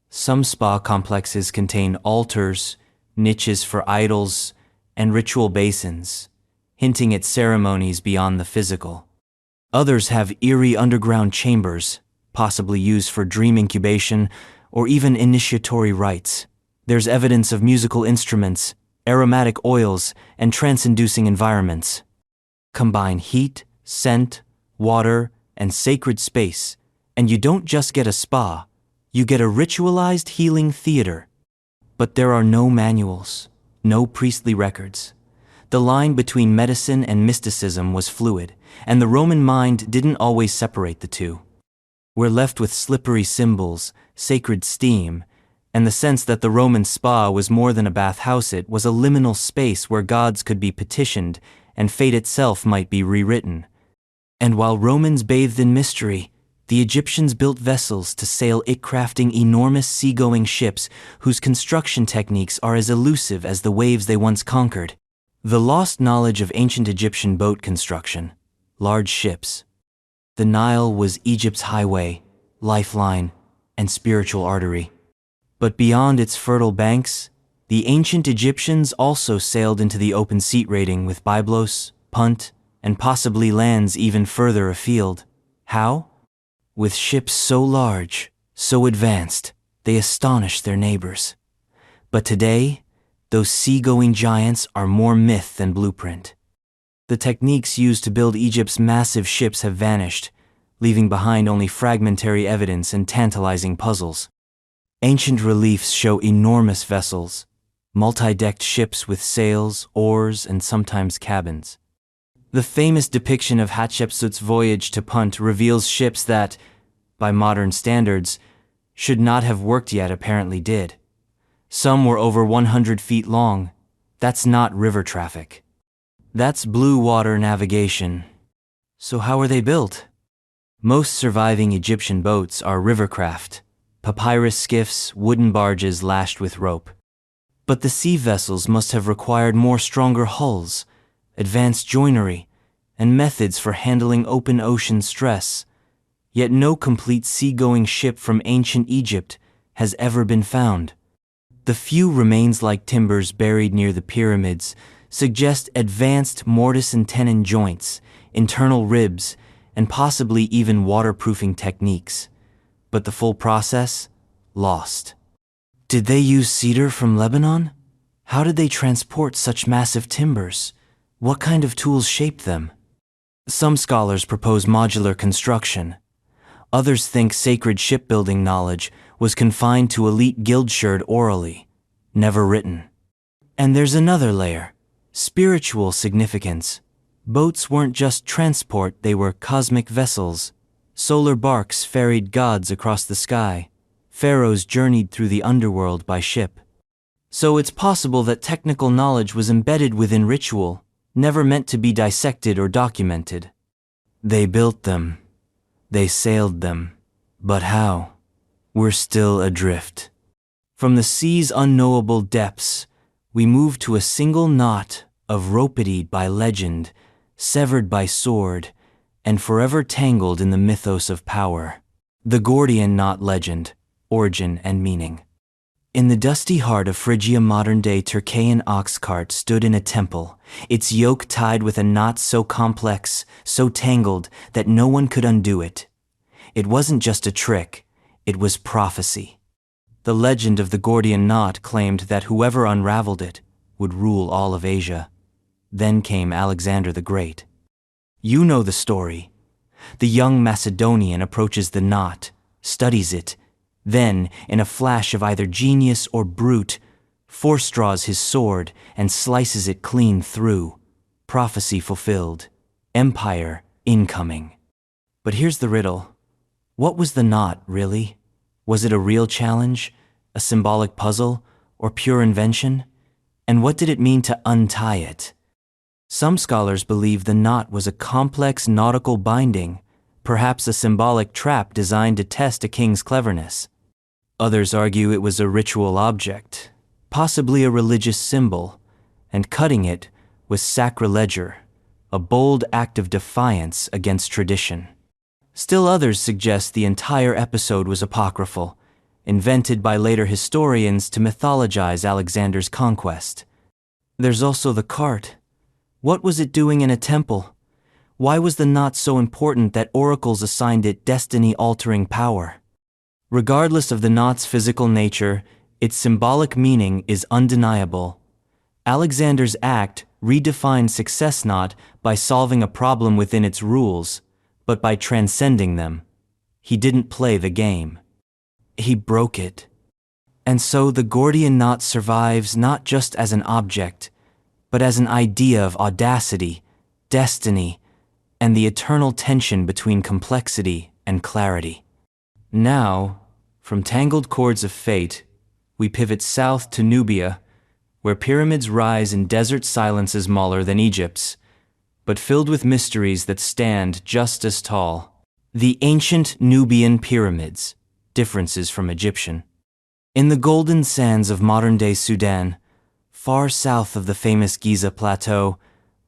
Some spa complexes contain altars, niches for idols, and ritual basins, hinting at ceremonies beyond the physical. Others have eerie underground chambers, possibly used for dream incubation or even initiatory rites. There's evidence of musical instruments, aromatic oils, and trance-inducing environments. Combine heat, scent, water, and sacred space, and you don't just get a spa, you get a ritualized healing theater. But there are no manuals, no priestly records. The line between medicine and mysticism was fluid, and the Roman mind didn't always separate the two. We're left with slippery symbols, sacred steam, and the sense that the Roman spa was more than a bathhouse. It was a liminal space where gods could be petitioned and fate itself might be rewritten. And while Romans bathed in mystery, the Egyptians built vessels to sail it, crafting enormous seagoing ships whose construction techniques are as elusive as the waves they once conquered. The lost knowledge of ancient Egyptian boat construction, large ships. The Nile was Egypt's highway, lifeline, and spiritual artery. But beyond its fertile banks, the ancient Egyptians also sailed into the open sea, raiding with Byblos, Punt, and possibly lands even further afield. How? With ships so large, so advanced, they astonished their neighbors. But today, those seagoing giants are more myth than blueprint. The techniques used to build Egypt's massive ships have vanished, leaving behind only fragmentary evidence and tantalizing puzzles. Ancient reliefs show enormous vessels, multi-decked ships with sails, oars, and sometimes cabins. The famous depiction of Hatshepsut's voyage to Punt reveals ships that, by modern standards, should not have worked yet apparently did. Some were over 100 feet long. That's not river traffic. That's blue water navigation. So how were they built? Most surviving Egyptian boats are rivercraft, papyrus skiffs, wooden barges lashed with rope. But the sea vessels must have required more stronger hulls, advanced joinery, and methods for handling open ocean stress. Yet no complete seagoing ship from ancient Egypt has ever been found. The few remains like timbers buried near the pyramids suggest advanced mortise and tenon joints, internal ribs, and possibly even waterproofing techniques. But the full process? Lost. Did they use cedar from Lebanon? How did they transport such massive timbers? What kind of tools shaped them? Some scholars propose modular construction. Others think sacred shipbuilding knowledge was confined to elite guildsherd orally, never written. And there's another layer, spiritual significance. Boats weren't just transport, they were cosmic vessels. Solar barks ferried gods across the sky. Pharaohs journeyed through the underworld by ship. So it's possible that technical knowledge was embedded within ritual, never meant to be dissected or documented. They built them. They sailed them. But how? We're still adrift. From the sea's unknowable depths, we move to a single knot of roped by legend, severed by sword, and forever tangled in the mythos of power. The Gordian knot legend, origin and meaning. In the dusty heart of Phrygia, modern-day Turkey, an ox cart stood in a temple, its yoke tied with a knot so complex, so tangled, that no one could undo it. It wasn't just a trick, it was prophecy. The legend of the Gordian knot claimed that whoever unraveled it would rule all of Asia. Then came Alexander the Great. You know the story. The young Macedonian approaches the knot, studies it, then, in a flash of either genius or brute, force-draws his sword and slices it clean through. Prophecy fulfilled. Empire incoming. But here's the riddle. What was the knot, really? Was it a real challenge, a symbolic puzzle, or pure invention? And what did it mean to untie it? Some scholars believe the knot was a complex nautical binding, perhaps a symbolic trap designed to test a king's cleverness. Others argue it was a ritual object, possibly a religious symbol, and cutting it was sacrilege, a bold act of defiance against tradition. Still others suggest the entire episode was apocryphal, invented by later historians to mythologize Alexander's conquest. There's also the cart. What was it doing in a temple? Why was the knot so important that oracles assigned it destiny-altering power? Regardless of the knot's physical nature, its symbolic meaning is undeniable. Alexander's act redefined success not by solving a problem within its rules, but by transcending them. He didn't play the game. He broke it. And so the Gordian knot survives not just as an object, but as an idea of audacity, destiny, and the eternal tension between complexity and clarity. Now, from tangled cords of fate, we pivot south to Nubia, where pyramids rise in desert silences smaller than Egypt's, but filled with mysteries that stand just as tall. The ancient Nubian pyramids, differences from Egyptian. In the golden sands of modern-day Sudan, far south of the famous Giza Plateau,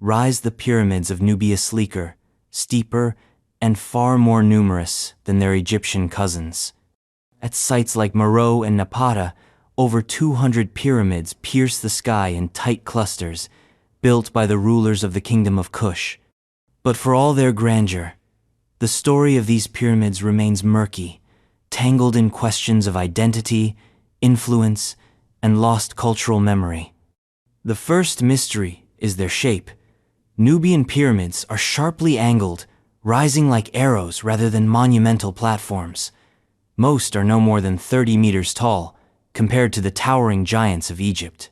rise the pyramids of Nubia, sleeker, steeper, and far more numerous than their Egyptian cousins. At sites like Meroe and Napata, over 200 pyramids pierce the sky in tight clusters, built by the rulers of the Kingdom of Kush. But for all their grandeur, the story of these pyramids remains murky, tangled in questions of identity, influence, and lost cultural memory. The first mystery is their shape. Nubian pyramids are sharply angled, rising like arrows rather than monumental platforms. Most are no more than 30 meters tall, compared to the towering giants of Egypt.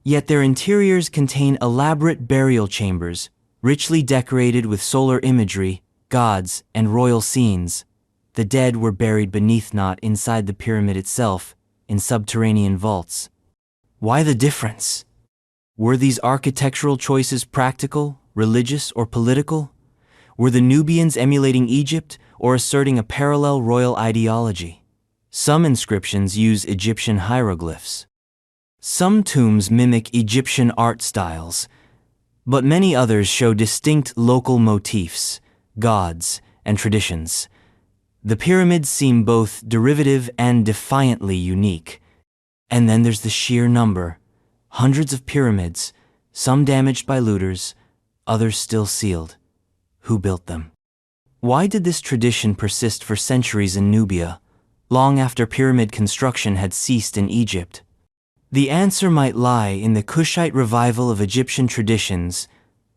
Yet their interiors contain elaborate burial chambers, richly decorated with solar imagery, gods, and royal scenes. The dead were buried beneath, not inside the pyramid itself, in subterranean vaults. Why the difference? Were these architectural choices practical, religious, or political? Were the Nubians emulating Egypt or asserting a parallel royal ideology? Some inscriptions use Egyptian hieroglyphs. Some tombs mimic Egyptian art styles, but many others show distinct local motifs, gods, and traditions. The pyramids seem both derivative and defiantly unique. And then there's the sheer number. Hundreds of pyramids, some damaged by looters, others still sealed. Who built them? Why did this tradition persist for centuries in Nubia, long after pyramid construction had ceased in Egypt? The answer might lie in the Kushite revival of Egyptian traditions,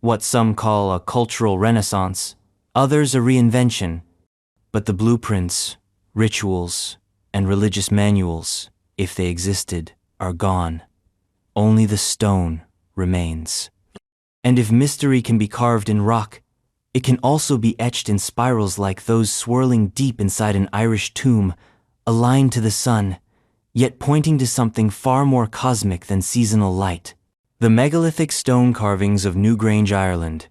what some call a cultural renaissance, others a reinvention. But the blueprints, rituals, and religious manuals, if they existed, are gone. Only the stone remains. And if mystery can be carved in rock, it can also be etched in spirals like those swirling deep inside an Irish tomb, aligned to the sun, yet pointing to something far more cosmic than seasonal light. The megalithic stone carvings of Newgrange, Ireland.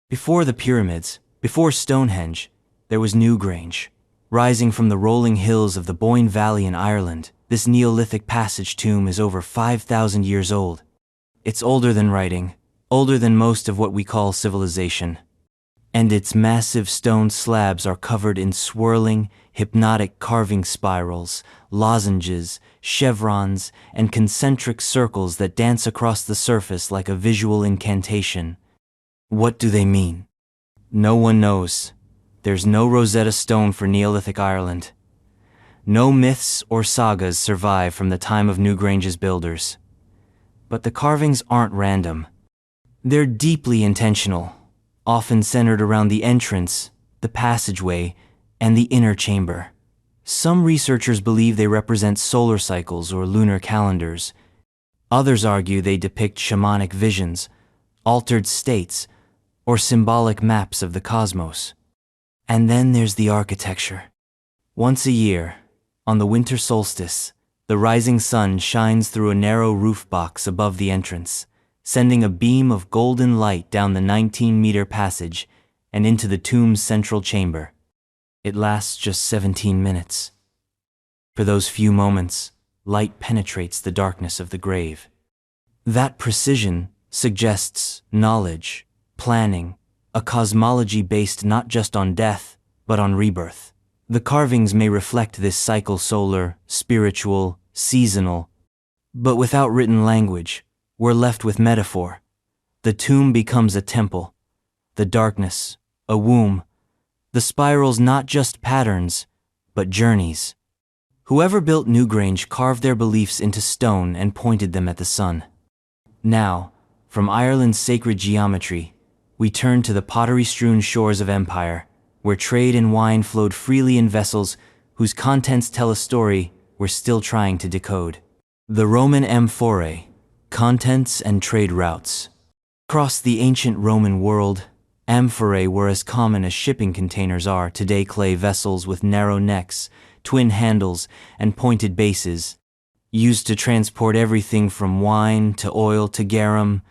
Before the pyramids, before Stonehenge, there was Newgrange. Rising from the rolling hills of the Boyne Valley in Ireland, this Neolithic passage tomb is over 5,000 years old. It's older than writing, older than most of what we call civilization. And its massive stone slabs are covered in swirling, hypnotic carving spirals, lozenges, chevrons, and concentric circles that dance across the surface like a visual incantation. What do they mean? No one knows. There's no Rosetta Stone for Neolithic Ireland. No myths or sagas survive from the time of Newgrange's builders. But the carvings aren't random. They're deeply intentional, often centered around the entrance, the passageway, and the inner chamber. Some researchers believe they represent solar cycles or lunar calendars. Others argue they depict shamanic visions, altered states, or symbolic maps of the cosmos. And then there's the architecture. Once a year, on the winter solstice, the rising sun shines through a narrow roof box above the entrance, sending a beam of golden light down the 19-meter passage and into the tomb's central chamber. It lasts just 17 minutes. For those few moments, light penetrates the darkness of the grave. That precision suggests knowledge, planning, a cosmology based not just on death, but on rebirth. The carvings may reflect this cycle: solar, spiritual, seasonal. But without written language, we're left with metaphor. The tomb becomes a temple, the darkness, a womb, the spirals not just patterns, but journeys. Whoever built Newgrange carved their beliefs into stone and pointed them at the sun. Now, from Ireland's sacred geometry, we turn to the pottery-strewn shores of empire, where trade and wine flowed freely in vessels whose contents tell a story we're still trying to decode. The Roman amphorae, contents and trade routes. Across the ancient Roman world, amphorae were as common as shipping containers are today: clay vessels with narrow necks, twin handles, and pointed bases, used to transport everything from wine to oil to garum,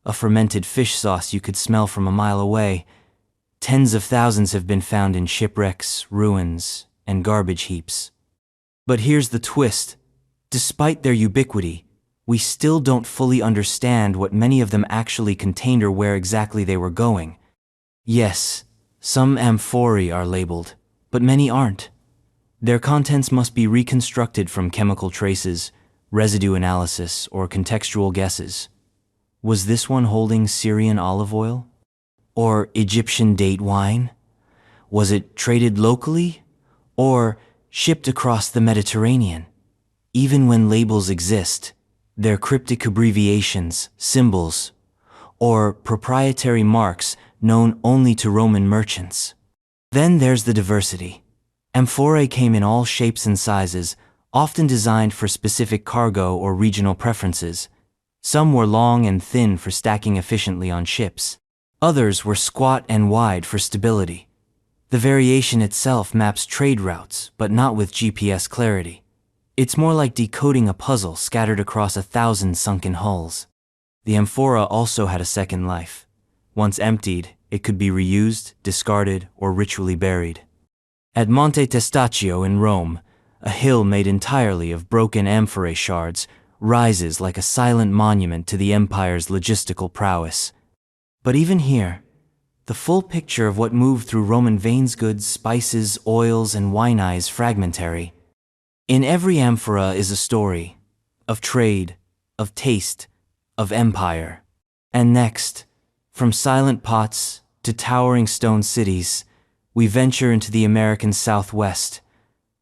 a fermented fish sauce you could smell from a mile away. Tens of thousands have been found in shipwrecks, ruins, and garbage heaps. But here's the twist. Despite their ubiquity, we still don't fully understand what many of them actually contained or where exactly they were going. Yes, some amphorae are labeled, but many aren't. Their contents must be reconstructed from chemical traces, residue analysis, or contextual guesses. Was this one holding Syrian olive oil? Or Egyptian date wine? Was it traded locally? Or shipped across the Mediterranean? Even when labels exist, they're cryptic abbreviations, symbols, or proprietary marks known only to Roman merchants. Then there's the diversity. Amphorae came in all shapes and sizes, often designed for specific cargo or regional preferences. Some were long and thin for stacking efficiently on ships. Others were squat and wide for stability. The variation itself maps trade routes, but not with GPS clarity. It's more like decoding a puzzle scattered across 1,000 sunken hulls. The amphora also had a second life. Once emptied, it could be reused, discarded, or ritually buried. At Monte Testaccio in Rome, a hill made entirely of broken amphorae shards rises like a silent monument to the empire's logistical prowess. But even here, the full picture of what moved through Roman veins, goods, spices, oils, and wine is fragmentary. In every amphora is a story of trade, of taste, of empire. And next, from silent pots to towering stone cities, we venture into the American Southwest,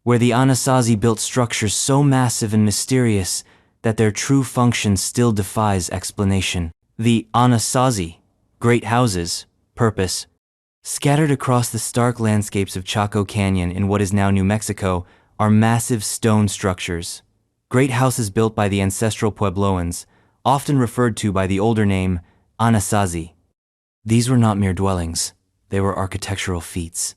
where the Anasazi built structures so massive and mysterious that their true function still defies explanation. The Anasazi, great houses, purpose. Scattered across the stark landscapes of Chaco Canyon in what is now New Mexico are massive stone structures. Great houses built by the ancestral Puebloans, often referred to by the older name Anasazi. These were not mere dwellings. They were architectural feats.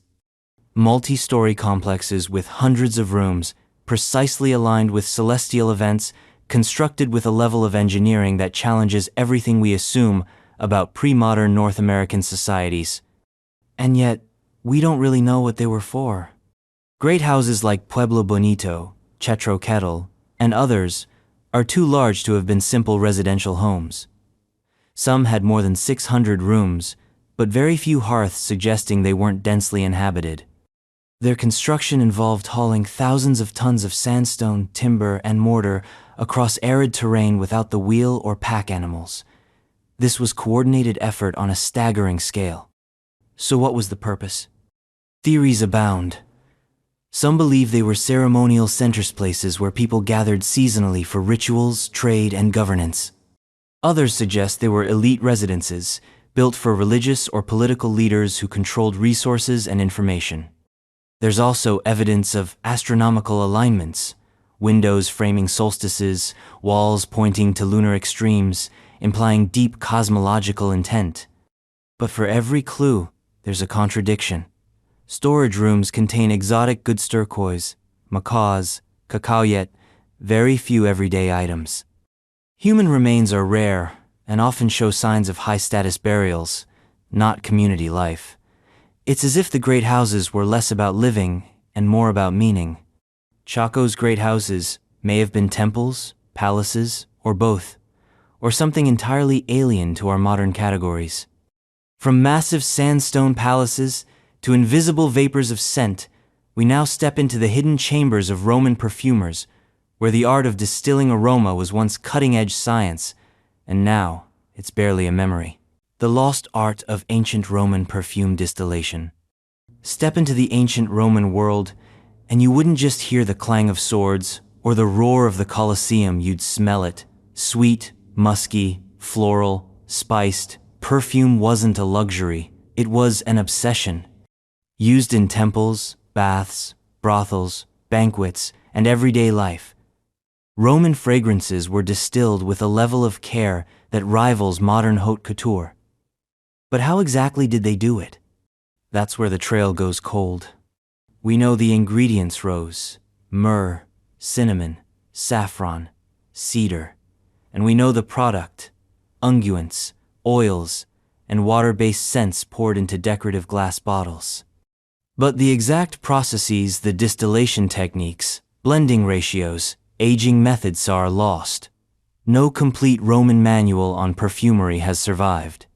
Multi-story complexes with hundreds of rooms, precisely aligned with celestial events, constructed with a level of engineering that challenges everything we assume about pre-modern North American societies. And yet, we don't really know what they were for. Great houses like Pueblo Bonito, Chetro Kettle, and others are too large to have been simple residential homes. Some had more than 600 rooms, but very few hearths, suggesting they weren't densely inhabited. Their construction involved hauling thousands of tons of sandstone, timber, and mortar across arid terrain without the wheel or pack animals. This was coordinated effort on a staggering scale. So what was the purpose? Theories abound. Some believe they were ceremonial places where people gathered seasonally for rituals, trade, and governance. Others suggest they were elite residences, built for religious or political leaders who controlled resources and information. There's also evidence of astronomical alignments, windows framing solstices, walls pointing to lunar extremes, implying deep cosmological intent. But for every clue, there's a contradiction. Storage rooms contain exotic goods turquoise, macaws, cacao, yet very few everyday items. Human remains are rare and often show signs of high-status burials, not community life. It's as if the great houses were less about living and more about meaning. Chaco's great houses may have been temples, palaces, or both, or something entirely alien to our modern categories. From massive sandstone palaces to invisible vapors of scent, we now step into the hidden chambers of Roman perfumers, where the art of distilling aroma was once cutting-edge science, and now it's barely a memory. The lost art of ancient Roman perfume distillation. Step into the ancient Roman world, and you wouldn't just hear the clang of swords or the roar of the Colosseum, you'd smell it. Sweet, musky, floral, spiced. Perfume wasn't a luxury, it was an obsession. Used in temples, baths, brothels, banquets, and everyday life, Roman fragrances were distilled with a level of care that rivals modern haute couture. But how exactly did they do it? That's where the trail goes cold. We know the ingredients: rose, myrrh, cinnamon, saffron, cedar. And we know the product: unguents, oils, and water-based scents poured into decorative glass bottles. But the exact processes, the distillation techniques, blending ratios, aging methods are lost. No complete Roman manual on perfumery has survived.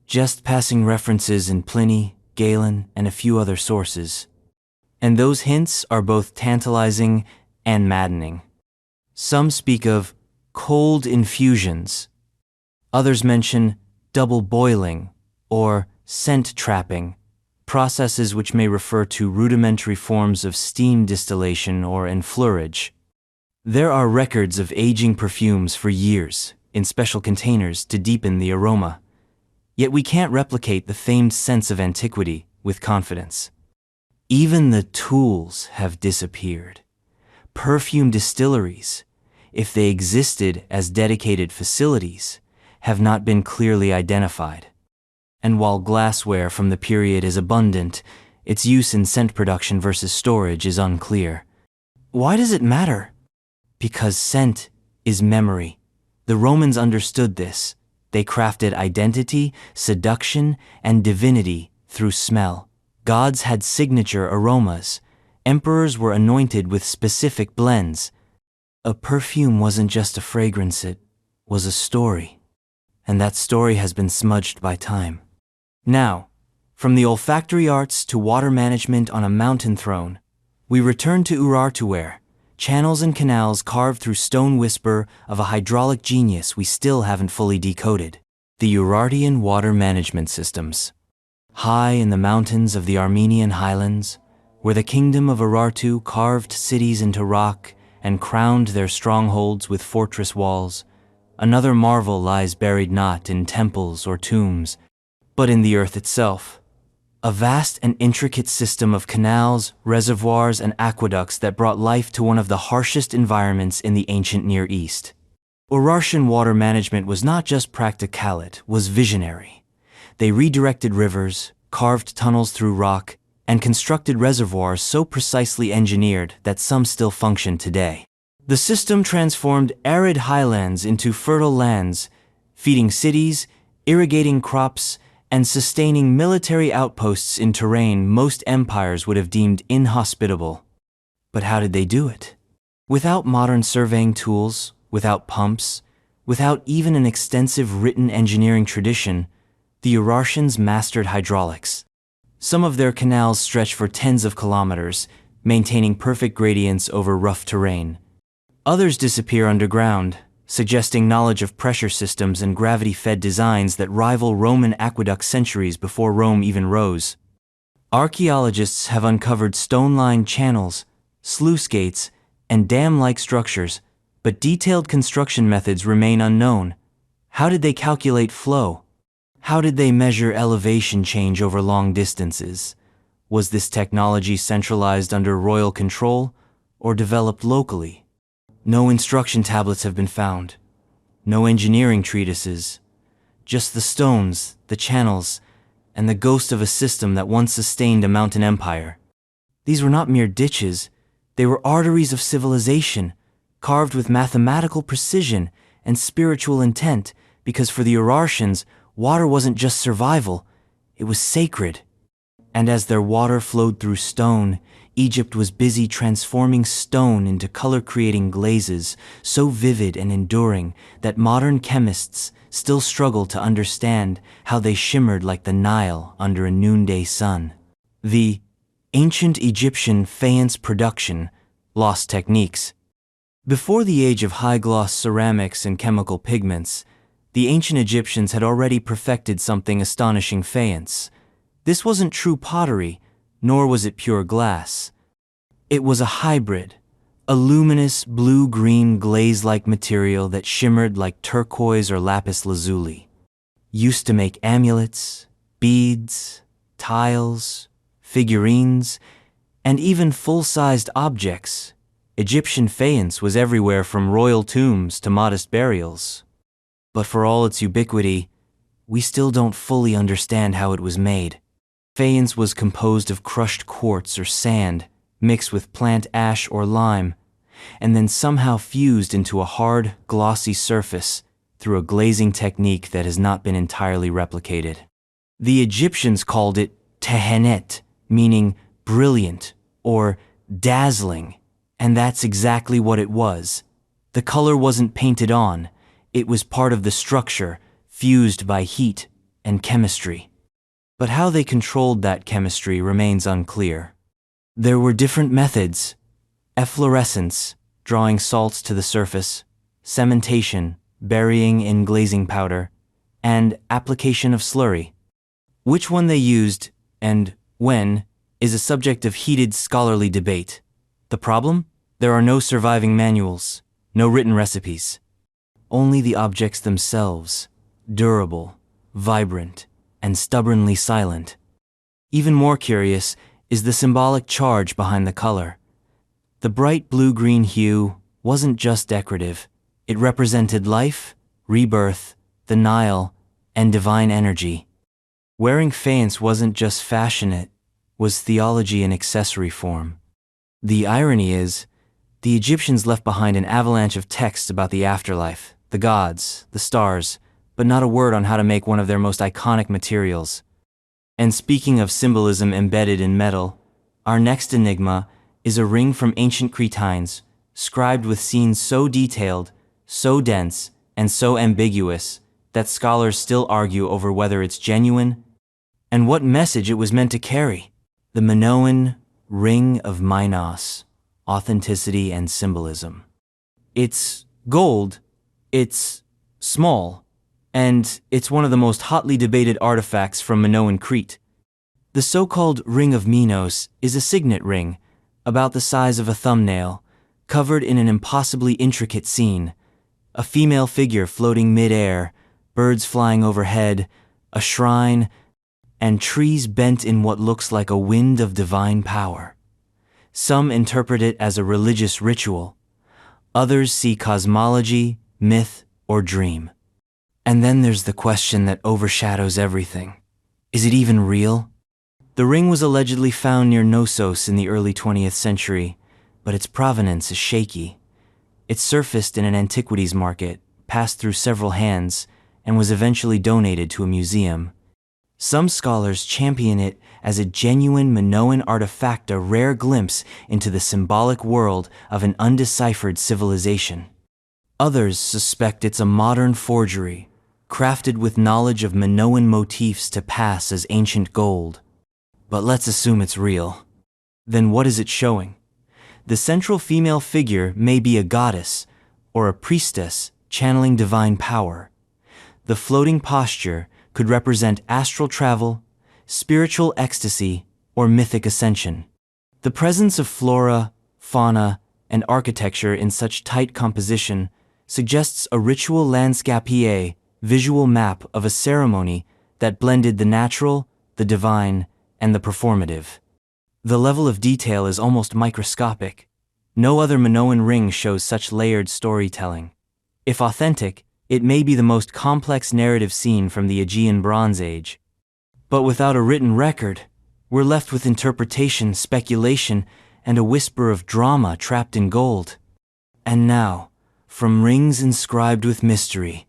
Just passing references in Pliny, Galen, and a few other sources. And those hints are both tantalizing and maddening. Some speak of cold infusions. Others mention double boiling or scent trapping, processes which may refer to rudimentary forms of steam distillation or enfleurage. There are records of aging perfumes for years in special containers to deepen the aroma. Yet we can't replicate the famed scents of antiquity with confidence. Even the tools have disappeared. Perfume distilleries, if they existed as dedicated facilities, have not been clearly identified. And while glassware from the period is abundant, its use in scent production versus storage is unclear. Why does it matter? Because scent is memory. The Romans understood this. They crafted identity, seduction, and divinity through smell. Gods had signature aromas. Emperors were anointed with specific blends. A perfume wasn't just a fragrance, it was a story. And that story has been smudged by time. Now, from the olfactory arts to water management on a mountain throne, we return to Urartuware, channels and canals carved through stone whisper of a hydraulic genius we still haven't fully decoded. The Urartian water management systems. High in the mountains of the Armenian highlands, where the kingdom of Urartu carved cities into rock and crowned their strongholds with fortress walls, another marvel lies buried not in temples or tombs, but in the earth itself. A vast and intricate system of canals, reservoirs, and aqueducts that brought life to one of the harshest environments in the ancient Near East. Urartian water management was not just practical, it was visionary. They redirected rivers, carved tunnels through rock, and constructed reservoirs so precisely engineered that some still function today. The system transformed arid highlands into fertile lands, feeding cities, irrigating crops, and sustaining military outposts in terrain most empires would have deemed inhospitable. But how did they do it? Without modern surveying tools, without pumps, without even an extensive written engineering tradition, the Urartians mastered hydraulics. Some of their canals stretch for tens of kilometers, maintaining perfect gradients over rough terrain. Others disappear underground, suggesting knowledge of pressure systems and gravity-fed designs that rival Roman aqueducts centuries before Rome even rose. Archaeologists have uncovered stone-lined channels, sluice gates, and dam-like structures, but detailed construction methods remain unknown. How did they calculate flow? How did they measure elevation change over long distances? Was this technology centralized under royal control or developed locally? No instruction tablets have been found. No engineering treatises. Just the stones, the channels, and the ghost of a system that once sustained a mountain empire. These were not mere ditches. They were arteries of civilization, carved with mathematical precision and spiritual intent, because for the Urartians, water wasn't just survival, it was sacred. And as their water flowed through stone, Egypt was busy transforming stone into color-creating glazes, so vivid and enduring that modern chemists still struggle to understand how they shimmered like the Nile under a noonday sun. The ancient Egyptian faience production lost techniques. Before the age of high-gloss ceramics and chemical pigments, the ancient Egyptians had already perfected something astonishing: faience. This wasn't true pottery, nor was it pure glass. It was a hybrid, a luminous blue-green glaze-like material that shimmered like turquoise or lapis lazuli. Used to make amulets, beads, tiles, figurines, and even full-sized objects, Egyptian faience was everywhere from royal tombs to modest burials. But for all its ubiquity, we still don't fully understand how it was made. Faience was composed of crushed quartz or sand, mixed with plant ash or lime, and then somehow fused into a hard, glossy surface through a glazing technique that has not been entirely replicated. The Egyptians called it tehenet, meaning brilliant or dazzling, and that's exactly what it was. The color wasn't painted on, it was part of the structure, fused by heat and chemistry. But how they controlled that chemistry remains unclear. There were different methods: efflorescence, drawing salts to the surface; cementation, burying in glazing powder; and application of slurry. Which one they used, and when, is a subject of heated scholarly debate. The problem? There are no surviving manuals, no written recipes. Only the objects themselves, durable, vibrant, and stubbornly silent. Even more curious is the symbolic charge behind the color. The bright blue-green hue wasn't just decorative. It represented life, rebirth, the Nile, and divine energy. Wearing faience wasn't just fashion, it was theology in accessory form. The irony is, the Egyptians left behind an avalanche of texts about the afterlife, the gods, the stars, but not a word on how to make one of their most iconic materials. And speaking of symbolism embedded in metal, our next enigma is a ring from ancient Cretines, scribed with scenes so detailed, so dense, and so ambiguous that scholars still argue over whether it's genuine and what message it was meant to carry. The Minoan Ring of Minos, authenticity and symbolism. It's gold, it's small, and it's one of the most hotly debated artifacts from Minoan Crete. The so-called Ring of Minos is a signet ring, about the size of a thumbnail, covered in an impossibly intricate scene: a female figure floating mid-air, birds flying overhead, a shrine, and trees bent in what looks like a wind of divine power. Some interpret it as a religious ritual. Others see cosmology, myth, or dream. And then there's the question that overshadows everything. Is it even real? The ring was allegedly found near Knossos in the early 20th century, but its provenance is shaky. It surfaced in an antiquities market, passed through several hands, and was eventually donated to a museum. Some scholars champion it as a genuine Minoan artifact, a rare glimpse into the symbolic world of an undeciphered civilization. Others suspect it's a modern forgery, crafted with knowledge of Minoan motifs to pass as ancient gold. But let's assume it's real. Then what is it showing? The central female figure may be a goddess or a priestess channeling divine power. The floating posture could represent astral travel, spiritual ecstasy, or mythic ascension. The presence of flora, fauna, and architecture in such tight composition suggests a ritual landscape, visual map of a ceremony that blended the natural, the divine, and the performative. The level of detail is almost microscopic. No other Minoan ring shows such layered storytelling. If authentic, it may be the most complex narrative scene from the Aegean Bronze Age. But without a written record, we're left with interpretation, speculation, and a whisper of drama trapped in gold. And now, from rings inscribed with mystery,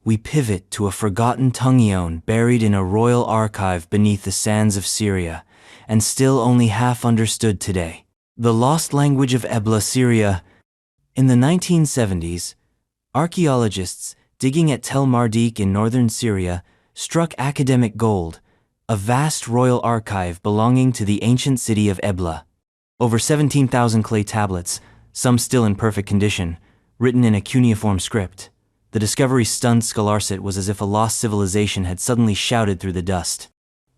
we pivot to a forgotten Tungion buried in a royal archive beneath the sands of Syria, and still only half understood today. The lost language of Ebla, Syria. In the 1970s, archaeologists digging at Tel Mardik in northern Syria struck academic gold, a vast royal archive belonging to the ancient city of Ebla. Over 17,000 clay tablets, some still in perfect condition, written in a cuneiform script. The discovery stunned Scholarship. It was as if a lost civilization had suddenly shouted through the dust.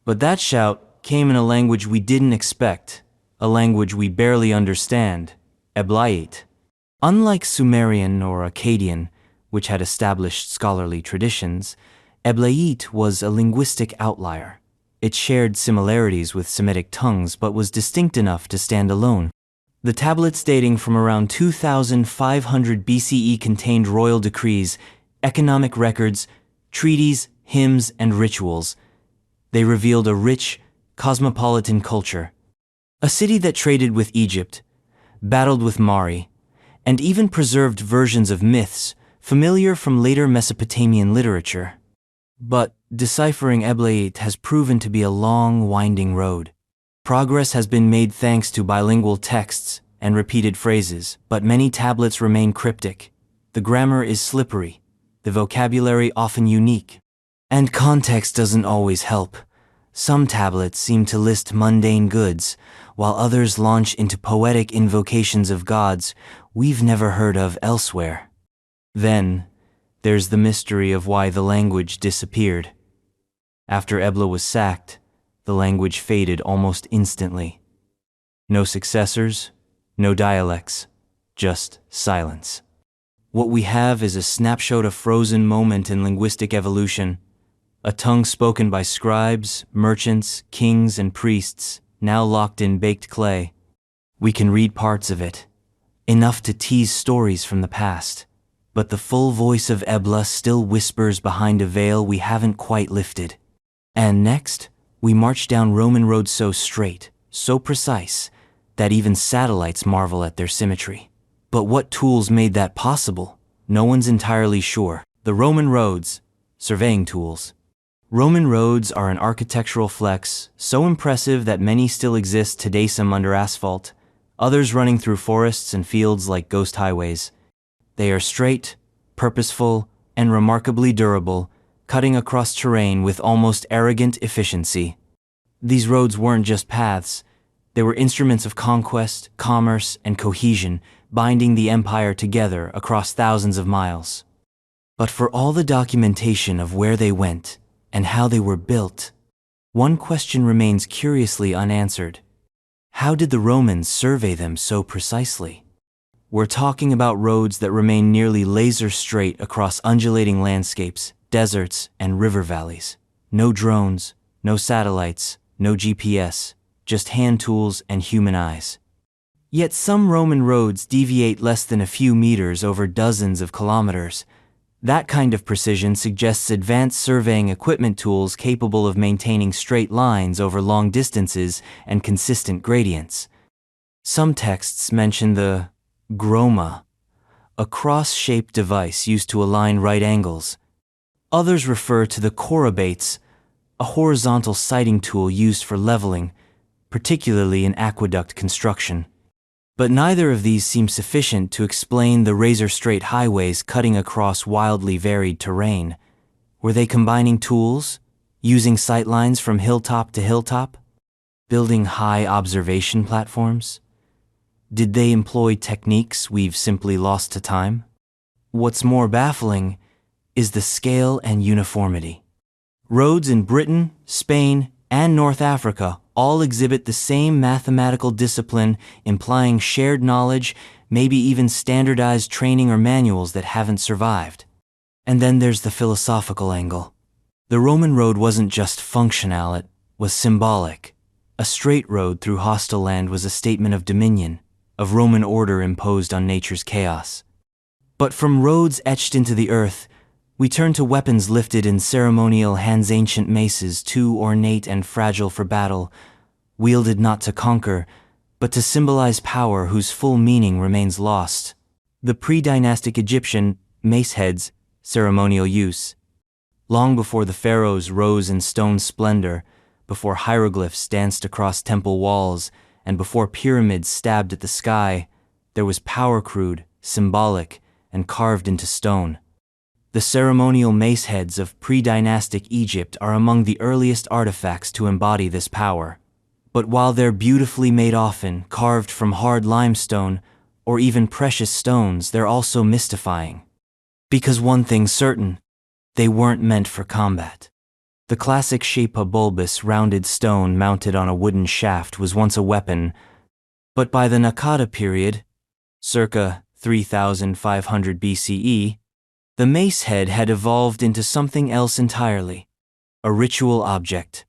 But that shout came in a language we didn't expect, a language we barely understand, Eblaite. Unlike Sumerian or Akkadian, which had established scholarly traditions, Eblaite was a linguistic outlier. It shared similarities with Semitic tongues but was distinct enough to stand alone. The tablets dating from around 2500 BCE contained royal decrees, economic records, treaties, hymns, and rituals. They revealed a rich, cosmopolitan culture. A city that traded with Egypt, battled with Mari, and even preserved versions of myths familiar from later Mesopotamian literature. But deciphering Eblaite has proven to be a long, winding road. Progress has been made thanks to bilingual texts and repeated phrases, but many tablets remain cryptic. The grammar is slippery, the vocabulary often unique. And context doesn't always help. Some tablets seem to list mundane goods, while others launch into poetic invocations of gods we've never heard of elsewhere. Then, there's the mystery of why the language disappeared. After Ebla was sacked, the language faded almost instantly. No successors, no dialects, just silence. What we have is a snapshot of frozen moment in linguistic evolution, a tongue spoken by scribes, merchants, kings, and priests, now locked in baked clay. We can read parts of it, enough to tease stories from the past, but the full voice of Ebla still whispers behind a veil we haven't quite lifted. And next, we march down Roman roads so straight, so precise, that even satellites marvel at their symmetry. But what tools made that possible? No one's entirely sure. The Roman roads, surveying tools. Roman roads are an architectural flex, so impressive that many still exist today, some under asphalt, others running through forests and fields like ghost highways. They are straight, purposeful, and remarkably durable, cutting across terrain with almost arrogant efficiency. These roads weren't just paths. They were instruments of conquest, commerce, and cohesion, binding the empire together across thousands of miles. But for all the documentation of where they went and how they were built, one question remains curiously unanswered. How did the Romans survey them so precisely? We're talking about roads that remain nearly laser straight across undulating landscapes, deserts, and river valleys. No drones, no satellites, no GPS, just hand tools and human eyes. Yet some Roman roads deviate less than a few meters over dozens of kilometers. That kind of precision suggests advanced surveying equipment tools capable of maintaining straight lines over long distances and consistent gradients. Some texts mention the groma, a cross-shaped device used to align right angles. Others refer to the chorobates, a horizontal sighting tool used for leveling, particularly in aqueduct construction. But neither of these seem sufficient to explain the razor-straight highways cutting across wildly varied terrain. Were they combining tools, using sightlines from hilltop to hilltop, building high observation platforms? Did they employ techniques we've simply lost to time? What's more baffling is the scale and uniformity. Roads in Britain, Spain, and North Africa all exhibit the same mathematical discipline, implying shared knowledge, maybe even standardized training or manuals that haven't survived. And then there's the philosophical angle. The Roman road wasn't just functional, it was symbolic. A straight road through hostile land was a statement of dominion, of Roman order imposed on nature's chaos. But from roads etched into the earth, we turn to weapons lifted in ceremonial hands, ancient maces, too ornate and fragile for battle, wielded not to conquer, but to symbolize power whose full meaning remains lost. The pre-dynastic Egyptian mace heads, ceremonial use. Long before the pharaohs rose in stone splendor, before hieroglyphs danced across temple walls, and before pyramids stabbed at the sky, there was power crude, symbolic, and carved into stone. The ceremonial mace heads of pre-dynastic Egypt are among the earliest artifacts to embody this power. But while they're beautifully made, often carved from hard limestone or even precious stones, they're also mystifying. Because one thing's certain, they weren't meant for combat. The classic shape, a bulbous, rounded stone mounted on a wooden shaft, was once a weapon, but by the Naqada period, circa 3500 BCE, the mace head had evolved into something else entirely, a ritual object.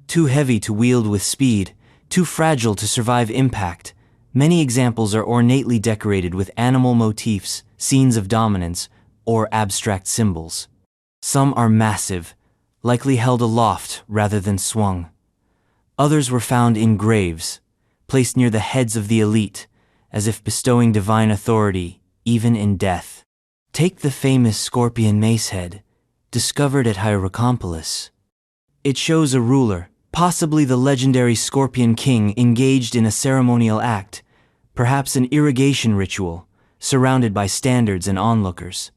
Too heavy to wield with speed, too fragile to survive impact, many examples are ornately decorated with animal motifs, scenes of dominance, or abstract symbols. Some are massive, likely held aloft rather than swung. Others were found in graves, placed near the heads of the elite, as if bestowing divine authority, even in death. Take the famous scorpion mace head, discovered at Hierakonpolis. It shows a ruler, possibly the legendary Scorpion King, engaged in a ceremonial act, perhaps an irrigation ritual, surrounded by standards and onlookers.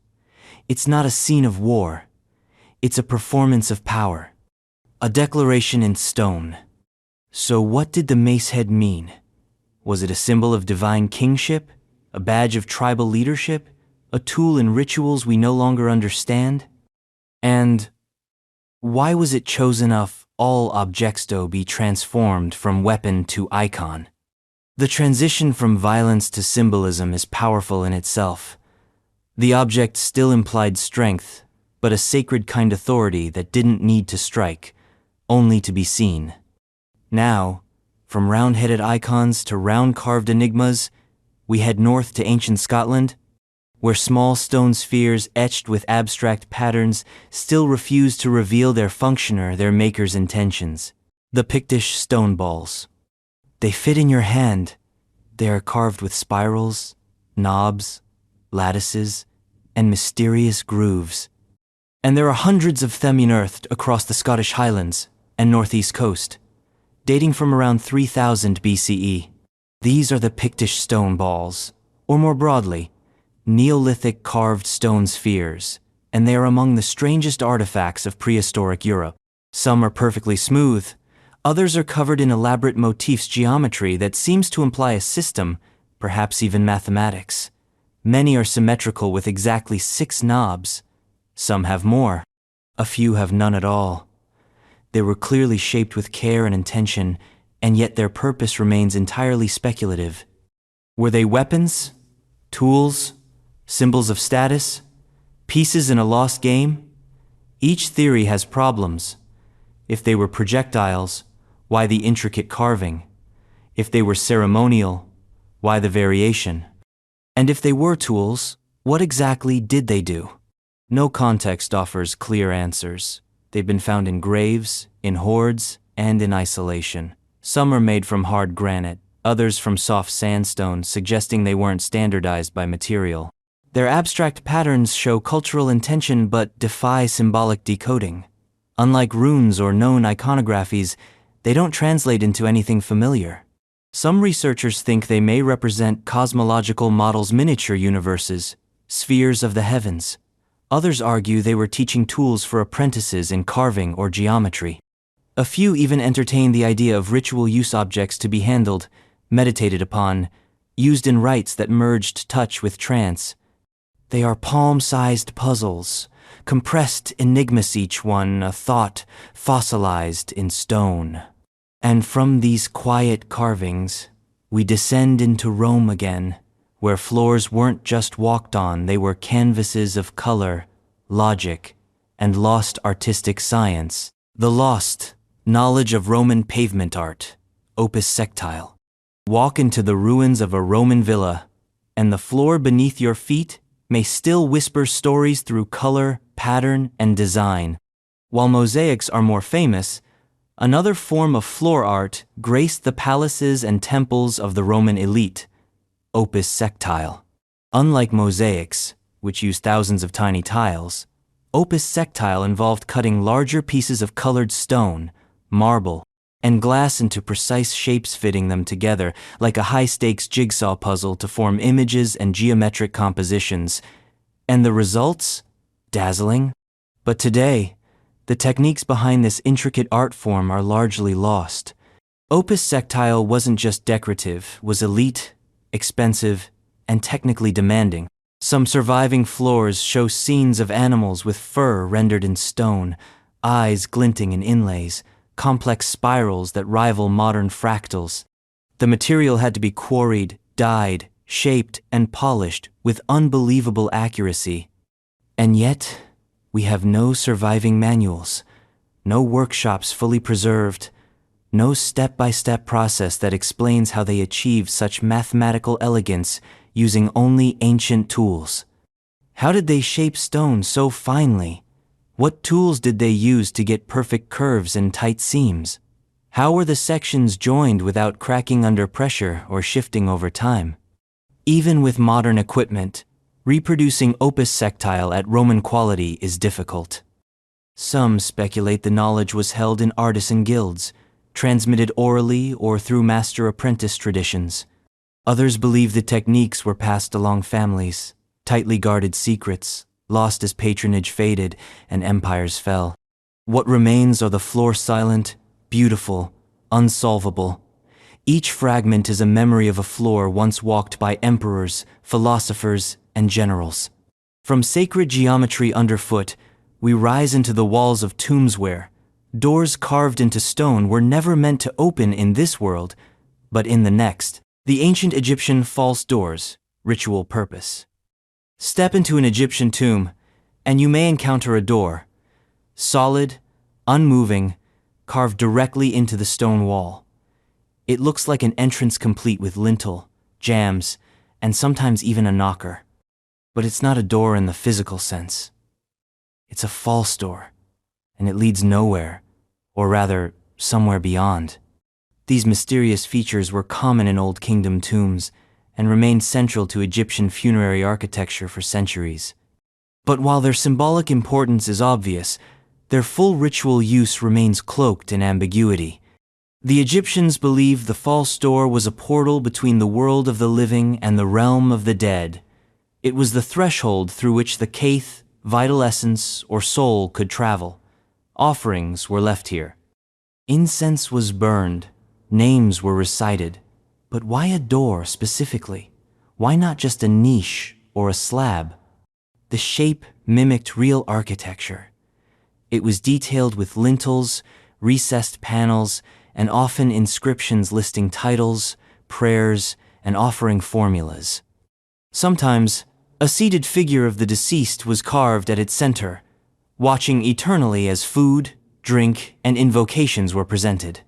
It's not a scene of war. It's a performance of power, a declaration in stone. So what did the mace head mean? Was it a symbol of divine kingship, a badge of tribal leadership, a tool in rituals we no longer understand? And why was it chosen of all objects to be transformed from weapon to icon? The transition from violence to symbolism is powerful in itself. The object still implied strength, but a sacred kind of authority that didn't need to strike, only to be seen. Now, from round-headed icons to round-carved enigmas, we head north to ancient Scotland, where small stone spheres etched with abstract patterns still refuse to reveal their function or their maker's intentions. The Pictish stone balls. They fit in your hand. They are carved with spirals, knobs, lattices, and mysterious grooves. And there are hundreds of them unearthed across the Scottish Highlands and northeast coast, dating from around 3000 BCE. These are the Pictish stone balls, or more broadly, Neolithic carved stone spheres, and they are among the strangest artifacts of prehistoric Europe. Some are perfectly smooth, others are covered in elaborate motifs, geometry that seems to imply a system, perhaps even mathematics. Many are symmetrical with exactly 6 knobs. Some have more. A few have none at all. They were clearly shaped with care and intention, and yet their purpose remains entirely speculative. Were they weapons? Tools? Symbols of status? Pieces in a lost game? Each theory has problems. If they were projectiles, why the intricate carving? If they were ceremonial, why the variation? And if they were tools, what exactly did they do? No context offers clear answers. They've been found in graves, in hoards, and in isolation. Some are made from hard granite, others from soft sandstone, suggesting they weren't standardized by material. Their abstract patterns show cultural intention but defy symbolic decoding. Unlike runes or known iconographies, they don't translate into anything familiar. Some researchers think they may represent cosmological models, miniature universes, spheres of the heavens. Others argue they were teaching tools for apprentices in carving or geometry. A few even entertain the idea of ritual use objects to be handled, meditated upon, used in rites that merged touch with trance. They are palm-sized puzzles, compressed enigmas, each one a thought fossilized in stone. And from these quiet carvings, we descend into Rome again, where floors weren't just walked on, they were canvases of color, logic, and lost artistic science. The lost knowledge of Roman pavement art, opus sectile. Walk into the ruins of a Roman villa, and the floor beneath your feet may still whisper stories through color, pattern, and design. While mosaics are more famous, another form of floor art graced the palaces and temples of the Roman elite, opus sectile. Unlike mosaics, which use thousands of tiny tiles, opus sectile involved cutting larger pieces of colored stone, marble, and glass into precise shapes, fitting them together like a high-stakes jigsaw puzzle to form images and geometric compositions. And the results? Dazzling. But today, the techniques behind this intricate art form are largely lost. Opus sectile wasn't just decorative, was elite, expensive, and technically demanding. Some surviving floors show scenes of animals with fur rendered in stone, eyes glinting in inlays, complex spirals that rival modern fractals. The material had to be quarried, dyed, shaped, and polished with unbelievable accuracy. And yet, we have no surviving manuals, no workshops fully preserved, no step-by-step process that explains how they achieved such mathematical elegance using only ancient tools. How did they shape stone so finely? What tools did they use to get perfect curves and tight seams? How were the sections joined without cracking under pressure or shifting over time? Even with modern equipment, reproducing opus sectile at Roman quality is difficult. Some speculate the knowledge was held in artisan guilds, transmitted orally or through master-apprentice traditions. Others believe the techniques were passed along families, tightly guarded secrets, lost as patronage faded and empires fell. What remains are the floor-silent, beautiful, unsolvable. Each fragment is a memory of a floor once walked by emperors, philosophers, and generals. From sacred geometry underfoot, we rise into the walls of tombs where doors carved into stone were never meant to open in this world, but in the next. The ancient Egyptian false doors, ritual purpose. Step into an Egyptian tomb, and you may encounter a door, solid, unmoving, carved directly into the stone wall. It looks like an entrance complete with lintel, jambs, and sometimes even a knocker. But it's not a door in the physical sense. It's a false door, and it leads nowhere, or rather, somewhere beyond. These mysterious features were common in Old Kingdom tombs and remained central to Egyptian funerary architecture for centuries. But while their symbolic importance is obvious, their full ritual use remains cloaked in ambiguity. The Egyptians believed the false door was a portal between the world of the living and the realm of the dead. It was the threshold through which the kaith, vital essence, or soul could travel. Offerings were left here. Incense was burned. Names were recited, but why a door specifically? Why not just a niche or a slab? The shape mimicked real architecture. It was detailed with lintels, recessed panels, and often inscriptions listing titles, prayers, and offering formulas. Sometimes, a seated figure of the deceased was carved at its center, watching eternally as food, drink, and invocations were presented.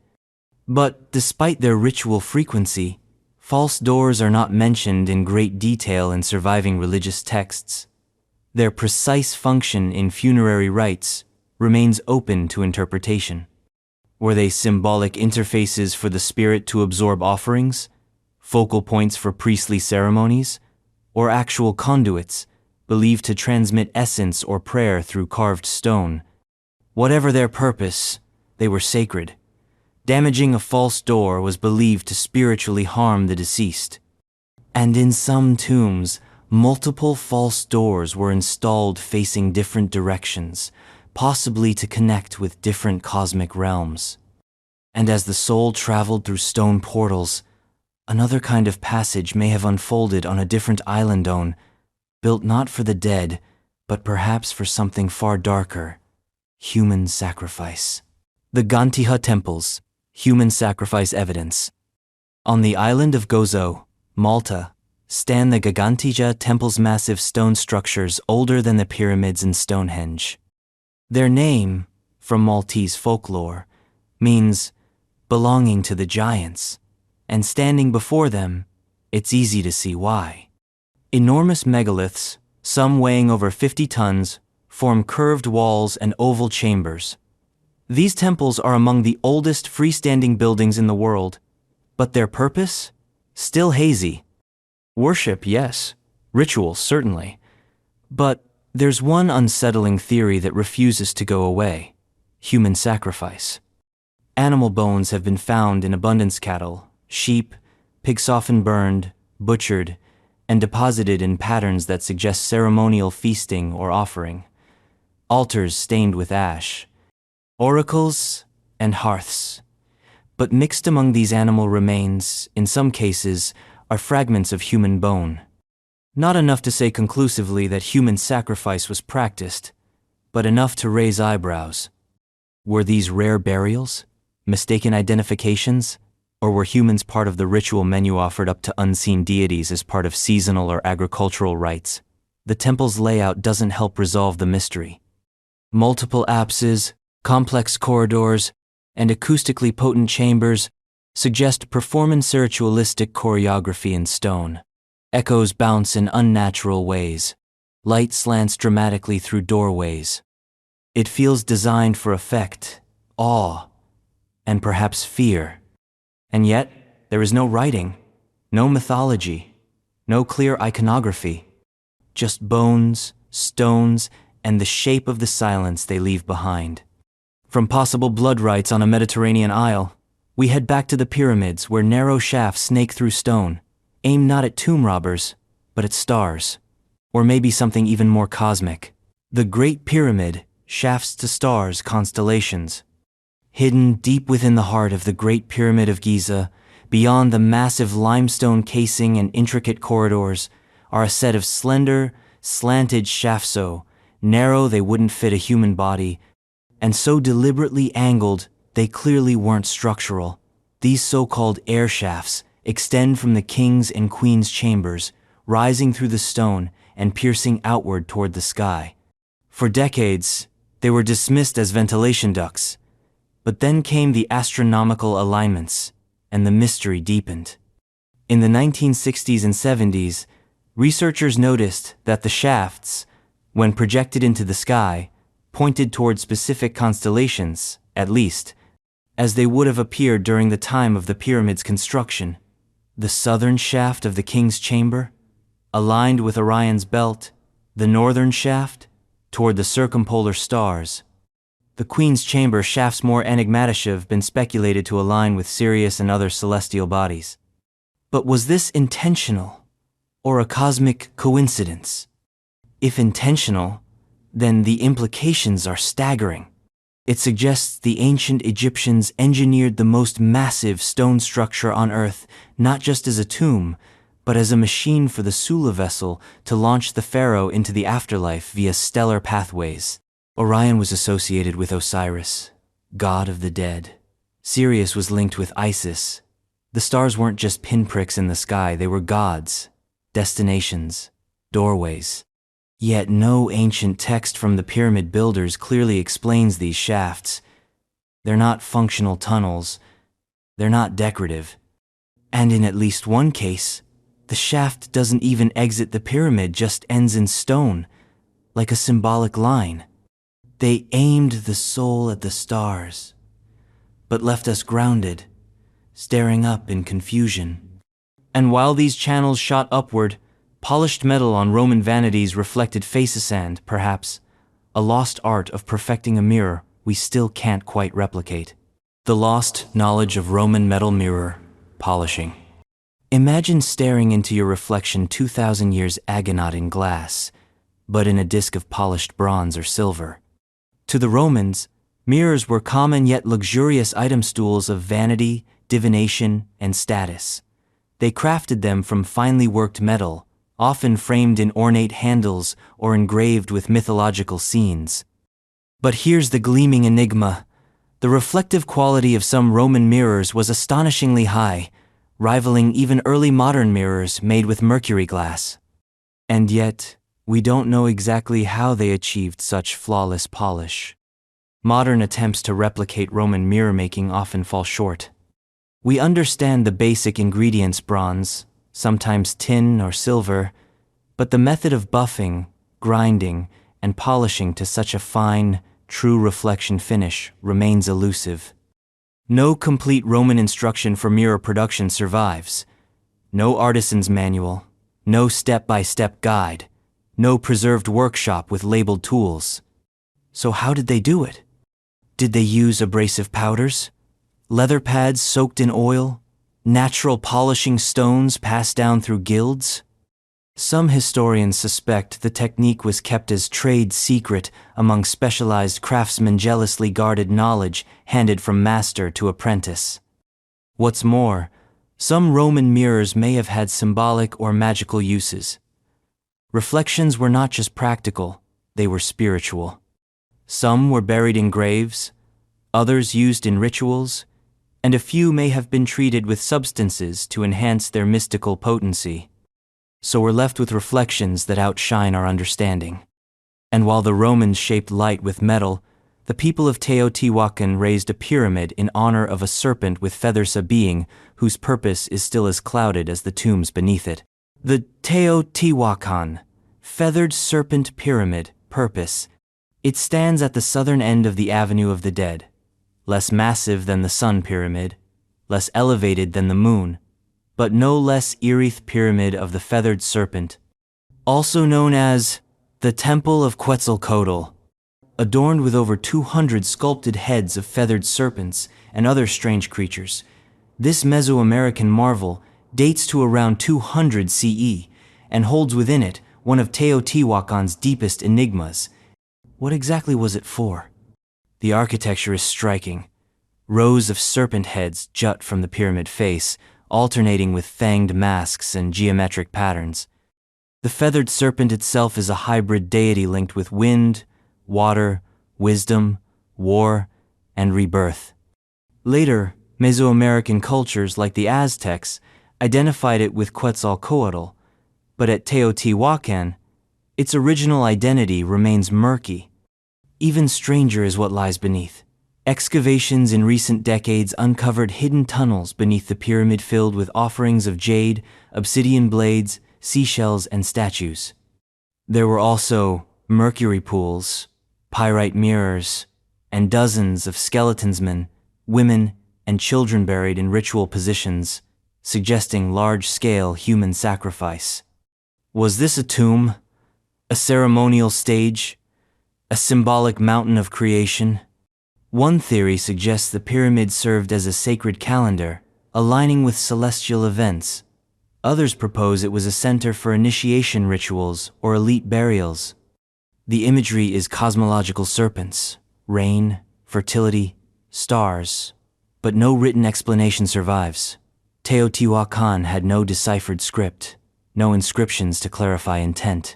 But despite their ritual frequency, false doors are not mentioned in great detail in surviving religious texts. Their precise function in funerary rites remains open to interpretation. Were they symbolic interfaces for the spirit to absorb offerings, focal points for priestly ceremonies, or actual conduits believed to transmit essence or prayer through carved stone? Whatever their purpose, they were sacred. Damaging a false door was believed to spiritually harm the deceased. And in some tombs, multiple false doors were installed facing different directions, possibly to connect with different cosmic realms. And as the soul traveled through stone portals, another kind of passage may have unfolded on a different island built not for the dead, but perhaps for something far darker: human sacrifice. The Gantiha temples, human sacrifice evidence. On the island of Gozo, Malta, stand the Gigantija temple's massive stone structures older than the pyramids in Stonehenge. Their name, from Maltese folklore, means belonging to the giants, and standing before them, it's easy to see why. Enormous megaliths, some weighing over 50 tons, form curved walls and oval chambers. These temples are among the oldest freestanding buildings in the world, but their purpose? Still hazy. Worship, yes. Rituals, certainly. But there's one unsettling theory that refuses to go away: human sacrifice. Animal bones have been found in abundance: cattle, sheep, pigs often burned, butchered, and deposited in patterns that suggest ceremonial feasting or offering. Altars stained with ash, oracles, and hearths. But mixed among these animal remains, in some cases, are fragments of human bone. Not enough to say conclusively that human sacrifice was practiced, but enough to raise eyebrows. Were these rare burials, mistaken identifications, or were humans part of the ritual menu offered up to unseen deities as part of seasonal or agricultural rites? The temple's layout doesn't help resolve the mystery. Multiple apses, complex corridors, and acoustically potent chambers suggest performance ritualistic choreography in stone. Echoes bounce in unnatural ways. Light slants dramatically through doorways. It feels designed for effect, awe, and perhaps fear. And yet, there is no writing, no mythology, no clear iconography. Just bones, stones, and the shape of the silence they leave behind. From possible blood rites on a Mediterranean isle, we head back to the pyramids, where narrow shafts snake through stone, aim not at tomb robbers, but at stars. Or maybe something even more cosmic. The Great Pyramid, shafts to stars, constellations. Hidden deep within the heart of the Great Pyramid of Giza, beyond the massive limestone casing and intricate corridors, are a set of slender, slanted shafts so narrow they wouldn't fit a human body, and so deliberately angled they clearly weren't structural. These so-called air shafts extend from the king's and queen's chambers, rising through the stone and piercing outward toward the sky. For decades, they were dismissed as ventilation ducts, but then came the astronomical alignments, and the mystery deepened. In the 1960s and 70s, researchers noticed that the shafts, when projected into the sky, pointed toward specific constellations, at least, as they would have appeared during the time of the pyramid's construction. The southern shaft of the king's chamber, aligned with Orion's belt, the northern shaft, toward the circumpolar stars. The queen's chamber shafts more enigmatic have been speculated to align with Sirius and other celestial bodies. But was this intentional, or a cosmic coincidence? If intentional, then the implications are staggering. It suggests the ancient Egyptians engineered the most massive stone structure on Earth, not just as a tomb, but as a machine for the Sula vessel to launch the pharaoh into the afterlife via stellar pathways. Orion was associated with Osiris, god of the dead. Sirius was linked with Isis. The stars weren't just pinpricks in the sky, they were gods, destinations, doorways. Yet no ancient text from the pyramid builders clearly explains these shafts. They're not functional tunnels. They're not decorative. And in at least one case, the shaft doesn't even exit the pyramid, just ends in stone, like a symbolic line. They aimed the soul at the stars, but left us grounded, staring up in confusion. And while these channels shot upward, polished metal on Roman vanities reflected face-sand, perhaps, a lost art of perfecting a mirror we still can't quite replicate. The lost knowledge of Roman metal mirror polishing. Imagine staring into your reflection 2,000 years agonized in glass, but in a disk of polished bronze or silver. To the Romans, mirrors were common yet luxurious item stools of vanity, divination, and status. They crafted them from finely worked metal, often framed in ornate handles or engraved with mythological scenes. But here's the gleaming enigma. The reflective quality of some Roman mirrors was astonishingly high, rivaling even early modern mirrors made with mercury glass. And yet, We don't know exactly how they achieved such flawless polish. Modern attempts to replicate Roman mirror making often fall short. We understand the basic ingredients: bronze, sometimes tin or silver, but the method of buffing, grinding, and polishing to such a fine, true reflection finish remains elusive. No complete Roman instruction for mirror production survives. No artisan's manual, no step-by-step guide, no preserved workshop with labeled tools. So how did they do it? Did they use abrasive powders? Leather pads soaked in oil? Natural polishing stones passed down through guilds? Some historians suspect the technique was kept as trade secret among specialized craftsmen, jealously guarded knowledge handed from master to apprentice. What's more, some Roman mirrors may have had symbolic or magical uses. Reflections were not just practical, they were spiritual. Some were buried in graves, others used in rituals, and a few may have been treated with substances to enhance their mystical potency. So we're left with reflections that outshine our understanding. And while the Romans shaped light with metal, the people of Teotihuacan raised a pyramid in honor of a serpent with feathers, a being whose purpose is still as clouded as the tombs beneath it. The Teotihuacan, feathered serpent pyramid, purpose. It stands at the southern end of the Avenue of the Dead, less massive than the Sun Pyramid, less elevated than the Moon, but no less eerie pyramid of the feathered serpent, also known as the Temple of Quetzalcoatl, adorned with over 200 sculpted heads of feathered serpents and other strange creatures. This Mesoamerican marvel dates to around 200 CE and holds within it one of Teotihuacan's deepest enigmas. What exactly was it for? The architecture is striking. Rows of serpent heads jut from the pyramid face, alternating with fanged masks and geometric patterns. The feathered serpent itself is a hybrid deity linked with wind, water, wisdom, war, and rebirth. Later, Mesoamerican cultures like the Aztecs identified it with Quetzalcoatl, but at Teotihuacan, its original identity remains murky. Even stranger is what lies beneath. Excavations in recent decades uncovered hidden tunnels beneath the pyramid filled with offerings of jade, obsidian blades, seashells, and statues. There were also mercury pools, pyrite mirrors, and dozens of skeletonsmen, women, and children buried in ritual positions, suggesting large-scale human sacrifice. Was this a tomb? A ceremonial stage? A symbolic mountain of creation? One theory suggests the pyramid served as a sacred calendar, aligning with celestial events. Others propose it was a center for initiation rituals or elite burials. The imagery is cosmological serpents, rain, fertility, stars, but no written explanation survives. Teotihuacan had no deciphered script, no inscriptions to clarify intent.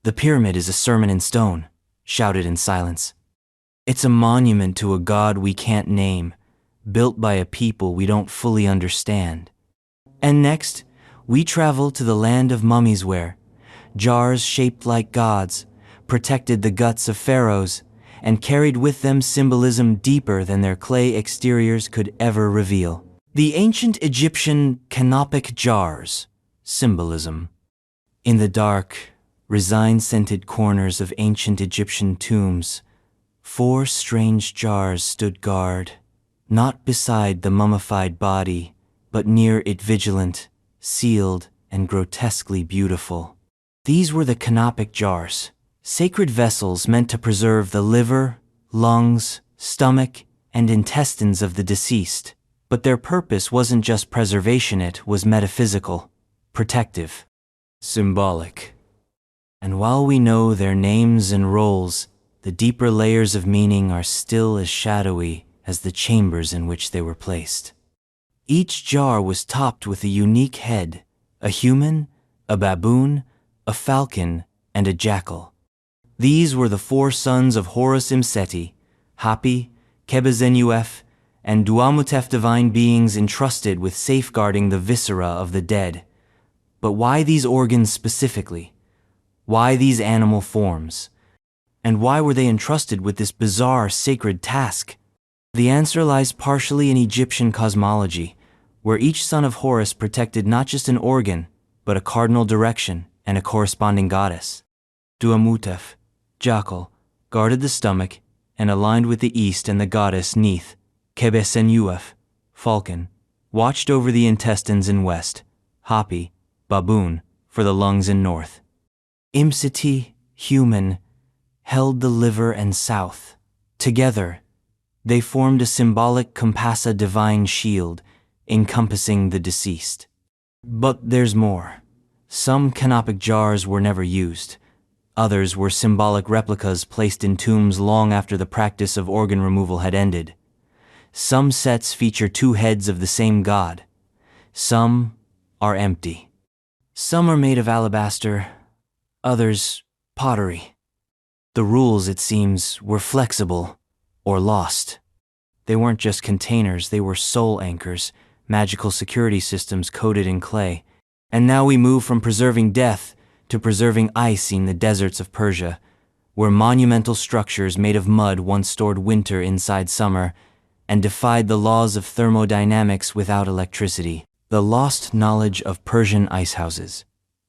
The pyramid is a sermon in stone, shouted in silence. It's a monument to a god we can't name, built by a people we don't fully understand. And next, we travel to the land of mummies where jars shaped like gods protected the guts of pharaohs and carried with them symbolism deeper than their clay exteriors could ever reveal. The ancient Egyptian canopic jars, symbolism. In the dark, resin-scented corners of ancient Egyptian tombs, 4 strange jars stood guard, not beside the mummified body, but near it, vigilant, sealed, and grotesquely beautiful. These were the canopic jars, sacred vessels meant to preserve the liver, lungs, stomach, and intestines of the deceased. But their purpose wasn't just preservation, it was metaphysical, protective, symbolic. And while we know their names and roles, the deeper layers of meaning are still as shadowy as the chambers in which they were placed. Each jar was topped with a unique head, a human, a baboon, a falcon, and a jackal. These were the 4 sons of Horus Imseti, Hapi, Kebezenuef, and Duamutef, divine beings entrusted with safeguarding the viscera of the dead. But why these organs specifically? Why these animal forms? And why were they entrusted with this bizarre, sacred task? The answer lies partially in Egyptian cosmology, where each son of Horus protected not just an organ, but a cardinal direction and a corresponding goddess. Duamutef, jackal, guarded the stomach and aligned with the east, and the goddess Neith, Kebesenuef, falcon, watched over the intestines in west, Hapi, baboon, for the lungs in north. Imsiti, human, held the liver and south. Together, they formed a symbolic Kompasa divine shield encompassing the deceased. But there's more. Some canopic jars were never used. Others were symbolic replicas placed in tombs long after the practice of organ removal had ended. Some sets feature two heads of the same god. Some are empty. Some are made of alabaster, others pottery. The rules, it seems, were flexible or lost. They weren't just containers, they were soul anchors, magical security systems coated in clay. And now we move from preserving death to preserving ice in the deserts of Persia, where monumental structures made of mud once stored winter inside summer and defied the laws of thermodynamics without electricity. The lost knowledge of Persian ice houses,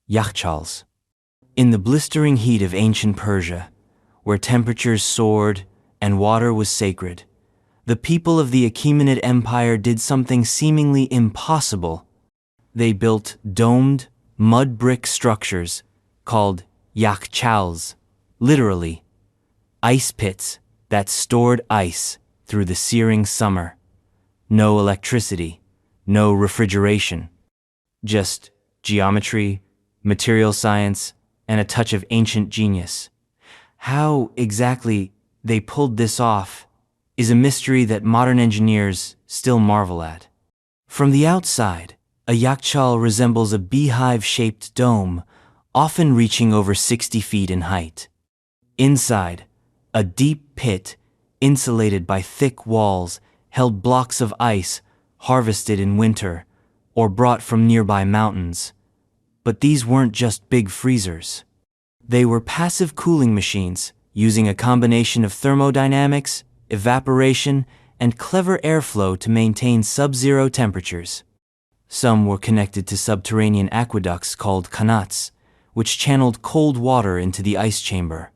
yakhchals. In the blistering heat of ancient Persia, where temperatures soared and water was sacred, the people of the Achaemenid Empire did something seemingly impossible. They built domed, mud brick structures called yakhchals, literally, ice pits that stored ice through the searing summer. No electricity, no refrigeration, just geometry, material science, and a touch of ancient genius. How exactly they pulled this off is a mystery that modern engineers still marvel at. From the outside, a yakhchal resembles a beehive-shaped dome, often reaching over 60 feet in height. Inside, a deep pit, insulated by thick walls, held blocks of ice harvested in winter or brought from nearby mountains. But these weren't just big freezers. They were passive cooling machines, using a combination of thermodynamics, evaporation, and clever airflow to maintain sub-zero temperatures. Some were connected to subterranean aqueducts called qanats, which channeled cold water into the ice chamber.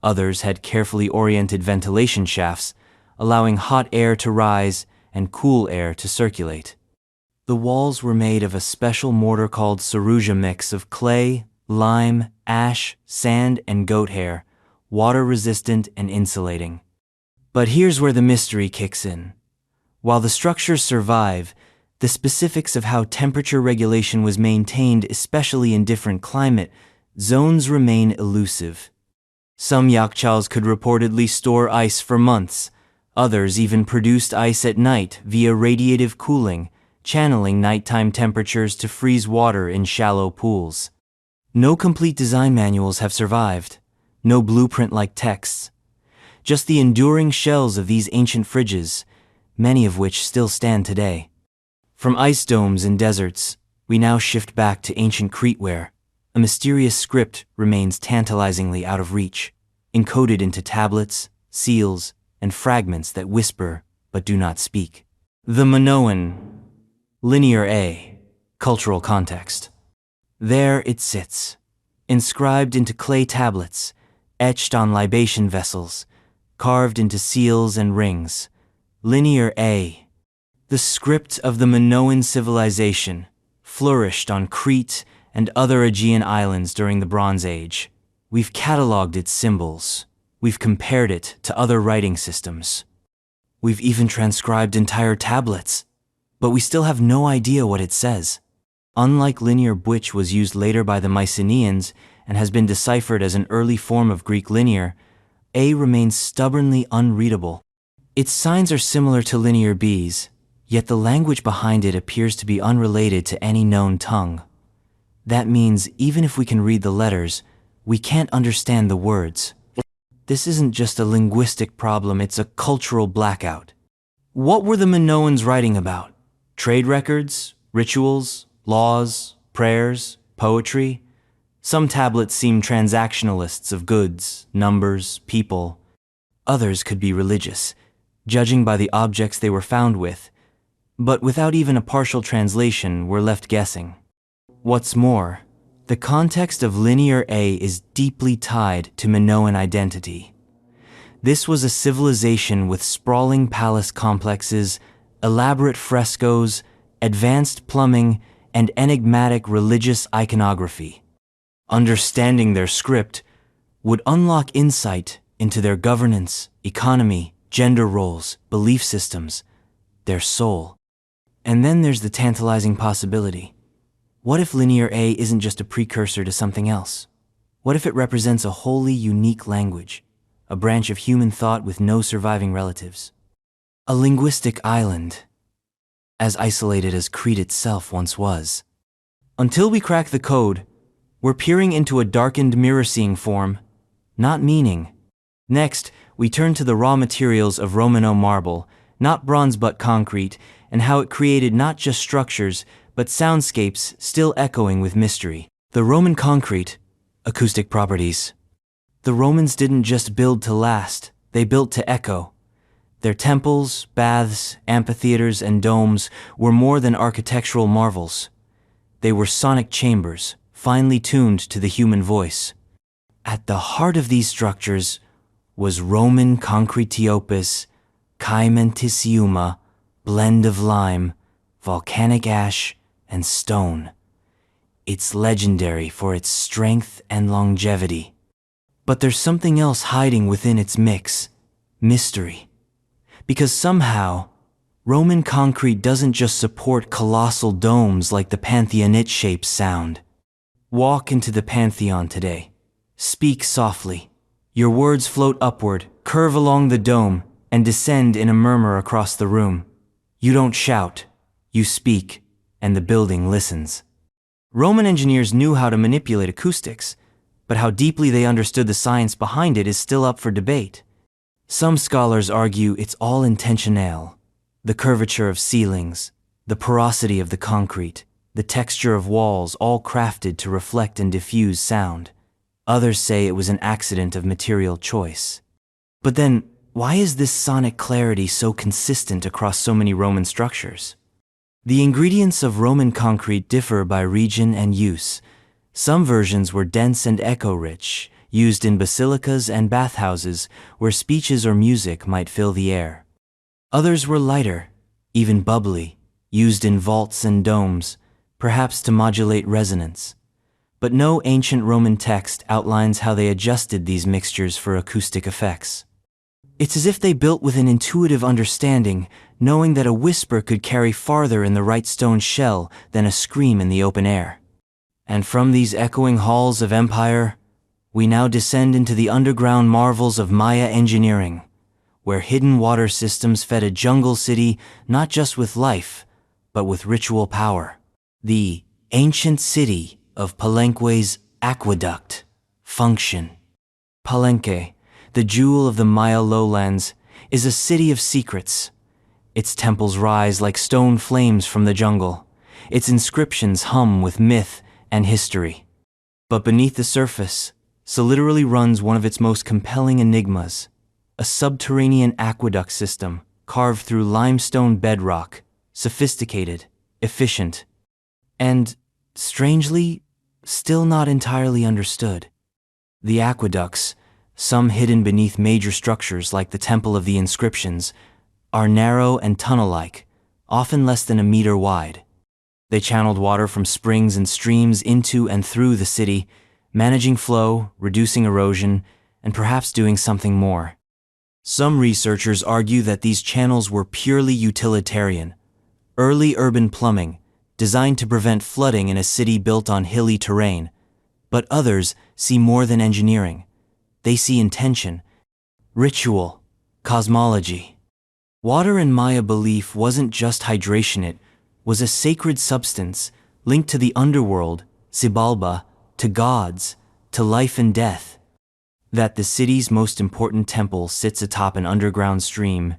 Others had carefully oriented ventilation shafts, allowing hot air to rise and cool air to circulate. The walls were made of a special mortar called saruja mix of clay, lime, ash, sand, and goat hair, water-resistant and insulating. But here's where the mystery kicks in. While the structures survive, the specifics of how temperature regulation was maintained, especially in different climate zones, remain elusive. Some yakhchals could reportedly store ice for months. Others even produced ice at night via radiative cooling, channeling nighttime temperatures to freeze water in shallow pools. No complete design manuals have survived, no blueprint-like texts. Just the enduring shells of these ancient fridges, many of which still stand today. From ice domes in deserts, we now shift back to ancient Crete where a mysterious script remains tantalizingly out of reach, encoded into tablets, seals, and fragments that whisper but do not speak. The Minoan, Linear A, cultural context. There it sits, inscribed into clay tablets, etched on libation vessels, carved into seals and rings. Linear A. The script of the Minoan civilization flourished on Crete and other Aegean islands during the Bronze Age. We've cataloged its symbols. We've compared it to other writing systems. We've even transcribed entire tablets, but we still have no idea what it says. Unlike Linear, which was used later by the Mycenaeans and has been deciphered as an early form of Greek Linear, A remains stubbornly unreadable. Its signs are similar to Linear B's, yet the language behind it appears to be unrelated to any known tongue. That means even if we can read the letters, we can't understand the words. This isn't just a linguistic problem, it's a cultural blackout. What were the Minoans writing about? Trade records, rituals, laws, prayers, poetry? Some tablets seem transactional lists of goods, numbers, people. Others could be religious, judging by the objects they were found with, but without even a partial translation, we're left guessing. What's more, the context of Linear A is deeply tied to Minoan identity. This was a civilization with sprawling palace complexes, elaborate frescoes, advanced plumbing, and enigmatic religious iconography. Understanding their script would unlock insight into their governance, economy, gender roles, belief systems, their soul. And then there's the tantalizing possibility. What if Linear A isn't just a precursor to something else? What if it represents a wholly unique language, a branch of human thought with no surviving relatives? A linguistic island, as isolated as Crete itself once was. Until we crack the code, we're peering into a darkened mirror-seeing form, not meaning. Next, we turn to the raw materials of Romano marble, not bronze but concrete, and how it created not just structures, but soundscapes still echoing with mystery. The Roman concrete, acoustic properties. The Romans didn't just build to last, they built to echo. Their temples, baths, amphitheaters, and domes were more than architectural marvels. They were sonic chambers, finely tuned to the human voice. At the heart of these structures was Roman concretiopus caementiciuma, blend of lime, volcanic ash, and stone. It's legendary for its strength and longevity. But there's something else hiding within its mix: mystery. Because somehow, Roman concrete doesn't just support colossal domes like the Pantheonite shapes sound. Walk into the Pantheon today. Speak softly. Your words float upward, curve along the dome, and descend in a murmur across the room. You don't shout, you speak, and the building listens. Roman engineers knew how to manipulate acoustics, but how deeply they understood the science behind it is still up for debate. Some scholars argue it's all intentional: the curvature of ceilings, the porosity of the concrete, the texture of walls, all crafted to reflect and diffuse sound. Others say it was an accident of material choice. But then, why is this sonic clarity so consistent across so many Roman structures? The ingredients of Roman concrete differ by region and use. Some versions were dense and echo-rich, used in basilicas and bathhouses where speeches or music might fill the air. Others were lighter, even bubbly, used in vaults and domes, perhaps to modulate resonance. But no ancient Roman text outlines how they adjusted these mixtures for acoustic effects. It's as if they built with an intuitive understanding, knowing that a whisper could carry farther in the right stone shell than a scream in the open air. And from these echoing halls of empire, we now descend into the underground marvels of Maya engineering, where hidden water systems fed a jungle city not just with life, but with ritual power. The ancient city of Palenque's aqueduct function. Palenque, the jewel of the Maya lowlands, is a city of secrets. Its temples rise like stone flames from the jungle. Its inscriptions hum with myth and history. But beneath the surface, so literally runs one of its most compelling enigmas: a subterranean aqueduct system carved through limestone bedrock, sophisticated, efficient, and, strangely, still not entirely understood. The aqueducts, some hidden beneath major structures like the Temple of the Inscriptions, are narrow and tunnel-like, often less than a meter wide. They channeled water from springs and streams into and through the city, managing flow, reducing erosion, and perhaps doing something more. Some researchers argue that these channels were purely utilitarian, early urban plumbing, designed to prevent flooding in a city built on hilly terrain. But others see more than engineering. They see intention, ritual, cosmology. Water in Maya belief wasn't just hydration, it was a sacred substance linked to the underworld, Xibalba, to gods, to life and death. That the city's most important temple sits atop an underground stream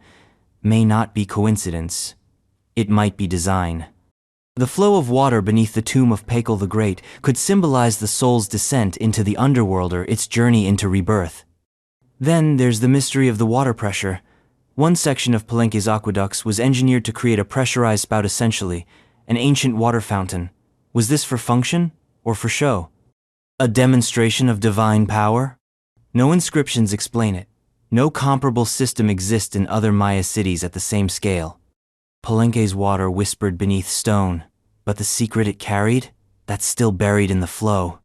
may not be coincidence. It might be design. The flow of water beneath the tomb of Pakal the Great could symbolize the soul's descent into the underworld or its journey into rebirth. Then there's the mystery of the water pressure. One section of Palenque's aqueducts was engineered to create a pressurized spout, essentially an ancient water fountain. Was this for function or for show? A demonstration of divine power? No inscriptions explain it. No comparable system exists in other Maya cities at the same scale. Palenque's water whispered beneath stone, but the secret it carried? That's still buried in the flow.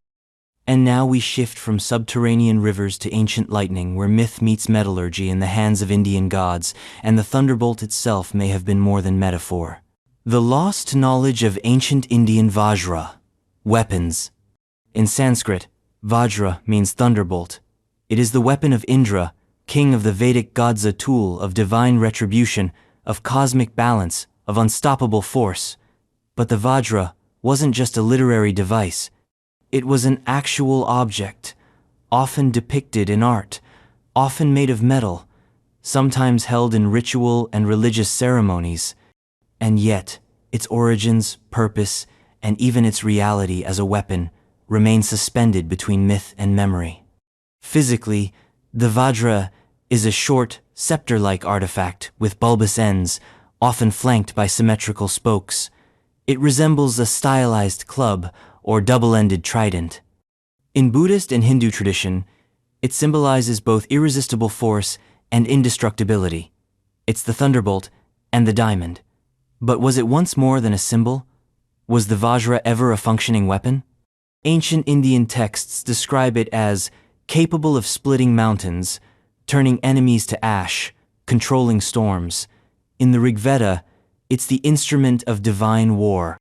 And now we shift from subterranean rivers to ancient lightning, where myth meets metallurgy in the hands of Indian gods, and the thunderbolt itself may have been more than metaphor. The lost knowledge of ancient Indian Vajra, weapons. In Sanskrit, Vajra means thunderbolt. It is the weapon of Indra, king of the Vedic gods, a tool of divine retribution, of cosmic balance, of unstoppable force. But the Vajra wasn't just a literary device. It was an actual object, often depicted in art, often made of metal, sometimes held in ritual and religious ceremonies. And yet, its origins, purpose, and even its reality as a weapon remain suspended between myth and memory. Physically, the Vajra is a short, scepter-like artifact with bulbous ends, often flanked by symmetrical spokes. It resembles a stylized club or double-ended trident. In Buddhist and Hindu tradition, it symbolizes both irresistible force and indestructibility. It's the thunderbolt and the diamond. But was it once more than a symbol? Was the Vajra ever a functioning weapon? Ancient Indian texts describe it as capable of splitting mountains, turning enemies to ash, controlling storms. In the Rig Veda, it's the instrument of divine war.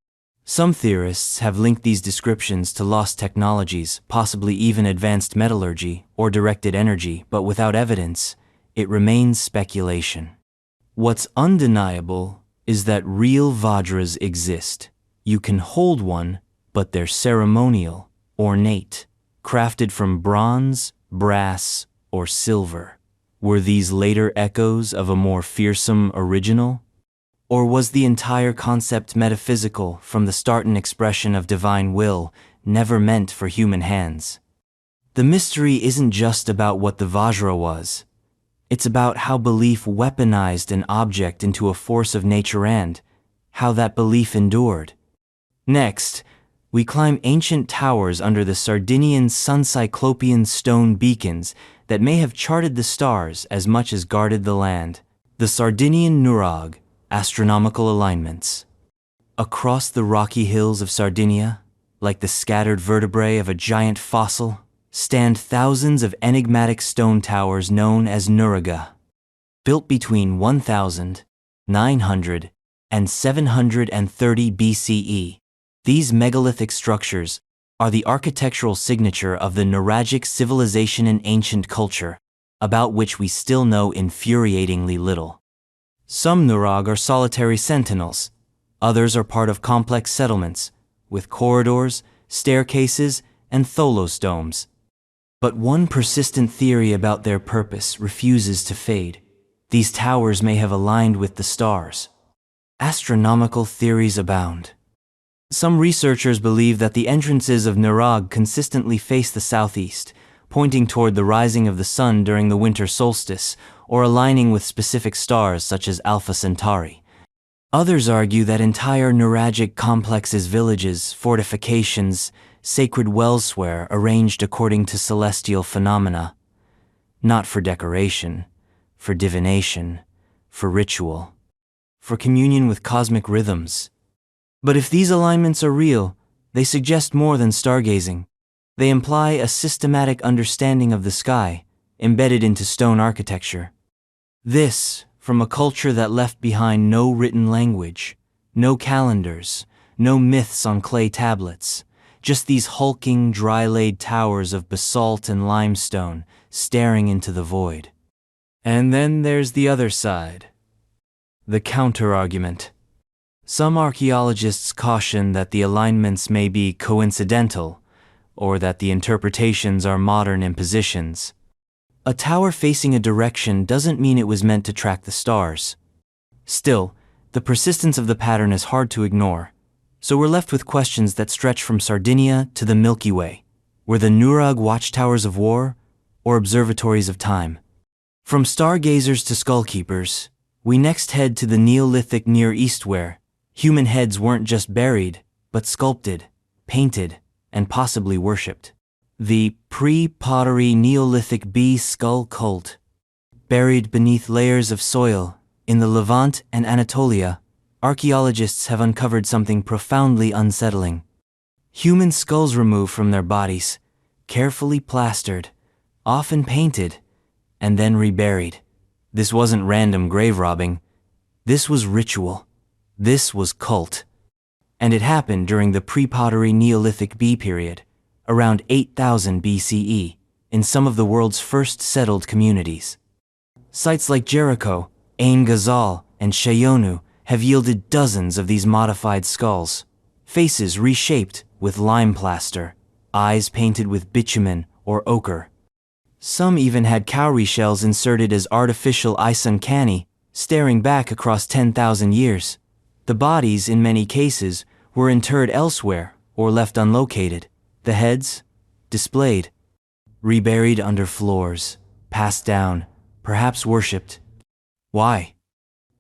Some theorists have linked these descriptions to lost technologies, possibly even advanced metallurgy or directed energy, but without evidence, it remains speculation. What's undeniable is that real Vajras exist. You can hold one, but they're ceremonial, ornate, crafted from bronze, brass, or silver. Were these later echoes of a more fearsome original? Or was the entire concept metaphysical, from the start an expression of divine will, never meant for human hands? The mystery isn't just about what the Vajra was. It's about how belief weaponized an object into a force of nature and how that belief endured. Next, we climb ancient towers under the Sardinian Sun-Cyclopean stone beacons that may have charted the stars as much as guarded the land. The Sardinian Nurag, astronomical alignments. Across the rocky hills of Sardinia, like the scattered vertebrae of a giant fossil, stand thousands of enigmatic stone towers known as Nuraga. Built between 1,900 and 730 BCE, these megalithic structures are the architectural signature of the Nuragic civilization and ancient culture, about which we still know infuriatingly little. Some Nurag are solitary sentinels, others are part of complex settlements, with corridors, staircases, and tholos domes. But one persistent theory about their purpose refuses to fade. These towers may have aligned with the stars. Astronomical theories abound. Some researchers believe that the entrances of Nurag consistently face the southeast, pointing toward the rising of the sun during the winter solstice, or aligning with specific stars such as Alpha Centauri. Others argue that entire Nuragic complexes, villages, fortifications, sacred wells were arranged according to celestial phenomena, not for decoration, for divination, for ritual, for communion with cosmic rhythms. But if these alignments are real, they suggest more than stargazing. They imply a systematic understanding of the sky, embedded into stone architecture. This, from a culture that left behind no written language, no calendars, no myths on clay tablets, just these hulking, dry-laid towers of basalt and limestone staring into the void. And then there's the other side, the counter-argument. Some archaeologists caution that the alignments may be coincidental, or that the interpretations are modern impositions. A tower facing a direction doesn't mean it was meant to track the stars. Still, the persistence of the pattern is hard to ignore. So we're left with questions that stretch from Sardinia to the Milky Way. Were the Nurag watchtowers of war or observatories of time? From stargazers to skullkeepers, we next head to the Neolithic Near East where human heads weren't just buried, but sculpted, painted, and possibly worshipped. The pre-pottery Neolithic bee skull cult. Buried beneath layers of soil, in the Levant and Anatolia, archaeologists have uncovered something profoundly unsettling. Human skulls removed from their bodies, carefully plastered, often painted, and then reburied. This wasn't random grave robbing. This was ritual. This was cult. And it happened during the pre-pottery Neolithic B period, around 8000 BCE, in some of the world's first settled communities. Sites like Jericho, Ain Ghazal, and Shayonu have yielded dozens of these modified skulls, faces reshaped with lime plaster, eyes painted with bitumen or ochre. Some even had cowrie shells inserted as artificial eyes uncanny, staring back across 10,000 years. The bodies, in many cases, were interred elsewhere or left unlocated. The heads, displayed, reburied under floors, passed down, perhaps worshipped. Why?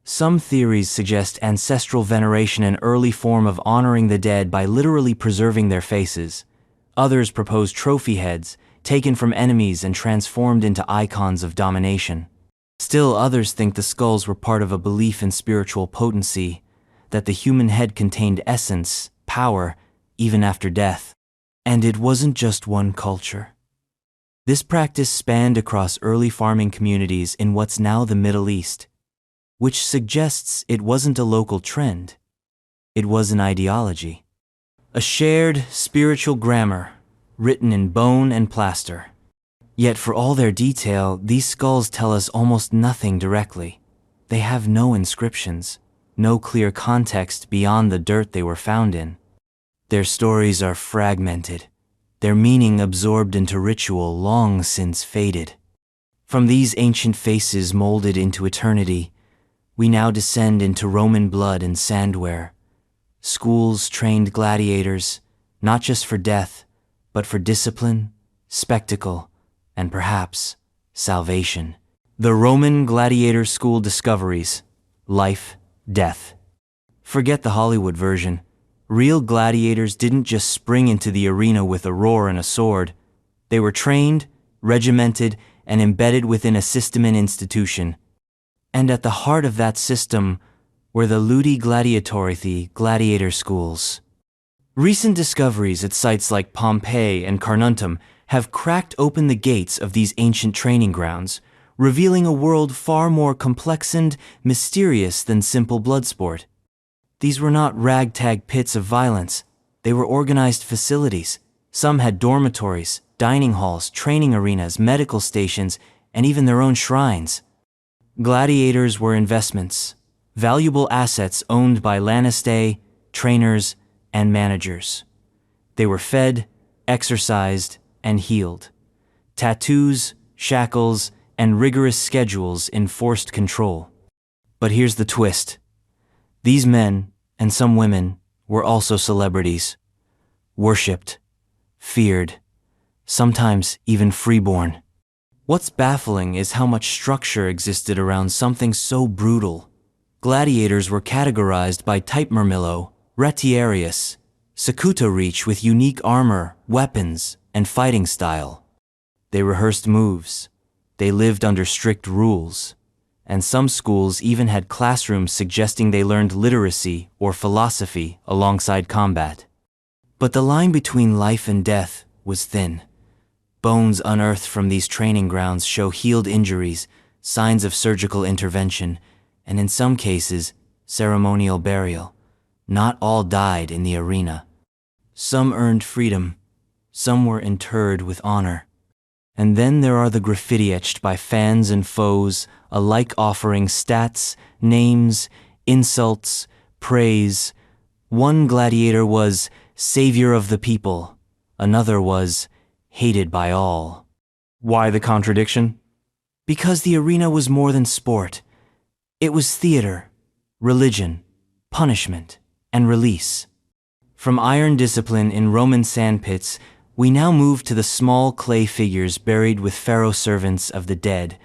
Some theories suggest ancestral veneration, an early form of honoring the dead by literally preserving their faces. Others propose trophy heads, taken from enemies and transformed into icons of domination. Still others think the skulls were part of a belief in spiritual potency, that the human head contained essence, power, even after death. And it wasn't just one culture. This practice spanned across early farming communities in what's now the Middle East, which suggests it wasn't a local trend. It was an ideology. A shared spiritual grammar, written in bone and plaster. Yet for all their detail, these skulls tell us almost nothing directly. They have no inscriptions, no clear context beyond the dirt they were found in. Their stories are fragmented, their meaning absorbed into ritual long since faded. From these ancient faces molded into eternity, we now descend into Roman blood and sandware. Schools trained gladiators, not just for death, but for discipline, spectacle, and perhaps salvation. The Roman Gladiator School discoveries: life, death. Forget the Hollywood version. Real gladiators didn't just spring into the arena with a roar and a sword. They were trained, regimented, and embedded within a system and institution. And at the heart of that system were the Ludi Gladiatorithi gladiator schools. Recent discoveries at sites like Pompeii and Carnuntum have cracked open the gates of these ancient training grounds, revealing a world far more complex and mysterious than simple blood sport. These were not ragtag pits of violence. They were organized facilities. Some had dormitories, dining halls, training arenas, medical stations, and even their own shrines. Gladiators were investments, valuable assets owned by lannistae, trainers, and managers. They were fed, exercised, and healed. Tattoos, shackles, and rigorous schedules enforced control. But here's the twist. These men, and some women, were also celebrities. Worshipped, feared, sometimes even freeborn. What's baffling is how much structure existed around something so brutal. Gladiators were categorized by type Murmillo, Retiarius, Secuto reach with unique armor, weapons, and fighting style. They rehearsed moves. They lived under strict rules. And some schools even had classrooms suggesting they learned literacy or philosophy alongside combat. But the line between life and death was thin. Bones unearthed from these training grounds show healed injuries, signs of surgical intervention, and in some cases, ceremonial burial. Not all died in the arena. Some earned freedom. Some were interred with honor. And then there are the graffiti etched by fans and foes, alike offering stats, names, insults, praise. One gladiator was savior of the people. Another was hated by all. Why the contradiction? Because the arena was more than sport. It was theater, religion, punishment, and release. From iron discipline in Roman sandpits, we now move to the small clay figures buried with pharaoh servants of the dead,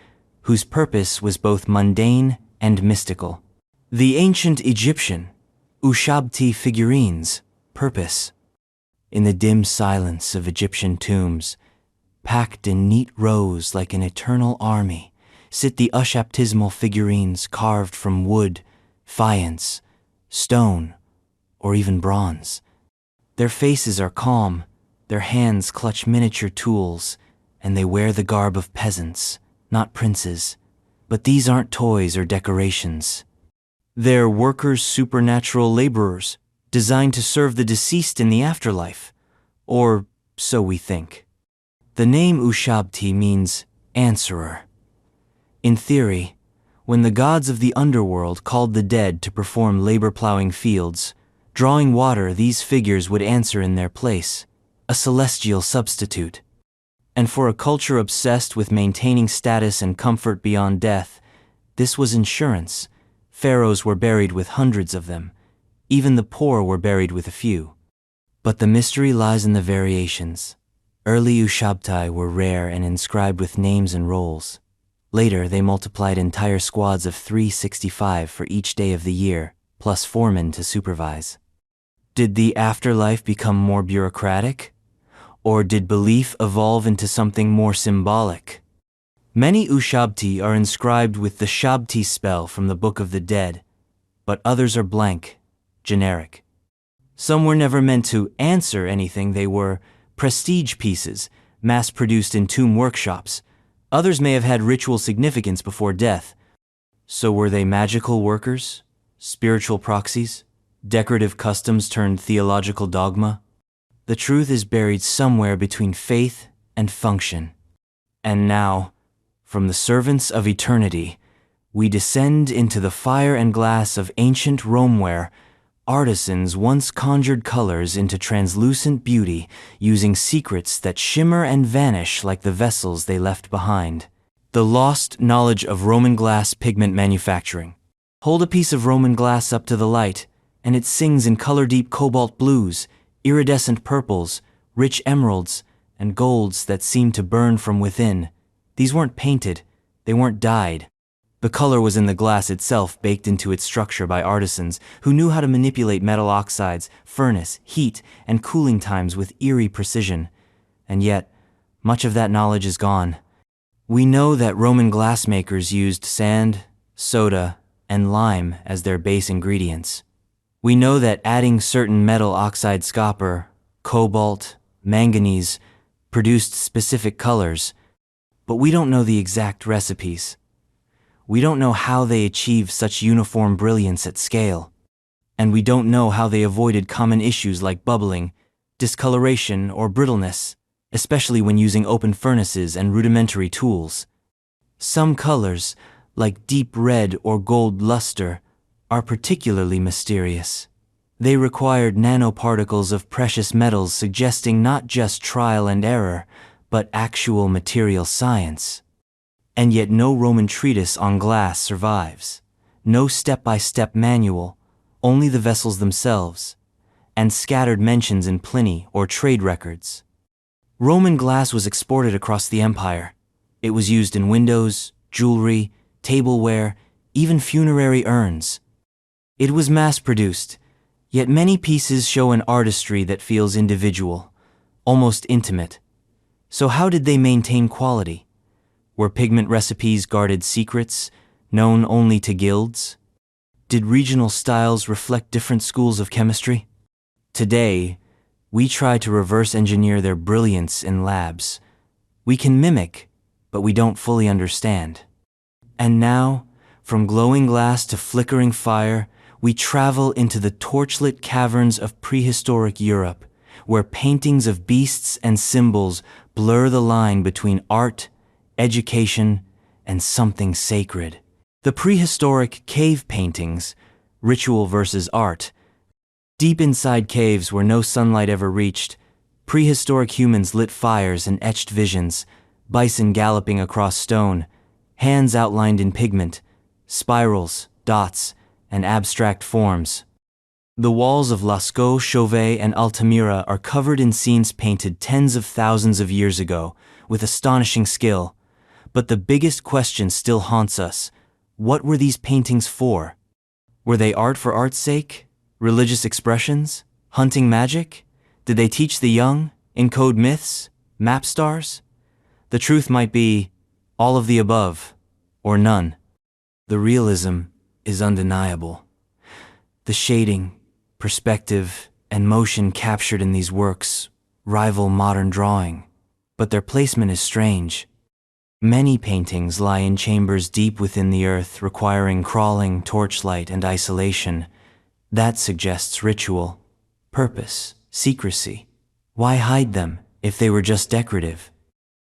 whose purpose was both mundane and mystical. The ancient Egyptian, Ushabti figurines, purpose. In the dim silence of Egyptian tombs, packed in neat rows like an eternal army, sit the Ushabtismal figurines carved from wood, faience, stone, or even bronze. Their faces are calm, their hands clutch miniature tools, and they wear the garb of peasants, not princes. But these aren't toys or decorations. They're workers, supernatural laborers, designed to serve the deceased in the afterlife. Or so we think. The name Ushabti means answerer. In theory, when the gods of the underworld called the dead to perform labor plowing fields, drawing water, these figures would answer in their place, a celestial substitute. And for a culture obsessed with maintaining status and comfort beyond death, this was insurance. Pharaohs were buried with hundreds of them. Even the poor were buried with a few. But the mystery lies in the variations. Early Ushabti were rare and inscribed with names and roles. Later, they multiplied entire squads of 365 for each day of the year, plus foremen to supervise. Did the afterlife become more bureaucratic? Or did belief evolve into something more symbolic? Many Ushabti are inscribed with the Shabti spell from the Book of the Dead, but others are blank, generic. Some were never meant to answer anything. They were prestige pieces, mass-produced in tomb workshops. Others may have had ritual significance before death. So were they magical workers, spiritual proxies, decorative customs turned theological dogma? The truth is buried somewhere between faith and function. And now, from the servants of eternity, we descend into the fire and glass of ancient Rome where artisans once conjured colors into translucent beauty using secrets that shimmer and vanish like the vessels they left behind. The lost knowledge of Roman glass pigment manufacturing. Hold a piece of Roman glass up to the light, and it sings in color-deep cobalt blues, iridescent purples, rich emeralds, and golds that seem to burn from within. These weren't painted, they weren't dyed. The color was in the glass itself, baked into its structure by artisans who knew how to manipulate metal oxides, furnace, heat, and cooling times with eerie precision. And yet, much of that knowledge is gone. We know that Roman glassmakers used sand, soda, and lime as their base ingredients. We know that adding certain metal oxide copper, cobalt, manganese produced specific colors, but we don't know the exact recipes. We don't know how they achieved such uniform brilliance at scale. And we don't know how they avoided common issues like bubbling, discoloration, or brittleness, especially when using open furnaces and rudimentary tools. Some colors, like deep red or gold luster, are particularly mysterious. They required nanoparticles of precious metals, suggesting not just trial and error, but actual material science. And yet no Roman treatise on glass survives. No step-by-step manual, only the vessels themselves, and scattered mentions in Pliny or trade records. Roman glass was exported across the empire. It was used in windows, jewelry, tableware, even funerary urns. It was mass-produced, yet many pieces show an artistry that feels individual, almost intimate. So how did they maintain quality? Were pigment recipes guarded secrets, known only to guilds? Did regional styles reflect different schools of chemistry? Today, we try to reverse engineer their brilliance in labs. We can mimic, but we don't fully understand. And now, from glowing glass to flickering fire, we travel into the torchlit caverns of prehistoric Europe, where paintings of beasts and symbols blur the line between art, education, and something sacred. The prehistoric cave paintings, ritual versus art. Deep inside caves where no sunlight ever reached, prehistoric humans lit fires and etched visions, bison galloping across stone, hands outlined in pigment, spirals, dots, and abstract forms. The walls of Lascaux, Chauvet, and Altamira are covered in scenes painted tens of thousands of years ago, with astonishing skill. But the biggest question still haunts us. What were these paintings for? Were they art for art's sake? Religious expressions? Hunting magic? Did they teach the young? Encode myths? Map stars? The truth might be all of the above, or none. The realism is undeniable. The shading, perspective, and motion captured in these works rival modern drawing, but their placement is strange. Many paintings lie in chambers deep within the earth, requiring crawling, torchlight, and isolation. That suggests ritual, purpose, secrecy. Why hide them if they were just decorative?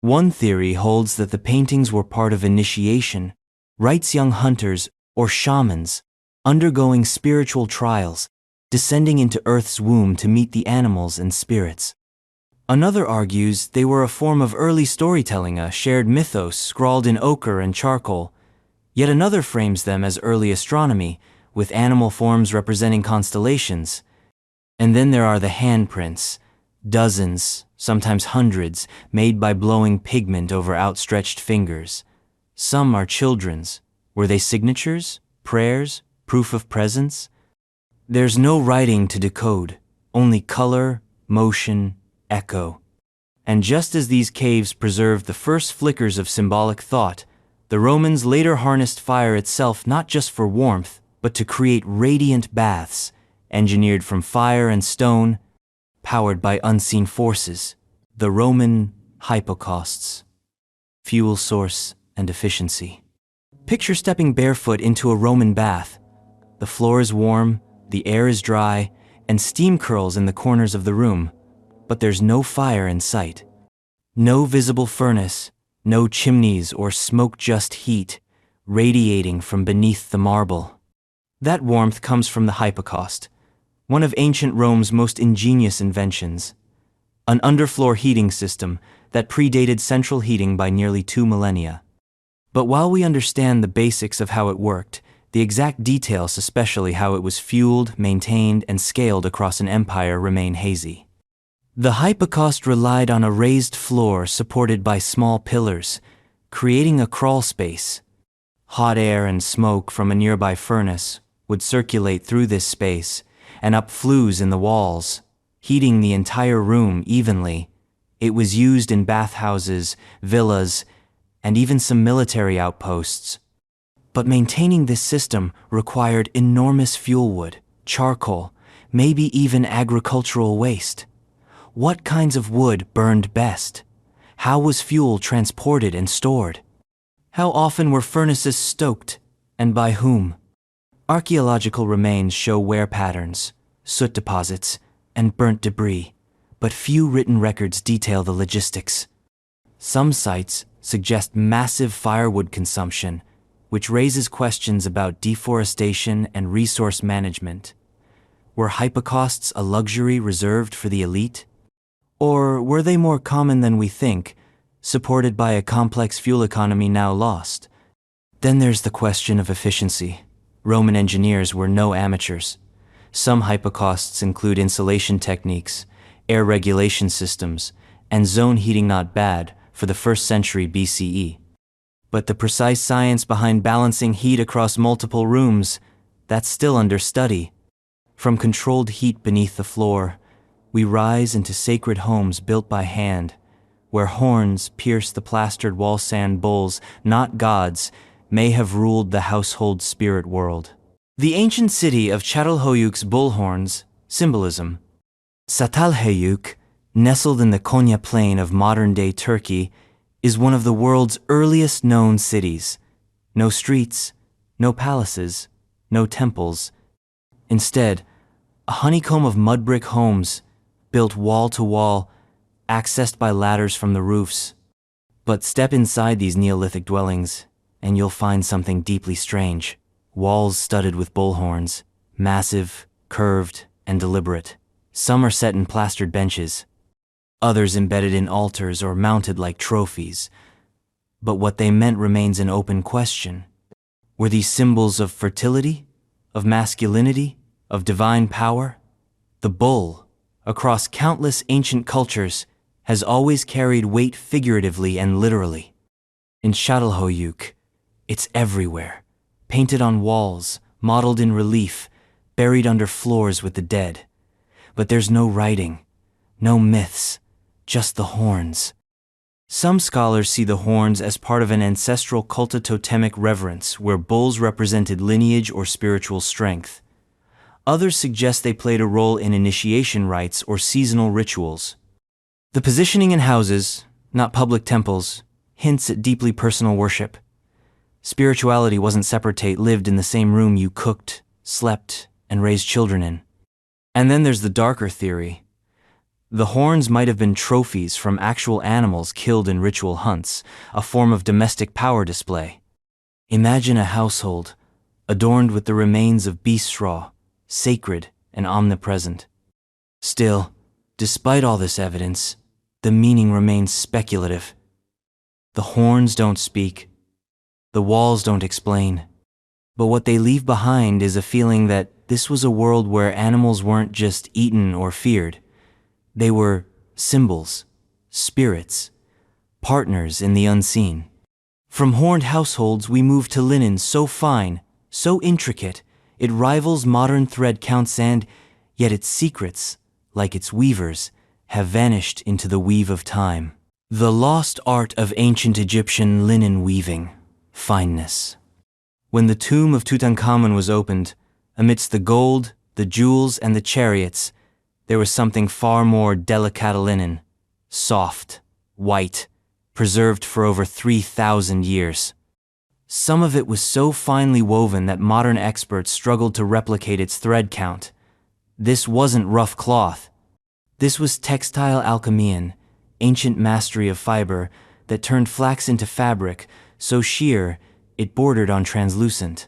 One theory holds that the paintings were part of initiation, rites young hunters or shamans undergoing spiritual trials, descending into Earth's womb to meet the animals and spirits. Another argues they were a form of early storytelling, a shared mythos scrawled in ochre and charcoal. Yet another frames them as early astronomy, with animal forms representing constellations. And then there are the handprints, dozens, sometimes hundreds, made by blowing pigment over outstretched fingers. Some are children's. Were they signatures, prayers, proof of presence? There's no writing to decode, only color, motion, echo. And just as these caves preserved the first flickers of symbolic thought, the Romans later harnessed fire itself not just for warmth, but to create radiant baths, engineered from fire and stone, powered by unseen forces. The Roman hypocausts. Fuel source and efficiency. Picture stepping barefoot into a Roman bath. The floor is warm, the air is dry, and steam curls in the corners of the room. But there's no fire in sight. No visible furnace, no chimneys or smoke, just heat, radiating from beneath the marble. That warmth comes from the hypocaust, one of ancient Rome's most ingenious inventions. An underfloor heating system that predated central heating by nearly 2 millennia. But while we understand the basics of how it worked, the exact details, especially how it was fueled, maintained, and scaled across an empire, remain hazy. The hypocaust relied on a raised floor supported by small pillars, creating a crawl space. Hot air and smoke from a nearby furnace would circulate through this space and up flues in the walls, heating the entire room evenly. It was used in bathhouses, villas, and even some military outposts. But maintaining this system required enormous fuel wood, charcoal, maybe even agricultural waste. What kinds of wood burned best? How was fuel transported and stored? How often were furnaces stoked, and by whom? Archaeological remains show wear patterns, soot deposits, and burnt debris, but few written records detail the logistics. Some sites suggest massive firewood consumption, which raises questions about deforestation and resource management. Were hypocausts a luxury reserved for the elite? Or were they more common than we think, supported by a complex fuel economy now lost? Then there's the question of efficiency. Roman engineers were no amateurs. Some hypocausts include insulation techniques, air regulation systems, and zone heating, not bad for the 1st century BCE. But the precise science behind balancing heat across multiple rooms, that's still under study. From controlled heat beneath the floor, we rise into sacred homes built by hand, where horns pierce the plastered wall. Sand bulls, not gods, may have ruled the household spirit world. The ancient city of Çatalhöyük's bullhorns, symbolism. Çatalhöyük, nestled in the Konya plain of modern-day Turkey, is one of the world's earliest known cities. No streets, no palaces, no temples. Instead, a honeycomb of mud brick homes, built wall to wall, accessed by ladders from the roofs. But step inside these Neolithic dwellings, and you'll find something deeply strange. Walls studded with bullhorns, massive, curved, and deliberate. Some are set in plastered benches, others embedded in altars or mounted like trophies. But what they meant remains an open question. Were these symbols of fertility, of masculinity, of divine power? The bull, across countless ancient cultures, has always carried weight figuratively and literally. In Çatalhöyük, it's everywhere, painted on walls, modeled in relief, buried under floors with the dead. But there's no writing, no myths, just the horns. Some scholars see the horns as part of an ancestral culto-totemic reverence where bulls represented lineage or spiritual strength. Others suggest they played a role in initiation rites or seasonal rituals. The positioning in houses, not public temples, hints at deeply personal worship. Spirituality wasn't separate, lived in the same room you cooked, slept, and raised children in. And then there's the darker theory. The horns might have been trophies from actual animals killed in ritual hunts, a form of domestic power display. Imagine a household, adorned with the remains of beast straw, sacred and omnipresent. Still, despite all this evidence, the meaning remains speculative. The horns don't speak. The walls don't explain. But what they leave behind is a feeling that this was a world where animals weren't just eaten or feared. They were symbols, spirits, partners in the unseen. From horned households we move to linen so fine, so intricate, it rivals modern thread counts, and yet its secrets, like its weavers, have vanished into the weave of time. The lost art of ancient Egyptian linen weaving, fineness. When the tomb of Tutankhamun was opened, amidst the gold, the jewels, and the chariots, there was something far more delicate linen, soft, white, preserved for over 3,000 years. Some of it was so finely woven that modern experts struggled to replicate its thread count. This wasn't rough cloth. This was textile alchemy, ancient mastery of fiber that turned flax into fabric so sheer it bordered on translucent.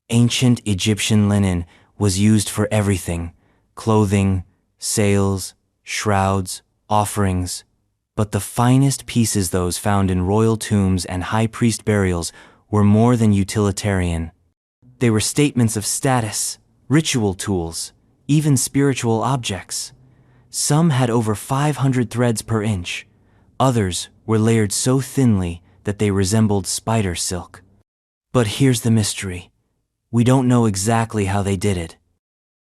Ancient Egyptian linen was used for everything: clothing, sails, shrouds, offerings. But the finest pieces, those found in royal tombs and high priest burials, were more than utilitarian. They were statements of status, ritual tools, even spiritual objects. Some had over 500 threads per inch. Others were layered so thinly that they resembled spider silk. But here's the mystery. We don't know exactly how they did it.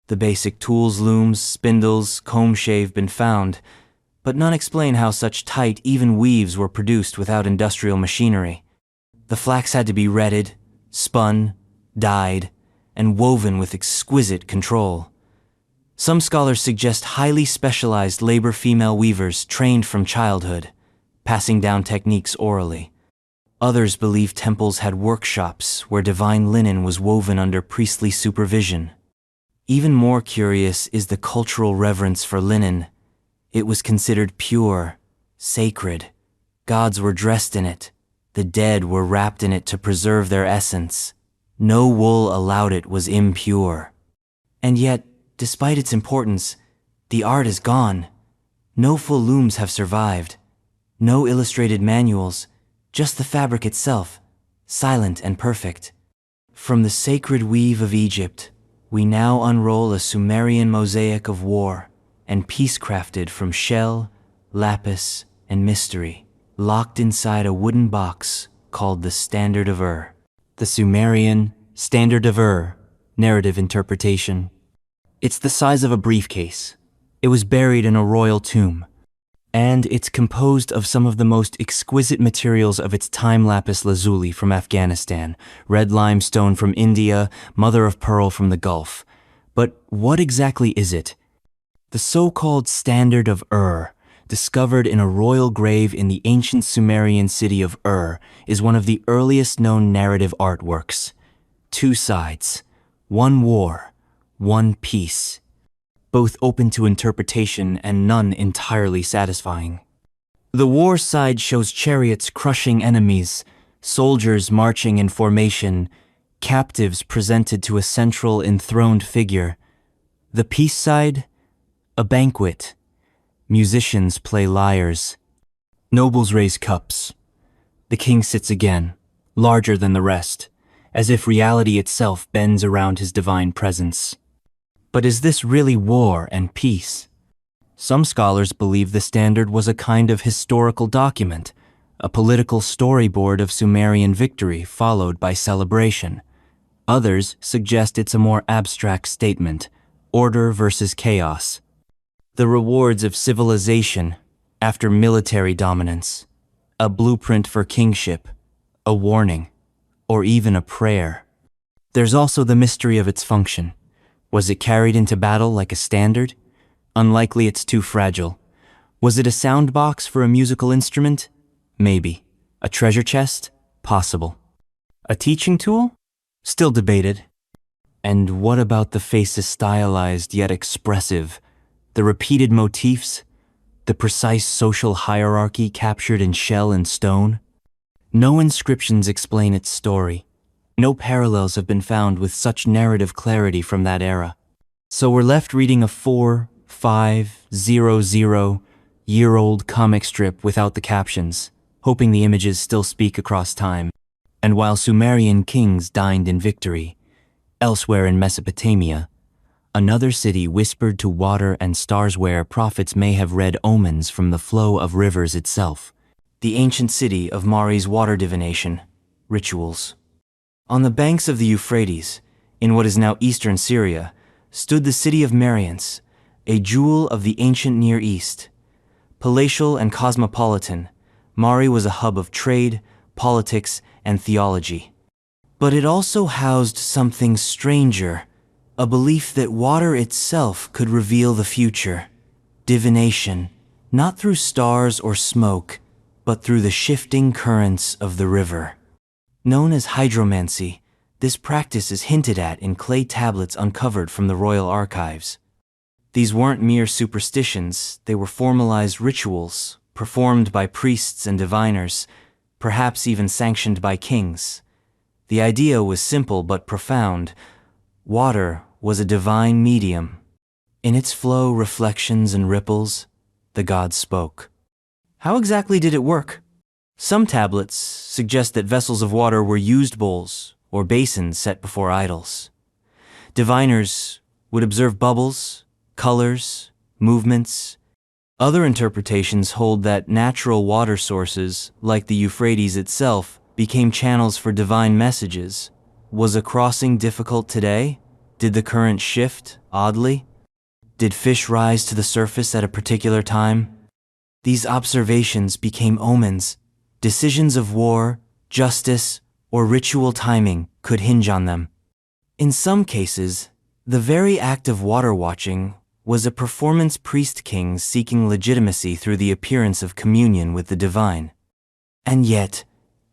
The basic tools, looms, spindles, comb shave, been found, but none explain how such tight, even weaves were produced without industrial machinery. The flax had to be retted, spun, dyed, and woven with exquisite control. Some scholars suggest highly specialized labor female weavers trained from childhood, passing down techniques orally. Others believe temples had workshops where divine linen was woven under priestly supervision. Even more curious is the cultural reverence for linen. It was considered pure, sacred. Gods were dressed in it. The dead were wrapped in it to preserve their essence. No wool allowed it was impure. And yet, despite its importance, the art is gone. No full looms have survived. No illustrated manuals, just the fabric itself, silent and perfect. From the sacred weave of Egypt, we now unroll a Sumerian mosaic of war and peace crafted from shell, lapis, and mystery, locked inside a wooden box called the Standard of Ur. The Sumerian Standard of Ur, narrative interpretation. It's the size of a briefcase. It was buried in a royal tomb, and it's composed of some of the most exquisite materials of its time: lapis lazuli from Afghanistan, red limestone from India, mother of pearl from the Gulf. But what exactly is it? The so-called Standard of Ur, discovered in a royal grave in the ancient Sumerian city of Ur, is one of the earliest known narrative artworks. Two sides, one war, one peace, both open to interpretation and none entirely satisfying. The war side shows chariots crushing enemies, soldiers marching in formation, captives presented to a central enthroned figure. The peace side, a banquet. Musicians play lyres. Nobles raise cups. The king sits again, larger than the rest, as if reality itself bends around his divine presence. But is this really war and peace? Some scholars believe the standard was a kind of historical document, a political storyboard of Sumerian victory followed by celebration. Others suggest it's a more abstract statement, order versus chaos. The rewards of civilization after military dominance, a blueprint for kingship, a warning, or even a prayer. There's also the mystery of its function. Was it carried into battle like a standard? Unlikely it's too fragile. Was it a sound box for a musical instrument? Maybe. A treasure chest? Possible. A teaching tool? Still debated. And what about the faces stylized yet expressive? The repeated motifs? The precise social hierarchy captured in shell and stone? No inscriptions explain its story. No parallels have been found with such narrative clarity from that era. So we're left reading a 4,500-year-old comic strip without the captions, hoping the images still speak across time. And while Sumerian kings dined in victory, elsewhere in Mesopotamia, another city whispered to water and stars where prophets may have read omens from the flow of rivers itself. The ancient city of Mari's water divination, rituals. On the banks of the Euphrates, in what is now eastern Syria, stood the city of Marians, a jewel of the ancient Near East. Palatial and cosmopolitan, Mari was a hub of trade, politics, and theology. But it also housed something stranger, a belief that water itself could reveal the future. Divination, not through stars or smoke, but through the shifting currents of the river. Known as hydromancy, this practice is hinted at in clay tablets uncovered from the royal archives. These weren't mere superstitions, they were formalized rituals, performed by priests and diviners, perhaps even sanctioned by kings. The idea was simple but profound. Water was a divine medium. In its flow, reflections, and ripples, the gods spoke. How exactly did it work? Some tablets suggest that vessels of water were used bowls or basins set before idols. Diviners would observe bubbles, colors, movements. Other interpretations hold that natural water sources, like the Euphrates itself, became channels for divine messages. Was a crossing difficult today? Did the current shift oddly? Did fish rise to the surface at a particular time? These observations became omens. Decisions of war, justice, or ritual timing could hinge on them. In some cases, the very act of water watching was a performance priest-king seeking legitimacy through the appearance of communion with the divine. And yet,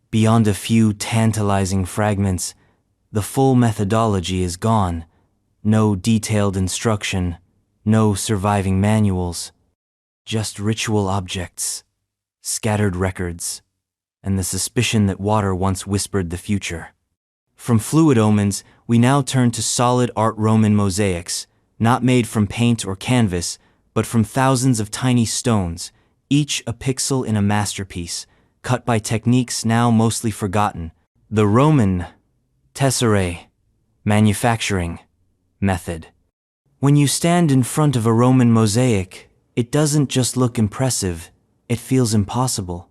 beyond a few tantalizing fragments, the full methodology is gone. No detailed instruction, no surviving manuals, just ritual objects, scattered records, and the suspicion that water once whispered the future. From fluid omens, we now turn to solid art Roman mosaics, not made from paint or canvas, but from thousands of tiny stones, each a pixel in a masterpiece, cut by techniques now mostly forgotten. The Roman tesserae, manufacturing method. When you stand in front of a Roman mosaic, it doesn't just look impressive, it feels impossible.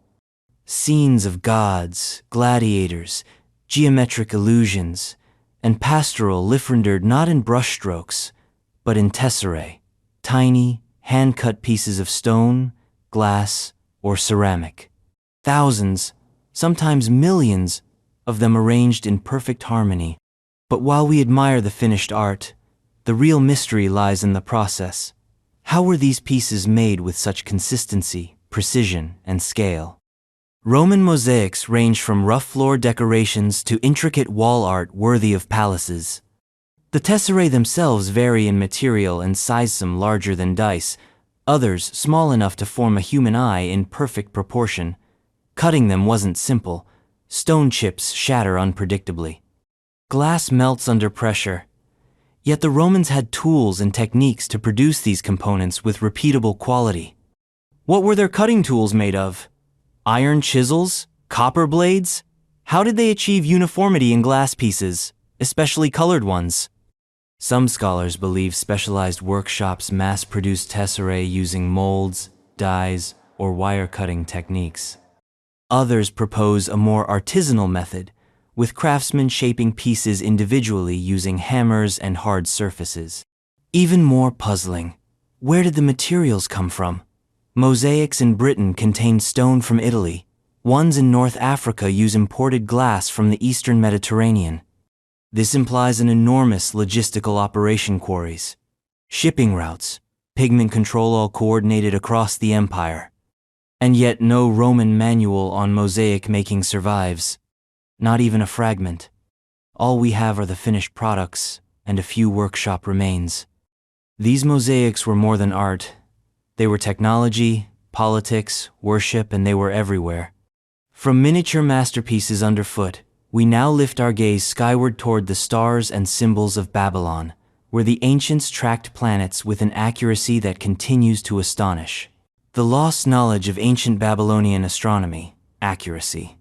Scenes of gods, gladiators, geometric illusions, and pastoral rendered not in brushstrokes, but in tesserae, tiny, hand-cut pieces of stone, glass, or ceramic. Thousands, sometimes millions, of them arranged in perfect harmony. But while we admire the finished art, the real mystery lies in the process. How were these pieces made with such consistency, precision, and scale? Roman mosaics range from rough floor decorations to intricate wall art worthy of palaces. The tesserae themselves vary in material and size, some larger than dice, others small enough to form a human eye in perfect proportion. Cutting them wasn't simple. Stone chips shatter unpredictably. Glass melts under pressure. Yet the Romans had tools and techniques to produce these components with repeatable quality. What were their cutting tools made of? Iron chisels? Copper blades? How did they achieve uniformity in glass pieces, especially colored ones? Some scholars believe specialized workshops mass-produced tesserae using molds, dyes, or wire-cutting techniques. Others propose a more artisanal method, with craftsmen shaping pieces individually using hammers and hard surfaces. Even more puzzling, where did the materials come from? Mosaics in Britain contain stone from Italy. Ones in North Africa use imported glass from the Eastern Mediterranean. This implies an enormous logistical operation: quarries, shipping routes, pigment control, all coordinated across the empire. And yet no Roman manual on mosaic making survives. Not even a fragment. All we have are the finished products and a few workshop remains. These mosaics were more than art. They were technology, politics, worship, and they were everywhere. From miniature masterpieces underfoot, we now lift our gaze skyward toward the stars and symbols of Babylon, where the ancients tracked planets with an accuracy that continues to astonish. The lost knowledge of ancient Babylonian astronomy, accuracy.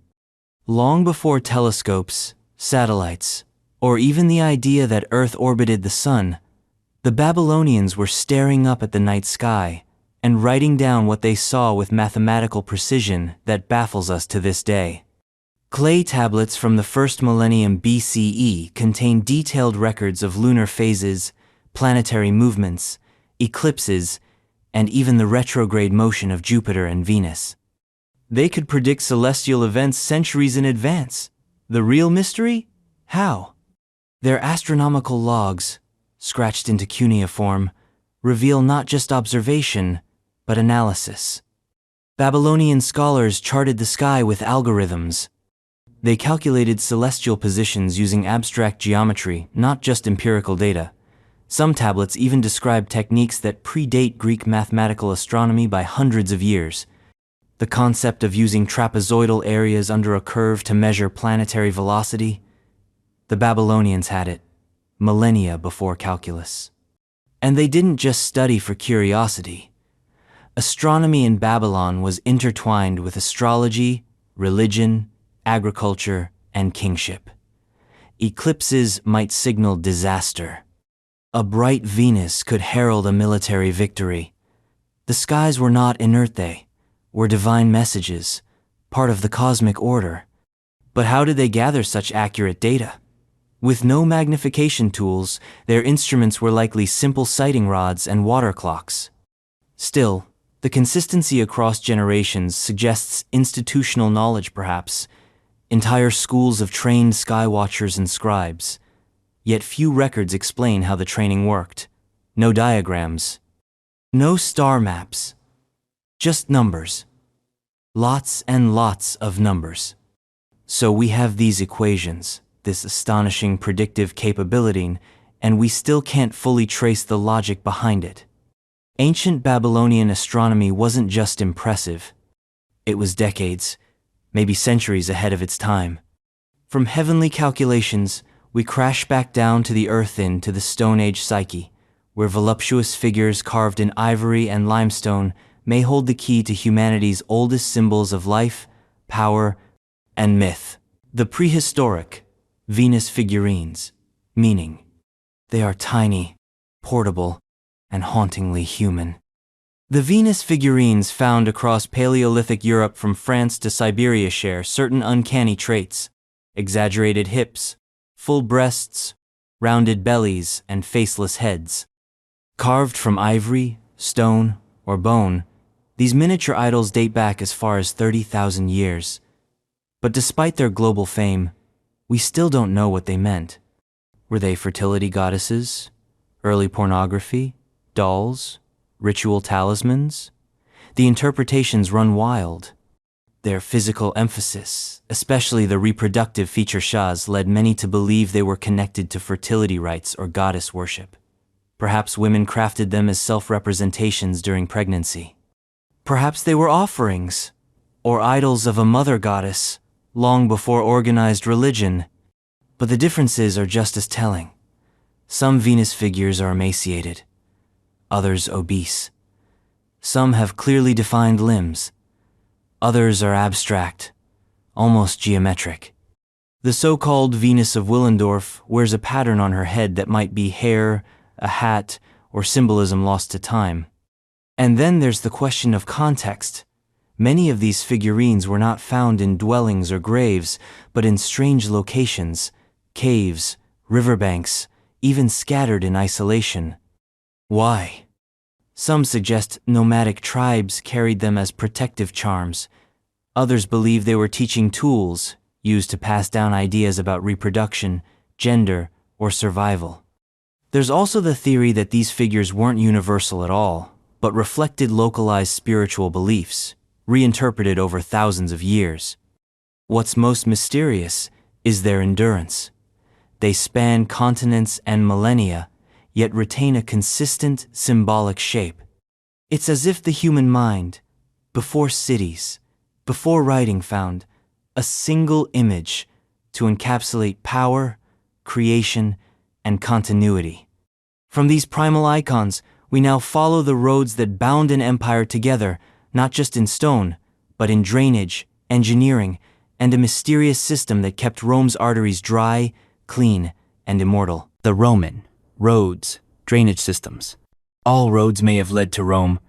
Long before telescopes, satellites, or even the idea that Earth orbited the sun, the Babylonians were staring up at the night sky and writing down what they saw with mathematical precision that baffles us to this day. Clay tablets from the first millennium BCE contain detailed records of lunar phases, planetary movements, eclipses, and even the retrograde motion of Jupiter and Venus. They could predict celestial events centuries in advance. The real mystery? How? Their astronomical logs, scratched into cuneiform, reveal not just observation, but analysis. Babylonian scholars charted the sky with algorithms. They calculated celestial positions using abstract geometry, not just empirical data. Some tablets even describe techniques that predate Greek mathematical astronomy by hundreds of years. The concept of using trapezoidal areas under a curve to measure planetary velocity? The Babylonians had it, millennia before calculus. And they didn't just study for curiosity. Astronomy in Babylon was intertwined with astrology, religion, agriculture, and kingship. Eclipses might signal disaster. A bright Venus could herald a military victory. The skies were not inert, they were divine messages, part of the cosmic order. But how did they gather such accurate data? With no magnification tools, their instruments were likely simple sighting rods and water clocks. Still, the consistency across generations suggests institutional knowledge, perhaps, entire schools of trained skywatchers and scribes. Yet few records explain how the training worked. No diagrams, no star maps, just numbers. Lots and lots of numbers. So we have these equations, this astonishing predictive capability, and we still can't fully trace the logic behind it. Ancient Babylonian astronomy wasn't just impressive. It was decades, maybe centuries ahead of its time. From heavenly calculations, we crash back down to the earth, into the Stone Age psyche, where voluptuous figures carved in ivory and limestone may hold the key to humanity's oldest symbols of life, power, and myth. The prehistoric Venus figurines, meaning they are tiny, portable, and hauntingly human. The Venus figurines found across Paleolithic Europe from France to Siberia share certain uncanny traits: exaggerated hips, full breasts, rounded bellies, and faceless heads. Carved from ivory, stone, or bone, these miniature idols date back as far as 30,000 years. But despite their global fame, we still don't know what they meant. Were they fertility goddesses, early pornography, dolls, ritual talismans? The interpretations run wild. Their physical emphasis, especially the reproductive feature shahs, led many to believe they were connected to fertility rites or goddess worship. Perhaps women crafted them as self-representations during pregnancy. Perhaps they were offerings, or idols of a mother goddess, long before organized religion. But the differences are just as telling. Some Venus figures are emaciated, others obese. Some have clearly defined limbs. Others are abstract, almost geometric. The so-called Venus of Willendorf wears a pattern on her head that might be hair, a hat, or symbolism lost to time. And then there's the question of context. Many of these figurines were not found in dwellings or graves, but in strange locations, caves, riverbanks, even scattered in isolation. Why? Some suggest nomadic tribes carried them as protective charms. Others believe they were teaching tools used to pass down ideas about reproduction, gender, or survival. There's also the theory that these figures weren't universal at all, but reflected localized spiritual beliefs, reinterpreted over thousands of years. What's most mysterious is their endurance. They span continents and millennia, yet retain a consistent, symbolic shape. It's as if the human mind, before cities, before writing, found a single image to encapsulate power, creation, and continuity. From these primal icons, we now follow the roads that bound an empire together, not just in stone, but in drainage, engineering, and a mysterious system that kept Rome's arteries dry, clean, and immortal. The Roman roads, drainage systems. All roads may have led to Rome,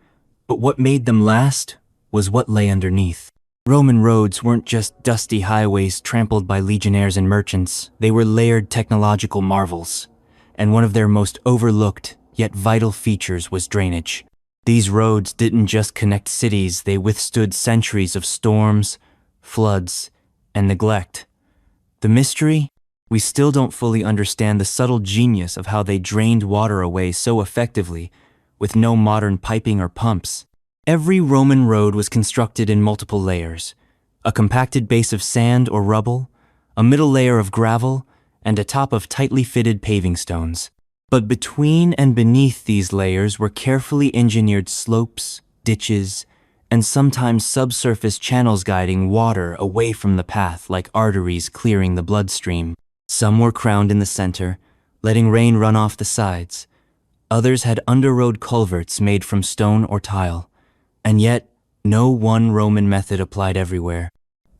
but what made them last was what lay underneath. Roman roads weren't just dusty highways trampled by legionnaires and merchants. They were layered technological marvels, and one of their most overlooked yet vital features was drainage. These roads didn't just connect cities, they withstood centuries of storms, floods, and neglect. The mystery? We still don't fully understand the subtle genius of how they drained water away so effectively, with no modern piping or pumps. Every Roman road was constructed in multiple layers: a compacted base of sand or rubble, a middle layer of gravel, and a top of tightly fitted paving stones. But between and beneath these layers were carefully engineered slopes, ditches, and sometimes subsurface channels guiding water away from the path like arteries clearing the bloodstream. Some were crowned in the center, letting rain run off the sides. Others had under-road culverts made from stone or tile. And yet, no one Roman method applied everywhere.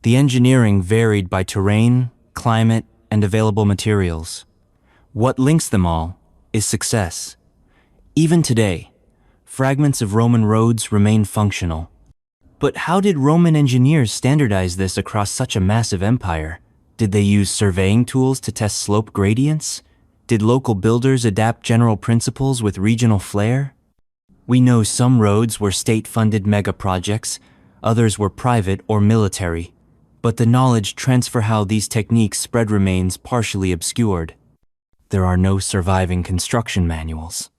The engineering varied by terrain, climate, and available materials. What links them all is success. Even today, fragments of Roman roads remain functional. But how did Roman engineers standardize this across such a massive empire? Did they use surveying tools to test slope gradients? Did local builders adapt general principles with regional flair? We know some roads were state-funded mega-projects, others were private or military, but the knowledge transfer how these techniques spread remains partially obscured. There are no surviving construction manuals,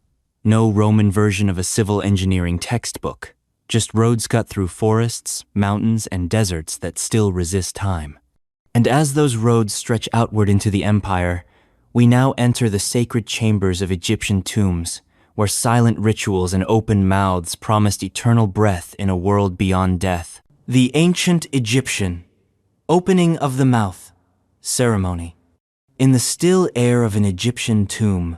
no Roman version of a civil engineering textbook, just roads cut through forests, mountains, and deserts that still resist time. And as those roads stretch outward into the empire, we now enter the sacred chambers of Egyptian tombs, where silent rituals and open mouths promised eternal breath in a world beyond death. The ancient Egyptian opening of the mouth ceremony. In the still air of an Egyptian tomb,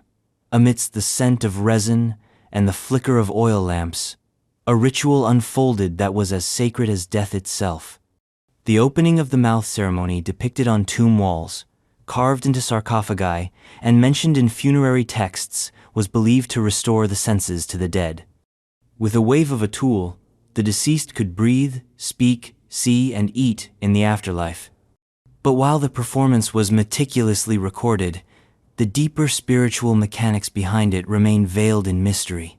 amidst the scent of resin and the flicker of oil lamps, a ritual unfolded that was as sacred as death itself. The opening of the mouth ceremony, depicted on tomb walls, carved into sarcophagi, and mentioned in funerary texts, was believed to restore the senses to the dead. With a wave of a tool, the deceased could breathe, speak, see, and eat in the afterlife. But while the performance was meticulously recorded, the deeper spiritual mechanics behind it remained veiled in mystery.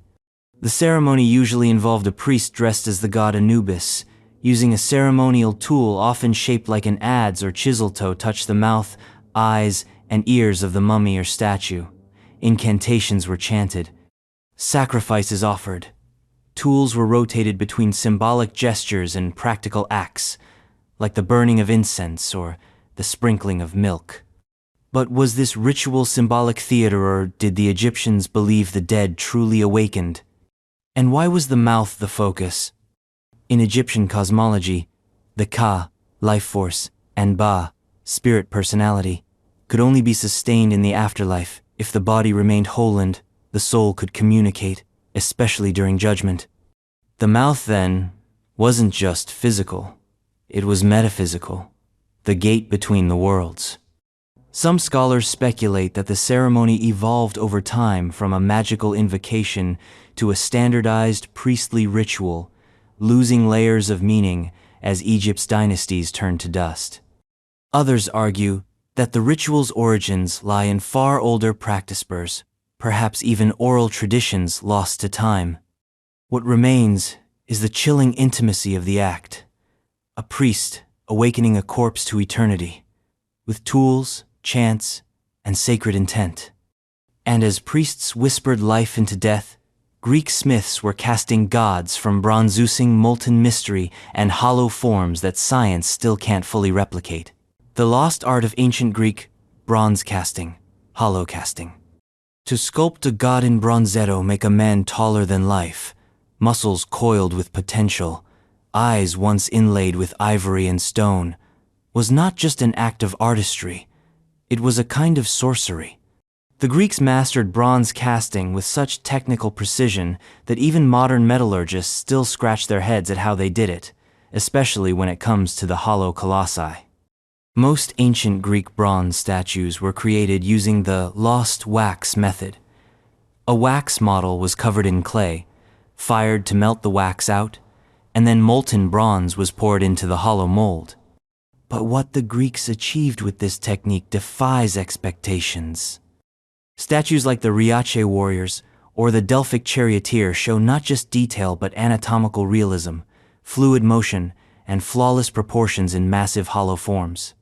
The ceremony usually involved a priest dressed as the god Anubis, using a ceremonial tool often shaped like an adze or chisel toe touch the mouth, eyes, and ears of the mummy or statue. Incantations were chanted, sacrifices offered. Tools were rotated between symbolic gestures and practical acts, like the burning of incense or the sprinkling of milk. But was this ritual symbolic theater, or did the Egyptians believe the dead truly awakened? And why was the mouth the focus? In Egyptian cosmology, the Ka, life force, and Ba, spirit personality, could only be sustained in the afterlife. If the body remained whole and the soul could communicate, especially during judgment. The mouth, then, wasn't just physical. It was metaphysical, the gate between the worlds. Some scholars speculate that the ceremony evolved over time from a magical invocation to a standardized priestly ritual, losing layers of meaning as Egypt's dynasties turned to dust. Others argue that the ritual's origins lie in far older practices, perhaps even oral traditions lost to time. What remains is the chilling intimacy of the act, a priest awakening a corpse to eternity, with tools, chants, and sacred intent. And as priests whispered life into death, Greek smiths were casting gods from bronze, oozing molten mystery and hollow forms that science still can't fully replicate. The lost art of ancient Greek, bronze casting, hollow casting. To sculpt a god in bronzetto make a man taller than life, muscles coiled with potential, eyes once inlaid with ivory and stone, was not just an act of artistry, it was a kind of sorcery. The Greeks mastered bronze casting with such technical precision that even modern metallurgists still scratch their heads at how they did it, especially when it comes to the hollow colossi. Most ancient Greek bronze statues were created using the lost wax method. A wax model was covered in clay, fired to melt the wax out, and then molten bronze was poured into the hollow mold. But what the Greeks achieved with this technique defies expectations. Statues like the Riace warriors or the Delphic charioteer show not just detail but anatomical realism, fluid motion, and flawless proportions in massive hollow forms.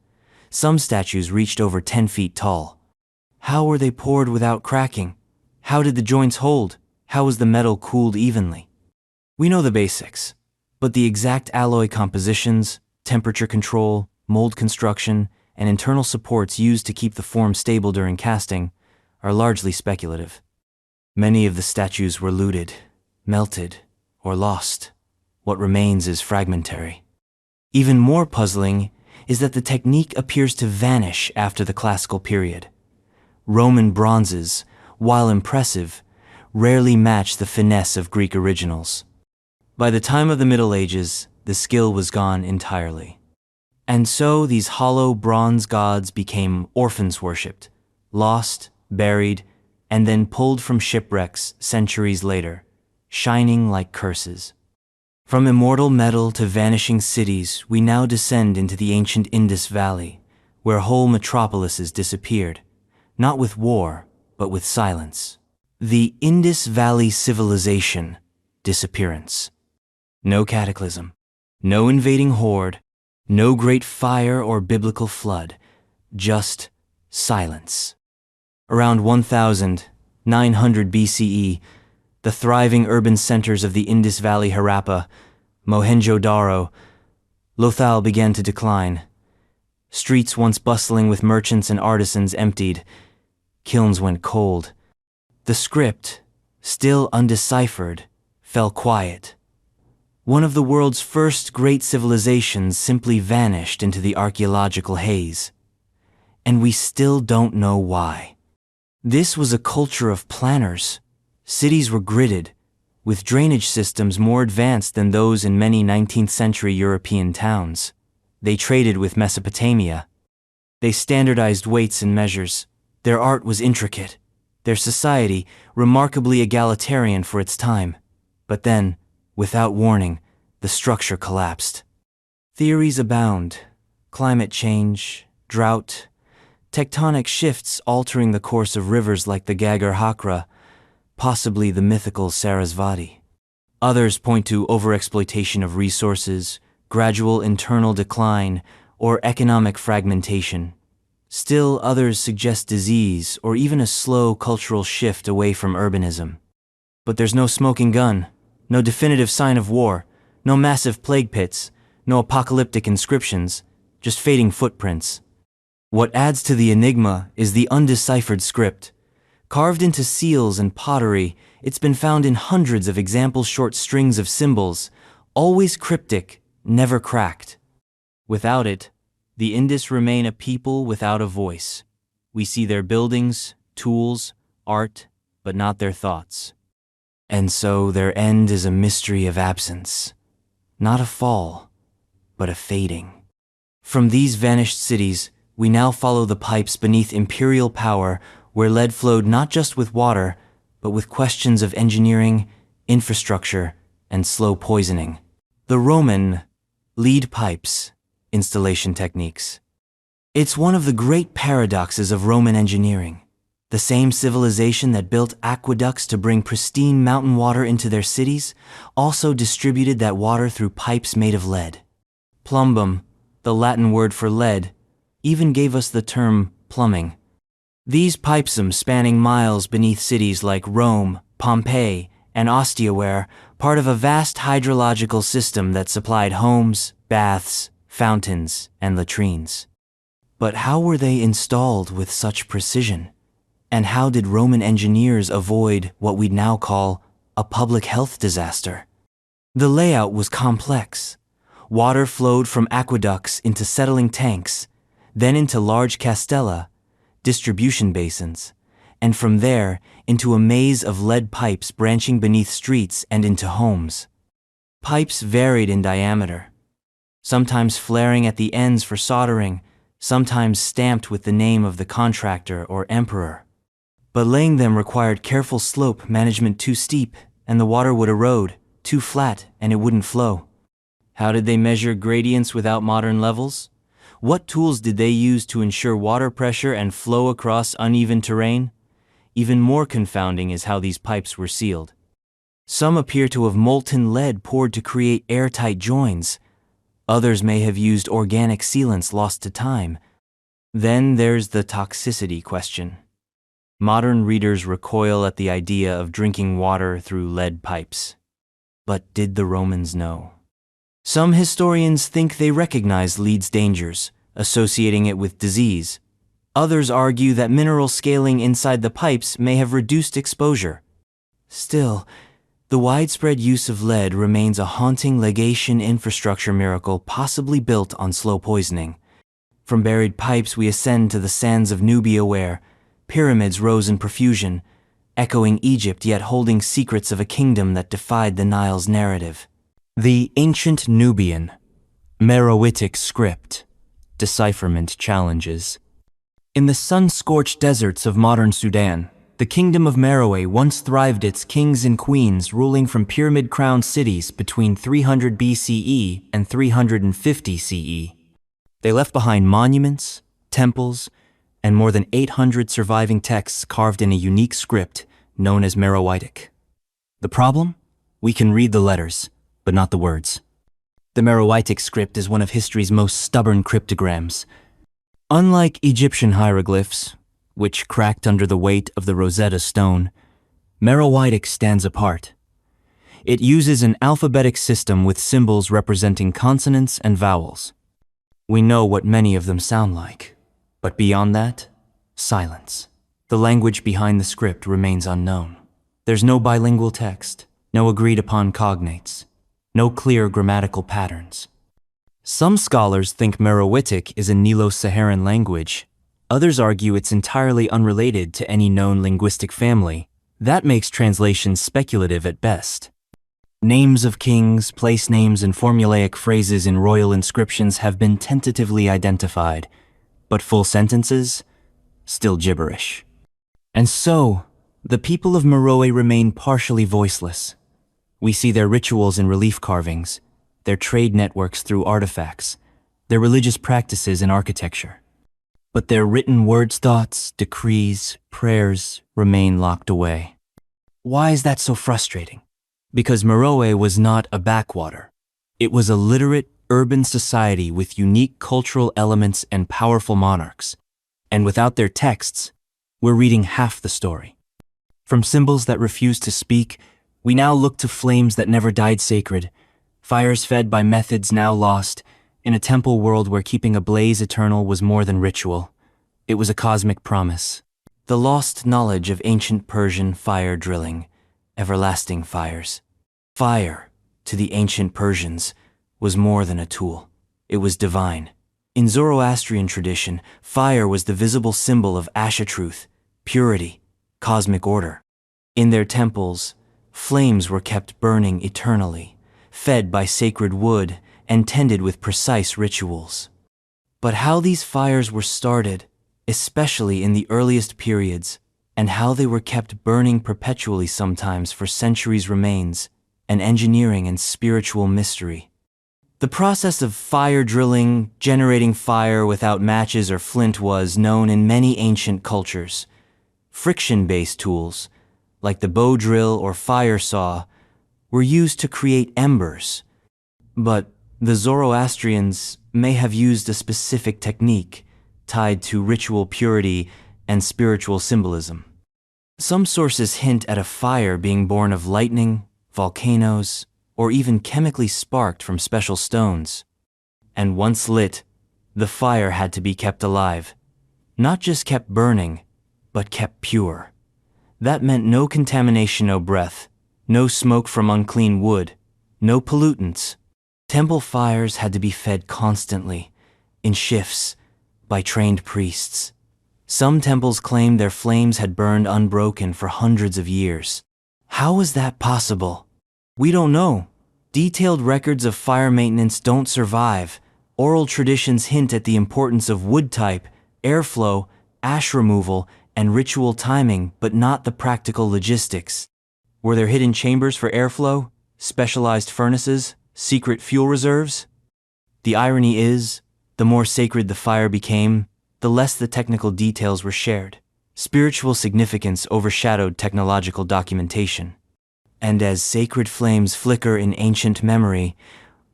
Some statues reached over 10 feet tall. How were they poured without cracking? How did the joints hold? How was the metal cooled evenly? We know the basics, but the exact alloy compositions, temperature control, mold construction, and internal supports used to keep the form stable during casting are largely speculative. Many of the statues were looted, melted, or lost. What remains is fragmentary. Even more puzzling is that the technique appears to vanish after the classical period. Roman bronzes, while impressive, rarely match the finesse of Greek originals. By the time of the Middle Ages, the skill was gone entirely. And so these hollow bronze gods became orphans worshipped, lost, buried, and then pulled from shipwrecks centuries later, shining like curses. From immortal metal to vanishing cities, we now descend into the ancient Indus Valley, where whole metropolises disappeared, not with war, but with silence. The Indus Valley Civilization disappearance. No cataclysm, no invading horde, no great fire or biblical flood, just silence. Around 1900 BCE, the thriving urban centers of the Indus Valley, Harappa, Mohenjo-Daro, Lothal began to decline. Streets once bustling with merchants and artisans emptied. Kilns went cold. The script, still undeciphered, fell quiet. One of the world's first great civilizations simply vanished into the archaeological haze. And we still don't know why. This was a culture of planners. Cities were gridded, with drainage systems more advanced than those in many 19th century European towns. They traded with Mesopotamia. They standardized weights and measures. Their art was intricate. Their society remarkably egalitarian for its time. But then, without warning, the structure collapsed. Theories abound: climate change, drought, tectonic shifts altering the course of rivers like the Ghaggar Hakra, possibly the mythical Sarasvati. Others point to overexploitation of resources, gradual internal decline, or economic fragmentation. Still others suggest disease or even a slow cultural shift away from urbanism. But there's no smoking gun, no definitive sign of war, no massive plague pits, no apocalyptic inscriptions, just fading footprints. What adds to the enigma is the undeciphered script. Carved into seals and pottery, it's been found in hundreds of example short strings of symbols, always cryptic, never cracked. Without it, the Indus remain a people without a voice. We see their buildings, tools, art, but not their thoughts. And so their end is a mystery of absence. Not a fall, but a fading. From these vanished cities, We now follow the pipes beneath imperial power, where lead flowed not just with water, but with questions of engineering, infrastructure, and slow poisoning. The Roman lead pipes installation techniques. It's one of the great paradoxes of Roman engineering. The same civilization that built aqueducts to bring pristine mountain water into their cities also distributed that water through pipes made of lead. Plumbum, the Latin word for lead, even gave us the term plumbing. These pipesum spanning miles beneath cities like Rome, Pompeii, and Ostia were part of a vast hydrological system that supplied homes, baths, fountains, and latrines. But how were they installed with such precision? And how did Roman engineers avoid what we'd now call a public health disaster? The layout was complex. Water flowed from aqueducts into settling tanks, then into large castella, distribution basins, and from there into a maze of lead pipes branching beneath streets and into homes. Pipes varied in diameter, sometimes flaring at the ends for soldering, sometimes stamped with the name of the contractor or emperor. But laying them required careful slope management. Too steep, and the water would erode; too flat, and it wouldn't flow. How did they measure gradients without modern levels? What tools did they use to ensure water pressure and flow across uneven terrain? Even more confounding is how these pipes were sealed. Some appear to have molten lead poured to create airtight joins. Others may have used organic sealants lost to time. Then there's the toxicity question. Modern readers recoil at the idea of drinking water through lead pipes. But did the Romans know? Some historians think they recognized lead's dangers, associating it with disease. Others argue that mineral scaling inside the pipes may have reduced exposure. Still, the widespread use of lead remains a haunting legation infrastructure miracle, possibly built on slow poisoning. From buried pipes we ascend to the sands of Nubia where pyramids rose in profusion, echoing Egypt yet holding secrets of a kingdom that defied the Nile's narrative. The ancient Nubian, Meroitic script, decipherment challenges. In the sun-scorched deserts of modern Sudan, the kingdom of Meroe once thrived, its kings and queens ruling from pyramid-crowned cities between 300 BCE and 350 CE. They left behind monuments, temples, and more than 800 surviving texts carved in a unique script known as Meroitic. The problem? We can read the letters, but not the words. The Meroitic script is one of history's most stubborn cryptograms. Unlike Egyptian hieroglyphs, which cracked under the weight of the Rosetta Stone, Meroitic stands apart. It uses an alphabetic system with symbols representing consonants and vowels. We know what many of them sound like, but beyond that, silence. The language behind the script remains unknown. There's no bilingual text, no agreed-upon cognates, no clear grammatical patterns. Some scholars think Meroitic is a Nilo-Saharan language. Others argue it's entirely unrelated to any known linguistic family. That makes translations speculative at best. Names of kings, place names, and formulaic phrases in royal inscriptions have been tentatively identified, but full sentences? Still gibberish. And so, the people of Meroe remain partially voiceless. We see their rituals in relief carvings, their trade networks through artifacts, their religious practices in architecture. But their written words, thoughts, decrees, prayers remain locked away. Why is that so frustrating? Because Meroe was not a backwater. It was a literate, urban society with unique cultural elements and powerful monarchs. And without their texts, we're reading half the story. From symbols that refuse to speak, we now look to flames that never died sacred, fires fed by methods now lost, in a temple world where keeping a blaze eternal was more than ritual. It was a cosmic promise. The lost knowledge of ancient Persian fire drilling, everlasting fires. Fire, to the ancient Persians, was more than a tool. It was divine. In Zoroastrian tradition, fire was the visible symbol of Asha-truth, purity, cosmic order. In their temples, flames were kept burning eternally, fed by sacred wood and tended with precise rituals. But how these fires were started, especially in the earliest periods, and how they were kept burning perpetually sometimes for centuries remains an engineering and spiritual mystery. The process of fire drilling, generating fire without matches or flint, was known in many ancient cultures. Friction-based tools, like the bow drill or fire saw, were used to create embers. But the Zoroastrians may have used a specific technique tied to ritual purity and spiritual symbolism. Some sources hint at a fire being born of lightning, volcanoes, or even chemically sparked from special stones. And once lit, the fire had to be kept alive. Not just kept burning, but kept pure. That meant no contamination, no breath, no smoke from unclean wood, no pollutants. Temple fires had to be fed constantly, in shifts, by trained priests. Some temples claimed their flames had burned unbroken for hundreds of years. How was that possible? We don't know. Detailed records of fire maintenance don't survive. Oral traditions hint at the importance of wood type, airflow, ash removal, and ritual timing, but not the practical logistics. Were there hidden chambers for airflow, specialized furnaces, secret fuel reserves? The irony is, the more sacred the fire became, the less the technical details were shared. Spiritual significance overshadowed technological documentation. And as sacred flames flicker in ancient memory,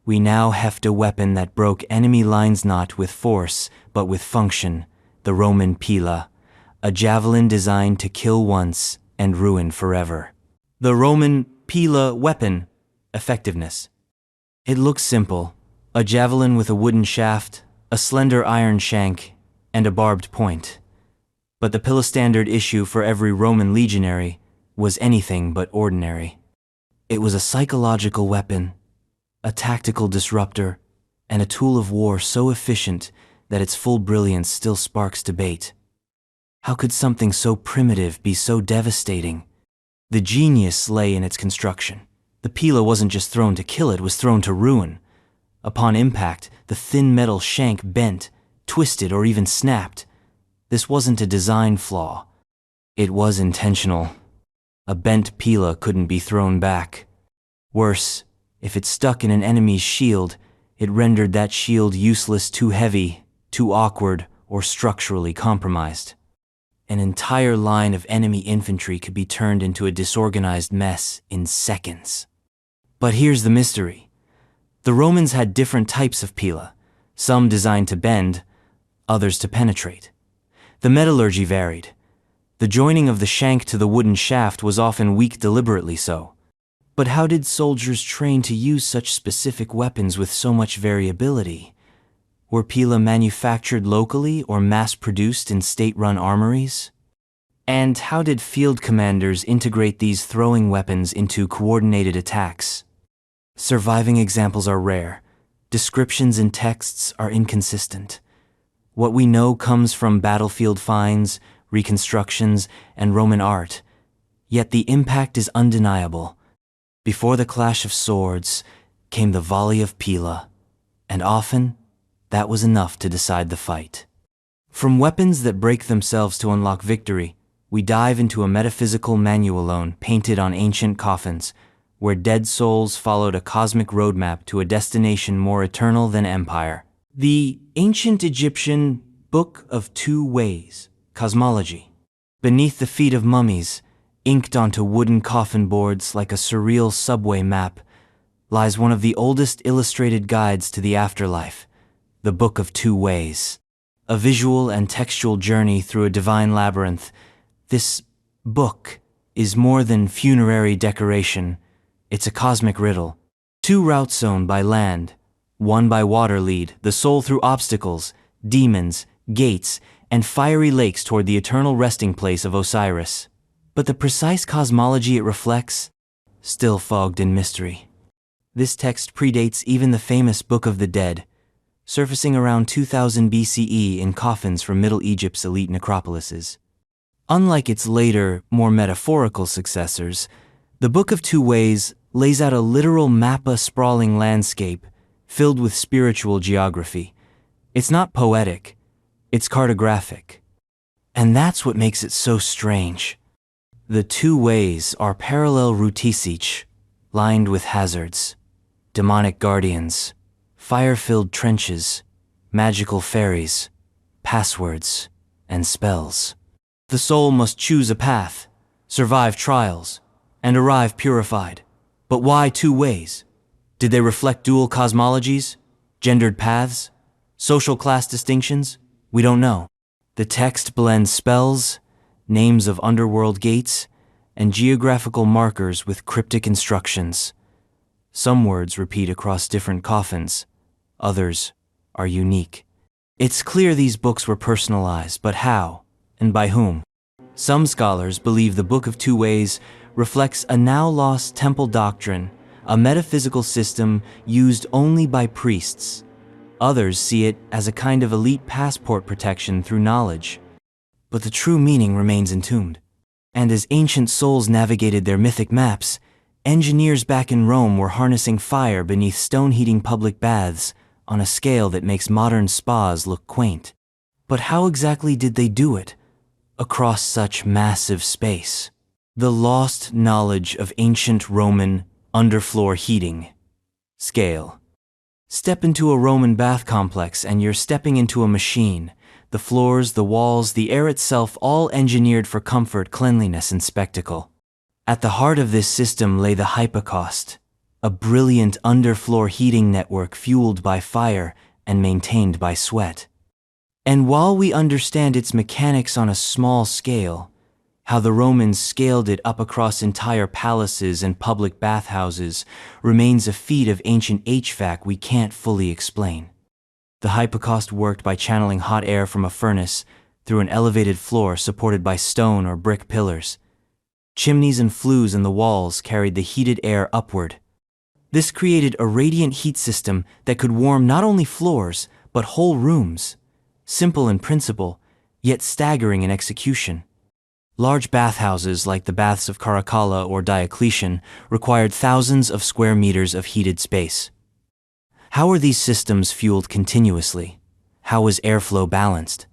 we now heft a weapon that broke enemy lines not with force, but with function, the Roman pila, a javelin designed to kill once and ruin forever. The Roman pila weapon, effectiveness. It looks simple, a javelin with a wooden shaft, a slender iron shank, and a barbed point. But the pila-standard issue for every Roman legionary was anything but ordinary. It was a psychological weapon, a tactical disruptor, and a tool of war so efficient that its full brilliance still sparks debate. How could something so primitive be so devastating? The genius lay in its construction. The pila wasn't just thrown to kill, it was thrown to ruin. Upon impact, the thin metal shank bent, twisted, or even snapped. This wasn't a design flaw. It was intentional. A bent pila couldn't be thrown back. Worse, if it stuck in an enemy's shield, it rendered that shield useless, too heavy, too awkward, or structurally compromised. An entire line of enemy infantry could be turned into a disorganized mess in seconds. But here's the mystery. The Romans had different types of pila, some designed to bend, others to penetrate. The metallurgy varied. The joining of the shank to the wooden shaft was often weak, deliberately so. But how did soldiers train to use such specific weapons with so much variability? Were pila manufactured locally or mass-produced in state-run armories? And how did field commanders integrate these throwing weapons into coordinated attacks? Surviving examples are rare. Descriptions in texts are inconsistent. What we know comes from battlefield finds, reconstructions, and Roman art. Yet the impact is undeniable. Before the clash of swords came the volley of pila, and often that was enough to decide the fight. From weapons that break themselves to unlock victory, we dive into a metaphysical manualone painted on ancient coffins, where dead souls followed a cosmic roadmap to a destination more eternal than empire. The ancient Egyptian Book of Two Ways, Cosmology. Beneath the feet of mummies, inked onto wooden coffin boards like a surreal subway map, lies one of the oldest illustrated guides to the afterlife, the Book of Two Ways. A visual and textual journey through a divine labyrinth, this book is more than funerary decoration. It's a cosmic riddle. Two routes sown by land, one by water lead the soul through obstacles, demons, gates, and fiery lakes toward the eternal resting place of Osiris. But the precise cosmology it reflects, still fogged in mystery. This text predates even the famous Book of the Dead, surfacing around 2000 BCE in coffins from Middle Egypt's elite necropolises. Unlike its later, more metaphorical successors, the Book of Two Ways lays out a literal map, a sprawling landscape filled with spiritual geography, It's not poetic, it's cartographic. And that's what makes it so strange. The two ways are parallel routes, lined with hazards, demonic guardians, fire-filled trenches, magical fairies, passwords, and spells. The soul must choose a path, survive trials, and arrive purified. But why two ways? Did they reflect dual cosmologies, gendered paths, social class distinctions? We don't know. The text blends spells, names of underworld gates, and geographical markers with cryptic instructions. Some words repeat across different coffins, others are unique. It's clear these books were personalized, but how and by whom? Some scholars believe the Book of Two Ways reflects a now-lost temple doctrine, a metaphysical system used only by priests. Others see it as a kind of elite passport protection through knowledge. But the true meaning remains entombed. And as ancient souls navigated their mythic maps, engineers back in Rome were harnessing fire beneath stone-heating public baths on a scale that makes modern spas look quaint. But how exactly did they do it across such massive space? The lost knowledge of ancient Roman underfloor heating. Scale. Step into a Roman bath complex and you're stepping into a machine. The floors, the walls, the air itself, all engineered for comfort, cleanliness, and spectacle. At the heart of this system lay the hypocaust, a brilliant underfloor heating network fueled by fire and maintained by sweat. And while we understand its mechanics on a small scale, how the Romans scaled it up across entire palaces and public bathhouses remains a feat of ancient HVAC we can't fully explain. The hypocaust worked by channeling hot air from a furnace through an elevated floor supported by stone or brick pillars. Chimneys and flues in the walls carried the heated air upward. This created a radiant heat system that could warm not only floors, but whole rooms. Simple in principle, yet staggering in execution. Large bathhouses like the baths of Caracalla or Diocletian required thousands of square meters of heated space. How were these systems fueled continuously? How was airflow balanced?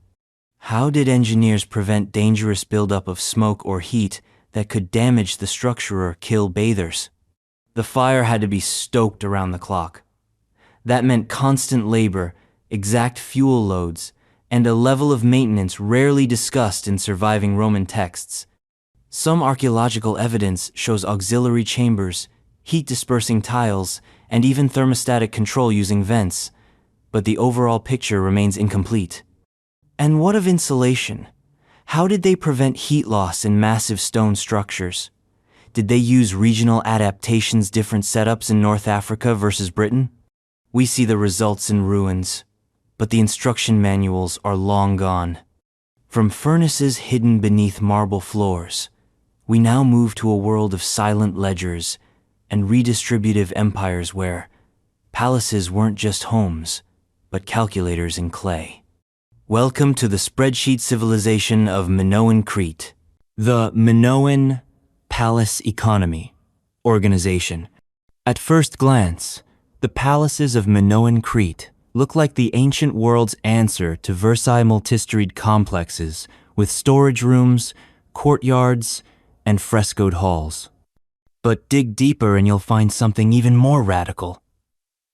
How did engineers prevent dangerous buildup of smoke or heat that could damage the structure or kill bathers? The fire had to be stoked around the clock. That meant constant labor, exact fuel loads, and a level of maintenance rarely discussed in surviving Roman texts. Some archaeological evidence shows auxiliary chambers, heat-dispersing tiles, and even thermostatic control using vents, but the overall picture remains incomplete. And what of insulation? How did they prevent heat loss in massive stone structures? Did they use regional adaptations, different setups in North Africa versus Britain? We see the results in ruins, but the instruction manuals are long gone. From furnaces hidden beneath marble floors, we now move to a world of silent ledgers and redistributive empires where palaces weren't just homes, but calculators in clay. Welcome to the spreadsheet civilization of Minoan Crete. The Minoan Palace Economy Organization. At first glance, the palaces of Minoan Crete look like the ancient world's answer to Versailles multistoried complexes with storage rooms, courtyards, and frescoed halls. But dig deeper and you'll find something even more radical.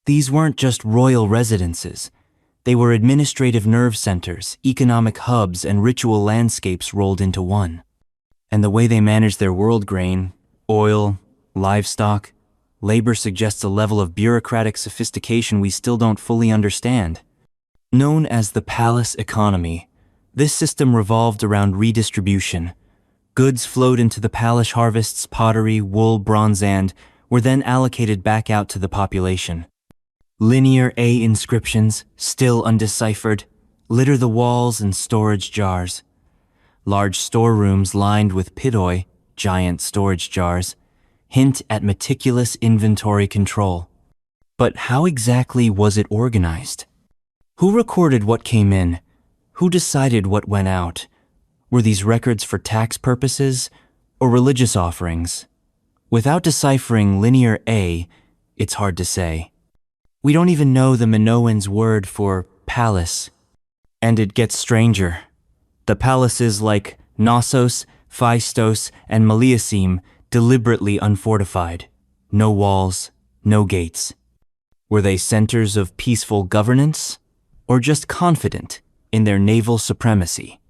These weren't just royal residences. They were administrative nerve centers, economic hubs, and ritual landscapes rolled into one. And the way they managed their world grain, oil, livestock, labor suggests a level of bureaucratic sophistication we still don't fully understand. Known as the palace economy, this system revolved around redistribution. Goods flowed into the palace harvests, pottery, wool, bronze, and were then allocated back out to the population. Linear A inscriptions, still undeciphered, litter the walls and storage jars. Large storerooms lined with pidoi, giant storage jars, hint at meticulous inventory control. But how exactly was it organized? Who recorded what came in? Who decided what went out? Were these records for tax purposes or religious offerings? Without deciphering linear A, it's hard to say. We don't even know the Minoans' word for palace. And it gets stranger. The palaces like Knossos, Phaistos, and Meliacem deliberately unfortified. No walls, no gates. Were they centers of peaceful governance, or just confident in their naval supremacy?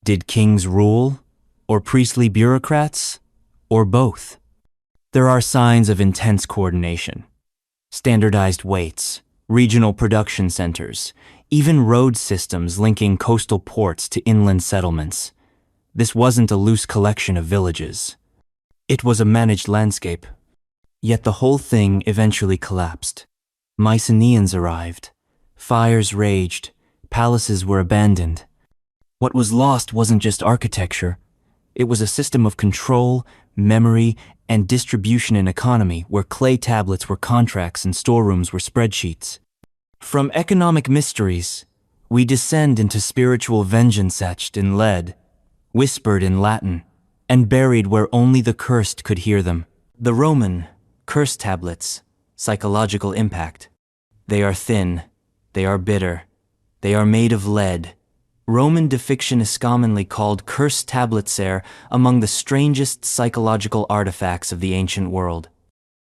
Did kings rule, or priestly bureaucrats, or both? There are signs of intense coordination. Standardized weights, regional production centers, even road systems linking coastal ports to inland settlements. This wasn't a loose collection of villages. It was a managed landscape. Yet the whole thing eventually collapsed. Mycenaeans arrived. Fires raged. Palaces were abandoned. What was lost wasn't just architecture. It was a system of control, memory, and distribution and economy where clay tablets were contracts and storerooms were spreadsheets. From economic mysteries, we descend into spiritual vengeance etched in lead, whispered in Latin, and buried where only the cursed could hear them. The Roman curse tablets, psychological impact. They are thin, they are bitter, they are made of lead. Roman depiction is commonly called curse tablets, among the strangest psychological artifacts of the ancient world.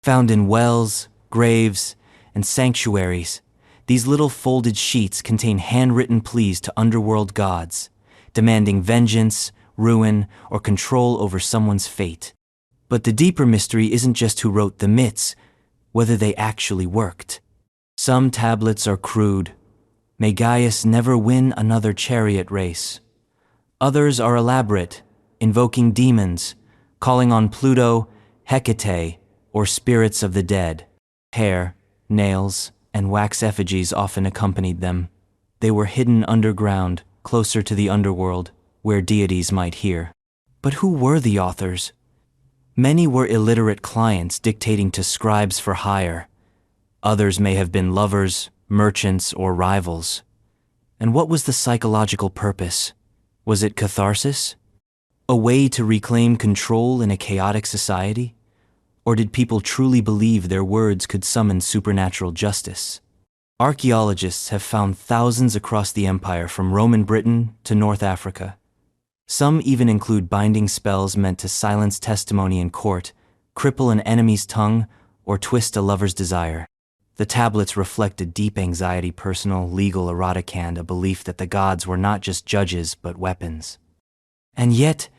Found in wells, graves, and sanctuaries, these little folded sheets contain handwritten pleas to underworld gods, demanding vengeance, ruin, or control over someone's fate. But the deeper mystery isn't just who wrote the myths, whether they actually worked. Some tablets are crude. May Gaius never win another chariot race. Others are elaborate, invoking demons, calling on Pluto, Hecate, or spirits of the dead. Hair, nails, and wax effigies often accompanied them. They were hidden underground, closer to the underworld, where deities might hear. But who were the authors? Many were illiterate clients dictating to scribes for hire. Others may have been lovers, merchants, or rivals. And what was the psychological purpose? Was it catharsis? A way to reclaim control in a chaotic society? Or did people truly believe their words could summon supernatural justice? Archaeologists have found thousands across the empire from Roman Britain to North Africa. Some even include binding spells meant to silence testimony in court, cripple an enemy's tongue, or twist a lover's desire. The tablets reflect a deep anxiety, personal, legal erotic, and a belief that the gods were not just judges but weapons. And yet,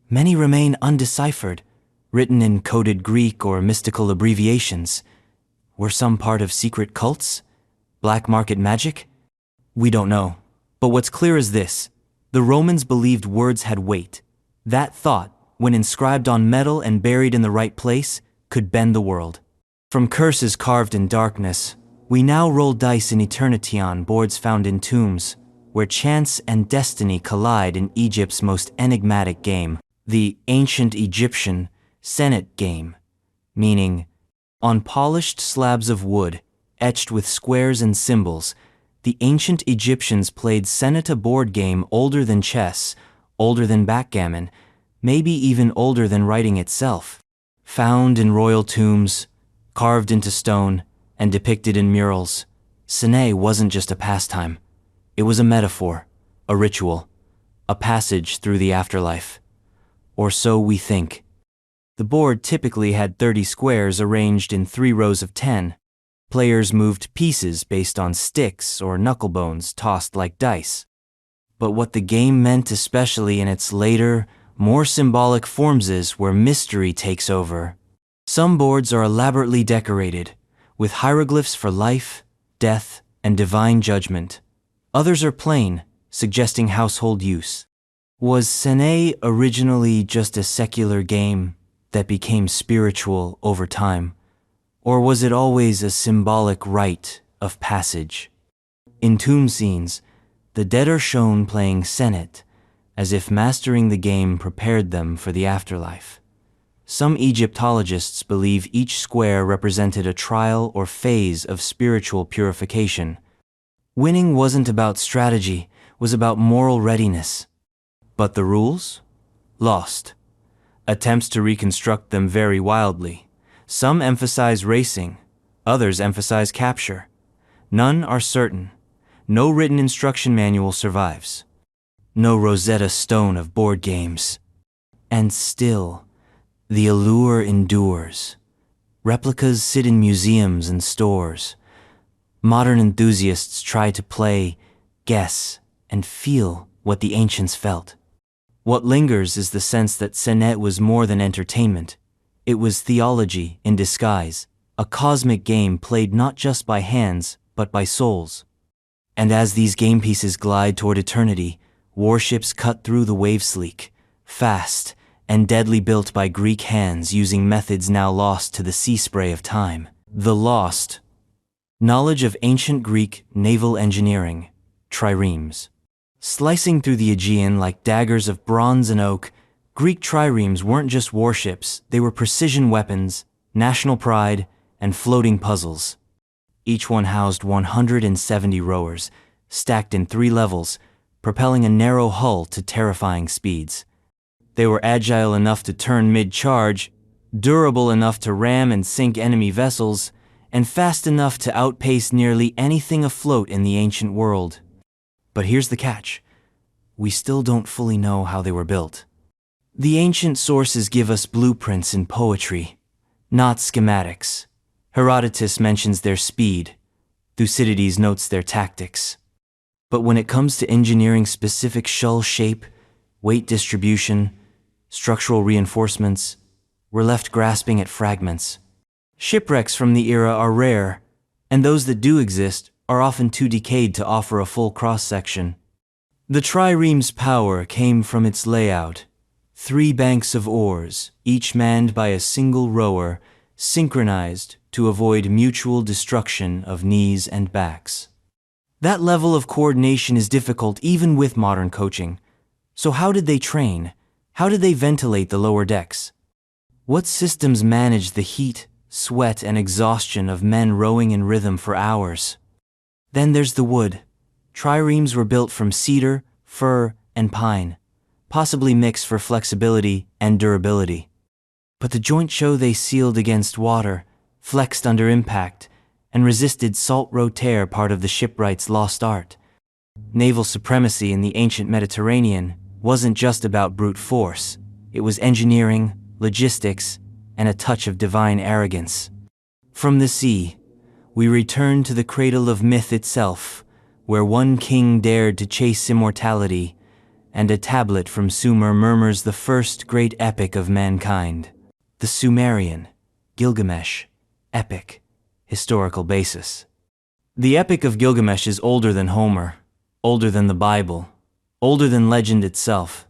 many remain undeciphered, written in coded Greek or mystical abbreviations. Were some part of secret cults? Black market magic? We don't know. But what's clear is this: the Romans believed words had weight. That thought, when inscribed on metal and buried in the right place, could bend the world. From curses carved in darkness, we now roll dice in eternity on boards found in tombs, where chance and destiny collide in Egypt's most enigmatic game, the ancient Egyptian Senet game, meaning, on polished slabs of wood, etched with squares and symbols, the ancient Egyptians played Senet, a board game older than chess, older than backgammon, maybe even older than writing itself. Found in royal tombs, carved into stone, and depicted in murals, Senet wasn't just a pastime. It was a metaphor, a ritual, a passage through the afterlife. Or so we think. The board typically had 30 squares arranged in 3 rows of 10. Players moved pieces based on sticks or knucklebones tossed like dice. But what the game meant, especially in its later, more symbolic forms, is where mystery takes over. Some boards are elaborately decorated, with hieroglyphs for life, death, and divine judgment. Others are plain, suggesting household use. Was Senet originally just a secular game that became spiritual over time? Or was it always a symbolic rite of passage? In tomb scenes, the dead are shown playing Senet, as if mastering the game prepared them for the afterlife. Some Egyptologists believe each square represented a trial or phase of spiritual purification. Winning wasn't about strategy, it was about moral readiness. But the rules? Lost. Attempts to reconstruct them vary wildly. Some emphasize racing, others emphasize capture. None are certain. No written instruction manual survives. No Rosetta Stone of board games. And still, the allure endures. Replicas sit in museums and stores. Modern enthusiasts try to play, guess, and feel what the ancients felt. What lingers is the sense that Senet was more than entertainment. It was theology in disguise, a cosmic game played not just by hands, but by souls. And as these game pieces glide toward eternity, warships cut through the wave sleek, fast, and deadly, built by Greek hands using methods now lost to the sea spray of time. The lost knowledge of ancient Greek naval engineering, triremes. Slicing through the Aegean like daggers of bronze and oak, Greek triremes weren't just warships, they were precision weapons, national pride, and floating puzzles. Each one housed 170 rowers, stacked in 3 levels, propelling a narrow hull to terrifying speeds. They were agile enough to turn mid-charge, durable enough to ram and sink enemy vessels, and fast enough to outpace nearly anything afloat in the ancient world. But here's the catch. We still don't fully know how they were built. The ancient sources give us blueprints in poetry, not schematics. Herodotus mentions their speed. Thucydides notes their tactics. But when it comes to engineering specific hull shape, weight distribution, structural reinforcements, we're left grasping at fragments. Shipwrecks from the era are rare, and those that do exist are often too decayed to offer a full cross-section. The trireme's power came from its layout. 3 banks of oars, each manned by a single rower, synchronized to avoid mutual destruction of knees and backs. That level of coordination is difficult even with modern coaching. So how did they train? How did they ventilate the lower decks? What systems managed the heat, sweat, and exhaustion of men rowing in rhythm for hours? Then there's the wood. Triremes were built from cedar, fir, and pine, possibly mixed for flexibility and durability. But the joints show they sealed against water, flexed under impact, and resisted salt rotaire, part of the shipwright's lost art. Naval supremacy in the ancient Mediterranean wasn't just about brute force. It was engineering, logistics, and a touch of divine arrogance. From the sea, we return to the cradle of myth itself, where one king dared to chase immortality, and a tablet from Sumer murmurs the first great epic of mankind. The Sumerian, Gilgamesh, epic, historical basis. The Epic of Gilgamesh is older than Homer, older than the Bible, older than legend itself.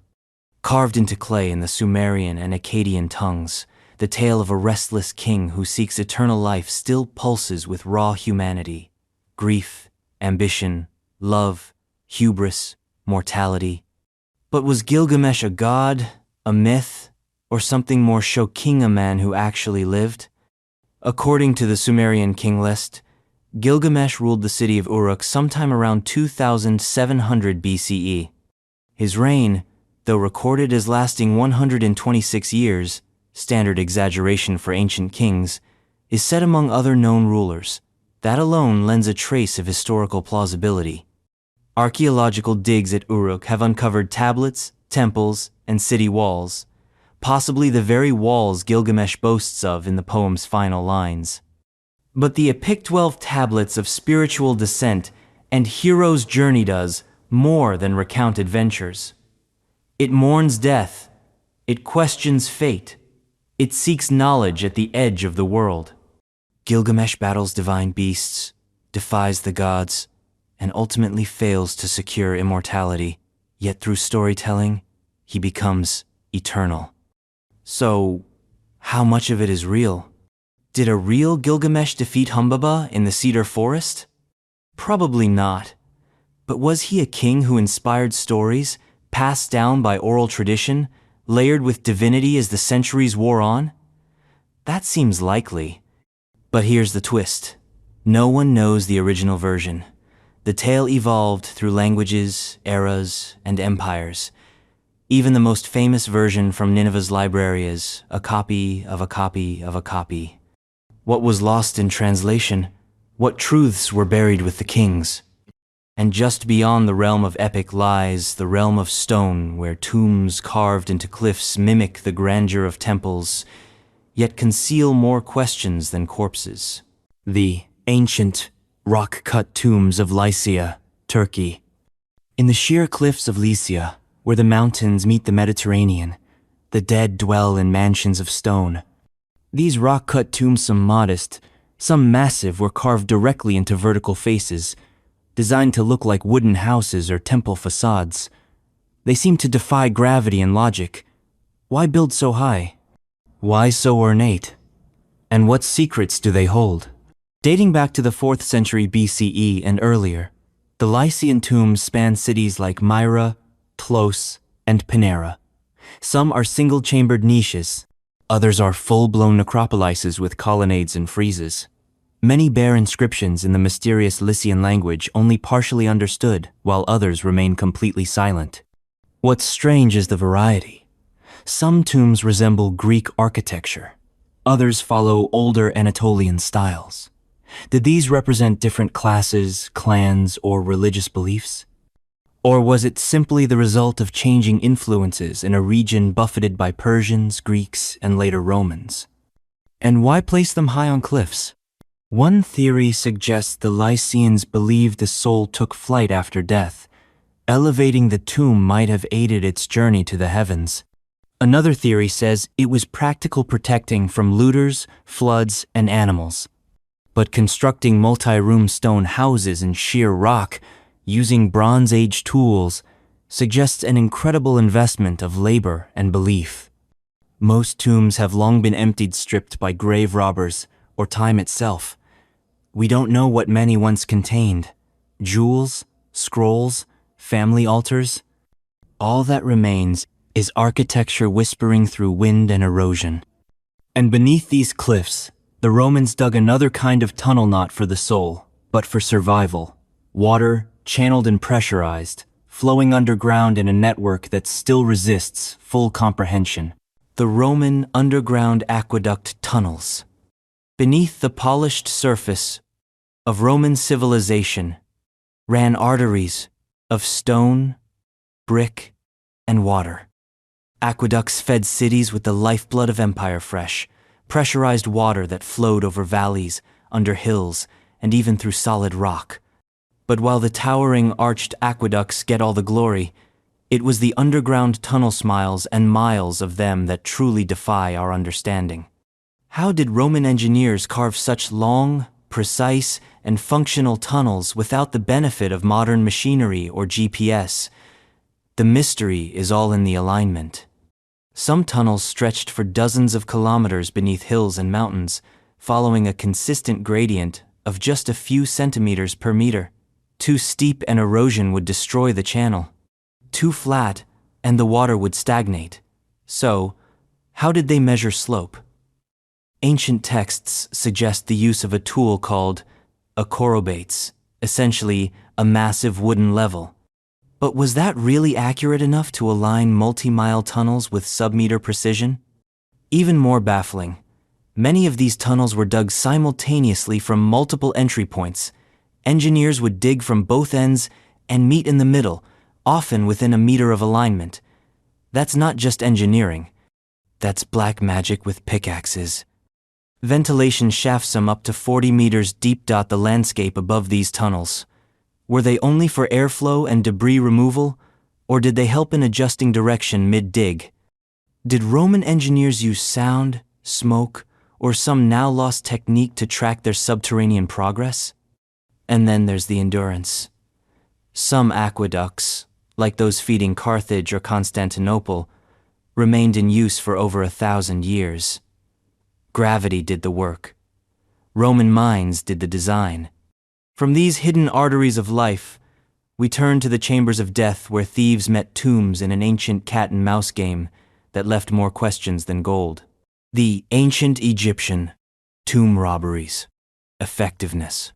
Carved into clay in the Sumerian and Akkadian tongues, the tale of a restless king who seeks eternal life still pulses with raw humanity, grief, ambition, love, hubris, mortality. But was Gilgamesh a god, a myth, or something more shocking, a man who actually lived? According to the Sumerian king list, Gilgamesh ruled the city of Uruk sometime around 2700 BCE. His reign, though recorded as lasting 126 years, standard exaggeration for ancient kings, is set among other known rulers. That alone lends a trace of historical plausibility. Archaeological digs at Uruk have uncovered tablets, temples, and city walls, possibly the very walls Gilgamesh boasts of in the poem's final lines. But the epic 12 tablets of spiritual descent and hero's journey does more than recount adventures. It mourns death, it questions fate, it seeks knowledge at the edge of the world. Gilgamesh battles divine beasts, defies the gods, and ultimately fails to secure immortality, yet through storytelling, he becomes eternal. So, how much of it is real? Did a real Gilgamesh defeat Humbaba in the cedar forest? Probably not. But was he a king who inspired stories, passed down by oral tradition, layered with divinity as the centuries wore on? That seems likely. But here's the twist. No one knows the original version. The tale evolved through languages, eras, and empires. Even the most famous version from Nineveh's library is a copy of a copy of a copy. What was lost in translation? What truths were buried with the kings? And just beyond the realm of epic lies the realm of stone, where tombs carved into cliffs mimic the grandeur of temples, yet conceal more questions than corpses. The ancient, rock-cut tombs of Lycia, Turkey. In the sheer cliffs of Lycia, where the mountains meet the Mediterranean, the dead dwell in mansions of stone. These rock-cut tombs, some modest, some massive, were carved directly into vertical faces, designed to look like wooden houses or temple facades. They seem to defy gravity and logic. Why build so high? Why so ornate? And what secrets do they hold? Dating back to the 4th century BCE and earlier, the Lycian tombs span cities like Myra, Tlos, and Panera. Some are single-chambered niches. Others are full-blown necropolises with colonnades and friezes. Many bear inscriptions in the mysterious Lycian language only partially understood, while others remain completely silent. What's strange is the variety. Some tombs resemble Greek architecture. Others follow older Anatolian styles. Did these represent different classes, clans, or religious beliefs? Or was it simply the result of changing influences in a region buffeted by Persians, Greeks, and later Romans? And why place them high on cliffs? One theory suggests the Lycians believed the soul took flight after death. Elevating the tomb might have aided its journey to the heavens. Another theory says it was practical protecting from looters, floods, and animals. But constructing multi-room stone houses in sheer rock, using Bronze Age tools, suggests an incredible investment of labor and belief. Most tombs have long been emptied, stripped by grave robbers or time itself. We don't know what many once contained. Jewels, scrolls, family altars. All that remains is architecture whispering through wind and erosion. And beneath these cliffs, the Romans dug another kind of tunnel, not for the soul, but for survival. Water, channeled and pressurized, flowing underground in a network that still resists full comprehension. The Roman underground aqueduct tunnels. Beneath the polished surface of Roman civilization ran arteries of stone, brick, and water. Aqueducts fed cities with the lifeblood of empire, fresh, pressurized water that flowed over valleys, under hills, and even through solid rock. But while the towering arched aqueducts get all the glory, it was the underground tunnel miles and miles of them that truly defy our understanding. How did Roman engineers carve such long, precise, and functional tunnels without the benefit of modern machinery or GPS? The mystery is all in the alignment. Some tunnels stretched for dozens of kilometers beneath hills and mountains, following a consistent gradient of just a few centimeters per meter. Too steep and erosion would destroy the channel. Too flat, and the water would stagnate. So, how did they measure slope? Ancient texts suggest the use of a tool called a chorobates, essentially a massive wooden level. But was that really accurate enough to align multi-mile tunnels with sub-meter precision? Even more baffling, many of these tunnels were dug simultaneously from multiple entry points. Engineers would dig from both ends and meet in the middle, often within a meter of alignment. That's not just engineering. That's black magic with pickaxes. Ventilation shafts some up to 40 meters deep dot the landscape above these tunnels. Were they only for airflow and debris removal, or did they help in adjusting direction mid-dig? Did Roman engineers use sound, smoke, or some now-lost technique to track their subterranean progress? And then there's the endurance. Some aqueducts, like those feeding Carthage or Constantinople, remained in use for over 1,000 years. Gravity did the work. Roman minds did the design. From these hidden arteries of life, we turn to the chambers of death where thieves met tombs in an ancient cat-and-mouse game that left more questions than gold. The ancient Egyptian tomb robberies. Effectiveness.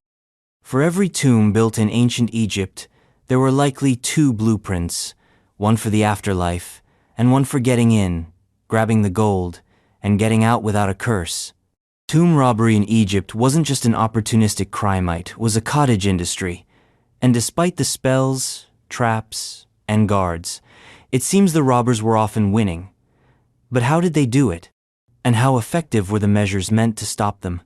For every tomb built in ancient Egypt, there were likely 2 blueprints, one for the afterlife and one for getting in, grabbing the gold, and getting out without a curse. Tomb robbery in Egypt wasn't just an opportunistic crime, it was a cottage industry. And despite the spells, traps, and guards, it seems the robbers were often winning. But how did they do it? And how effective were the measures meant to stop them?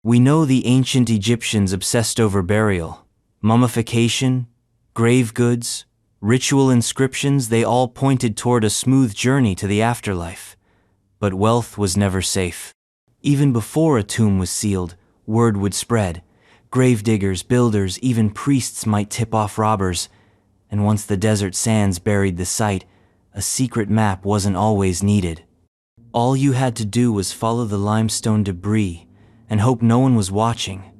We know the ancient Egyptians obsessed over burial, mummification, grave goods, ritual inscriptions. They all pointed toward a smooth journey to the afterlife. But wealth was never safe. Even before a tomb was sealed, word would spread. Gravediggers, builders, even priests might tip off robbers. And once the desert sands buried the site, a secret map wasn't always needed. All you had to do was follow the limestone debris and hope no one was watching.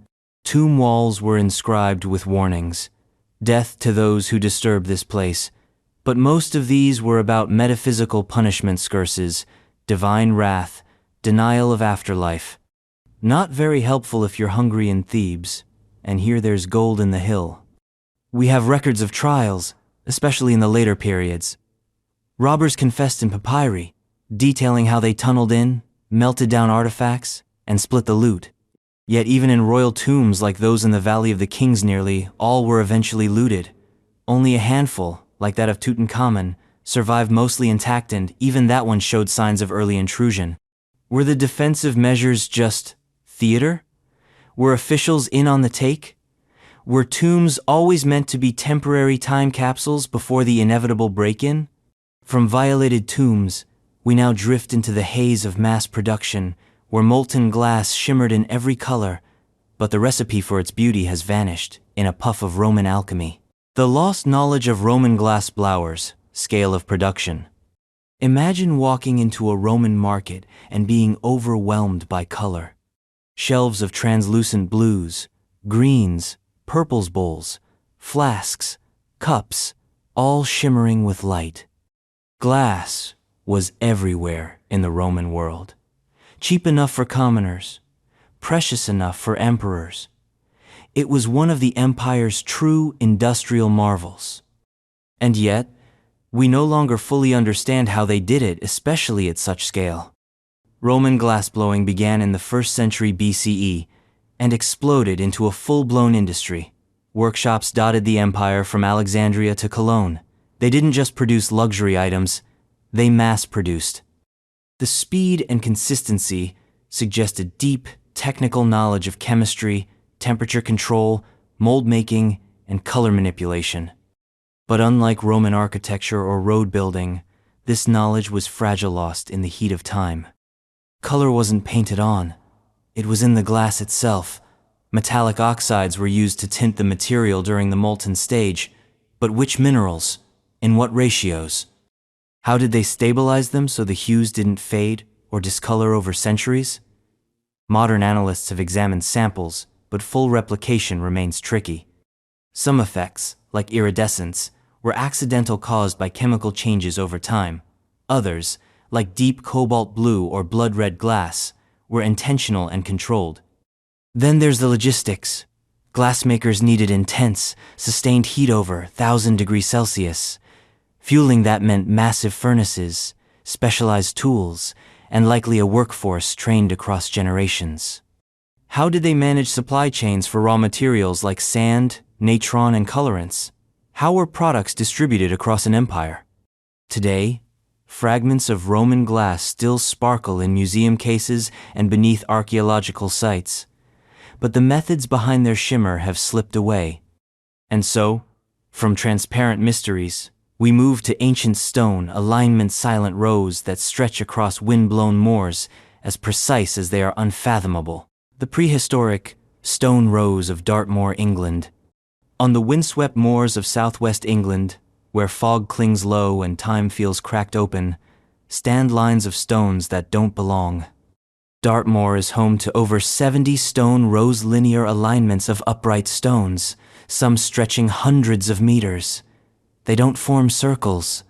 Tomb walls were inscribed with warnings. Death to those who disturb this place. But most of these were about metaphysical punishment, curses, divine wrath, denial of afterlife. Not very helpful if you're hungry in Thebes, and here there's gold in the hill. We have records of trials, especially in the later periods. Robbers confessed in papyri, detailing how they tunneled in, melted down artifacts, and split the loot. Yet even in royal tombs like those in the Valley of the Kings, nearly all were eventually looted. Only a handful, like that of Tutankhamun, survived mostly intact, and even that one showed signs of early intrusion. Were the defensive measures just theater? Were officials in on the take? Were tombs always meant to be temporary time capsules before the inevitable break-in? From violated tombs, we now drift into the haze of mass production, where molten glass shimmered in every color, but the recipe for its beauty has vanished in a puff of Roman alchemy. The lost knowledge of Roman glass blowers, scale of production. Imagine walking into a Roman market and being overwhelmed by color. Shelves of translucent blues, greens, purples, bowls, flasks, cups, all shimmering with light. Glass was everywhere in the Roman world. Cheap enough for commoners, precious enough for emperors. It was one of the empire's true industrial marvels. And yet, we no longer fully understand how they did it, especially at such scale. Roman glassblowing began in the 1st century BCE and exploded into a full-blown industry. Workshops dotted the empire from Alexandria to Cologne. They didn't just produce luxury items, they mass-produced. The speed and consistency suggest a deep, technical knowledge of chemistry, temperature control, mold making, and color manipulation. But unlike Roman architecture or road building, this knowledge was fragile, lost in the heat of time. Color wasn't painted on, it was in the glass itself. Metallic oxides were used to tint the material during the molten stage, but which minerals? In what ratios? How did they stabilize them so the hues didn't fade or discolor over centuries? Modern analysts have examined samples, but full replication remains tricky. Some effects, like iridescence, were accidental, caused by chemical changes over time. Others, like deep cobalt blue or blood red glass, were intentional and controlled. Then there's the logistics. Glassmakers needed intense, sustained heat over 1,000 degrees Celsius. Fueling that meant massive furnaces, specialized tools, and likely a workforce trained across generations. How did they manage supply chains for raw materials like sand, natron, and colorants? How were products distributed across an empire? Today, fragments of Roman glass still sparkle in museum cases and beneath archaeological sites, but the methods behind their shimmer have slipped away. And so, from transparent mysteries, we move to ancient stone, alignment silent rows that stretch across wind-blown moors, as precise as they are unfathomable. The prehistoric stone rows of Dartmoor, England. On the windswept moors of southwest England, where fog clings low and time feels cracked open, stand lines of stones that don't belong. Dartmoor is home to over 70 stone rows, linear alignments of upright stones, some stretching hundreds of meters. They don't form circles.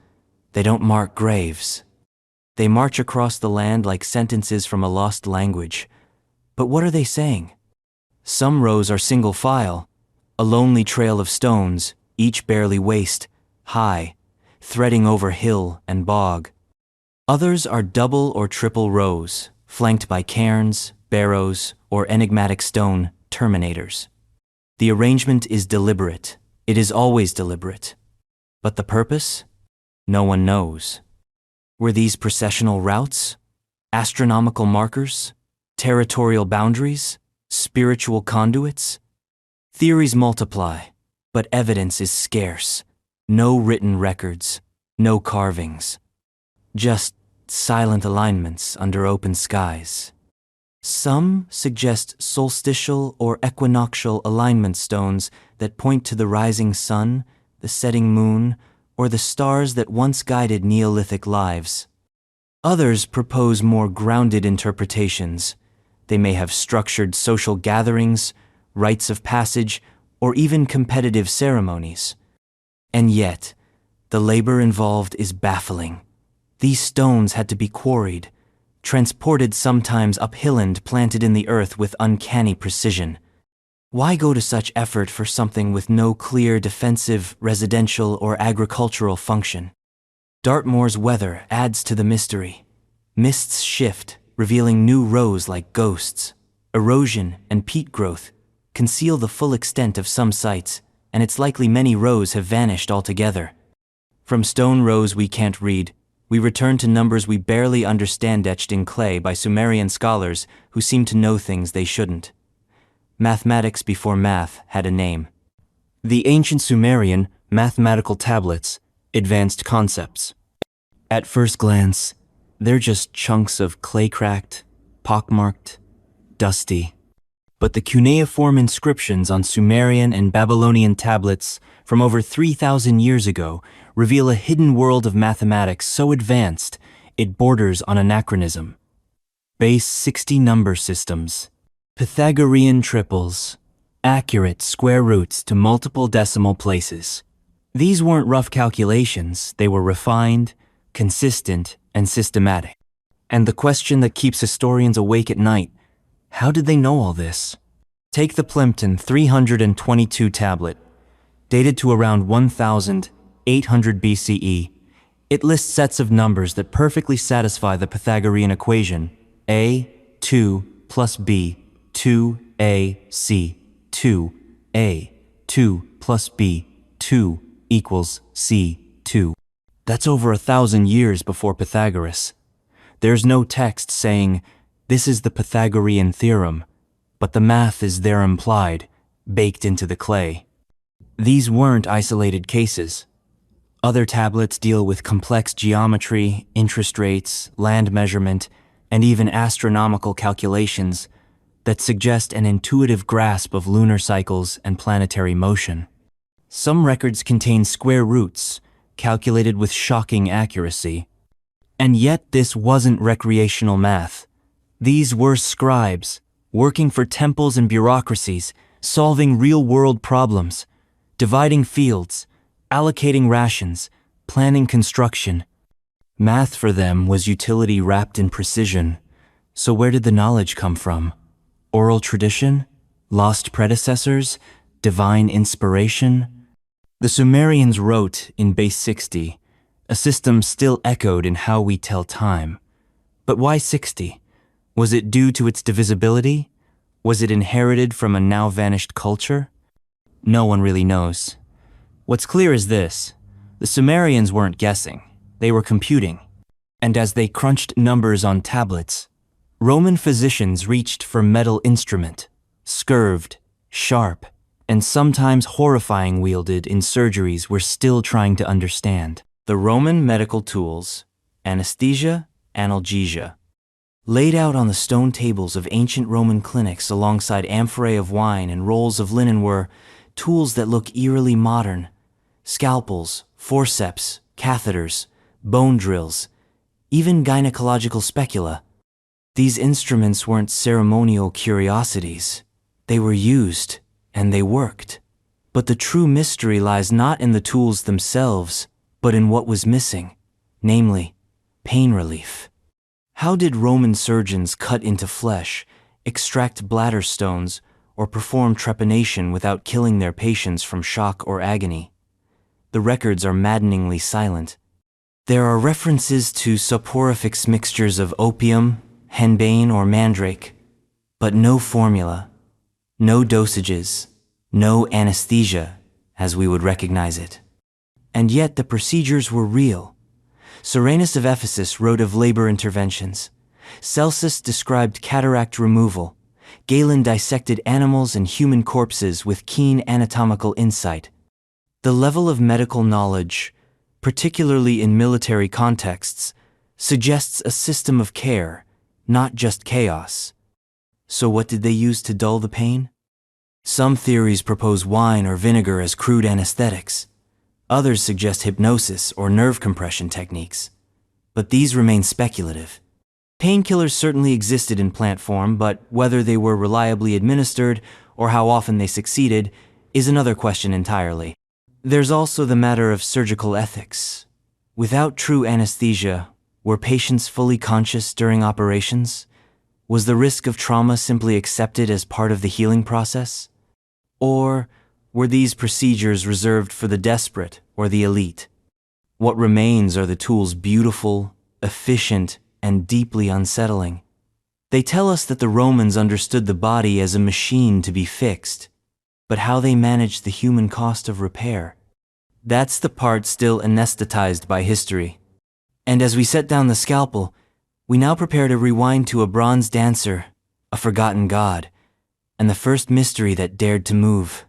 They don't mark graves. They march across the land like sentences from a lost language. But what are they saying? Some rows are single file, a lonely trail of stones, each barely waist high, threading over hill and bog. Others are double or triple rows, flanked by cairns, barrows, or enigmatic stone terminators. The arrangement is deliberate. It is always deliberate. But the purpose? No one knows. Were these processional routes? Astronomical markers? Territorial boundaries? Spiritual conduits? Theories multiply, but evidence is scarce. No written records, no carvings. Just silent alignments under open skies. Some suggest solstitial or equinoctial alignment stones that point to the rising sun, the setting moon, or the stars that once guided Neolithic lives. Others propose more grounded interpretations. They may have structured social gatherings, rites of passage, or even competitive ceremonies. And yet, the labor involved is baffling. These stones had to be quarried, transported sometimes uphill and planted in the earth with uncanny precision. Why go to such effort for something with no clear defensive, residential, or agricultural function? Dartmoor's weather adds to the mystery. Mists shift, revealing new rows like ghosts. Erosion and peat growth conceal the full extent of some sites, and it's likely many rows have vanished altogether. From stone rows we can't read, we return to numbers we barely understand etched in clay by Sumerian scholars who seem to know things they shouldn't. Mathematics before math had a name. The ancient Sumerian mathematical tablets, advanced concepts. At first glance, they're just chunks of clay-cracked, pockmarked, dusty. But the cuneiform inscriptions on Sumerian and Babylonian tablets from over 3,000 years ago reveal a hidden world of mathematics so advanced it borders on anachronism. Base 60 number systems, Pythagorean triples, accurate square roots to multiple decimal places. These weren't rough calculations, they were refined, consistent, and systematic. And the question that keeps historians awake at night: how did they know all this? Take the Plimpton 322 tablet, dated to around 1800 BCE. It lists sets of numbers that perfectly satisfy the Pythagorean equation: a, 2 plus b, 2a, c, 2a, 2 plus b, 2 equals c, 2. That's over 1,000 years before Pythagoras. There's no text saying, "This is the Pythagorean theorem," but the math is there implied, baked into the clay. These weren't isolated cases. Other tablets deal with complex geometry, interest rates, land measurement, and even astronomical calculations that suggest an intuitive grasp of lunar cycles and planetary motion. Some records contain square roots, calculated with shocking accuracy. And yet this wasn't recreational math. These were scribes, working for temples and bureaucracies, solving real-world problems, dividing fields, allocating rations, planning construction. Math for them was utility wrapped in precision. So where did the knowledge come from? Oral tradition? Lost predecessors? Divine inspiration? The Sumerians wrote in Base 60, a system still echoed in how we tell time. But why 60? Was it due to its divisibility? Was it inherited from a now-vanished culture? No one really knows. What's clear is this: the Sumerians weren't guessing, they were computing. And as they crunched numbers on tablets, Roman physicians reached for metal instrument, scurved, sharp, and sometimes horrifying wielded in surgeries we're still trying to understand. The Roman medical tools, anesthesia, analgesia, laid out on the stone tables of ancient Roman clinics alongside amphorae of wine and rolls of linen, were tools that look eerily modern. Scalpels, forceps, catheters, bone drills, even gynecological specula. These instruments weren't ceremonial curiosities. They were used, and they worked. But the true mystery lies not in the tools themselves, but in what was missing, namely, pain relief. How did Roman surgeons cut into flesh, extract bladder stones, or perform trepanation without killing their patients from shock or agony? The records are maddeningly silent. There are references to soporific mixtures of opium, henbane, or mandrake, but no formula, no dosages, no anesthesia, as we would recognize it. And yet the procedures were real. Soranus of Ephesus wrote of labor interventions. Celsus described cataract removal. Galen dissected animals and human corpses with keen anatomical insight. The level of medical knowledge, particularly in military contexts, suggests a system of care, not just chaos. So what did they use to dull the pain? Some theories propose wine or vinegar as crude anesthetics. Others suggest hypnosis or nerve compression techniques. But these remain speculative. Painkillers certainly existed in plant form, but whether they were reliably administered or how often they succeeded is another question entirely. There's also the matter of surgical ethics. Without true anesthesia, were patients fully conscious during operations? Was the risk of trauma simply accepted as part of the healing process? Or were these procedures reserved for the desperate or the elite? What remains are the tools beautiful, efficient, and deeply unsettling. They tell us that the Romans understood the body as a machine to be fixed, but how they managed the human cost of repair. That's the part still anesthetized by history. And as we set down the scalpel, we now prepare to rewind to a bronze dancer, a forgotten god, and the first mystery that dared to move.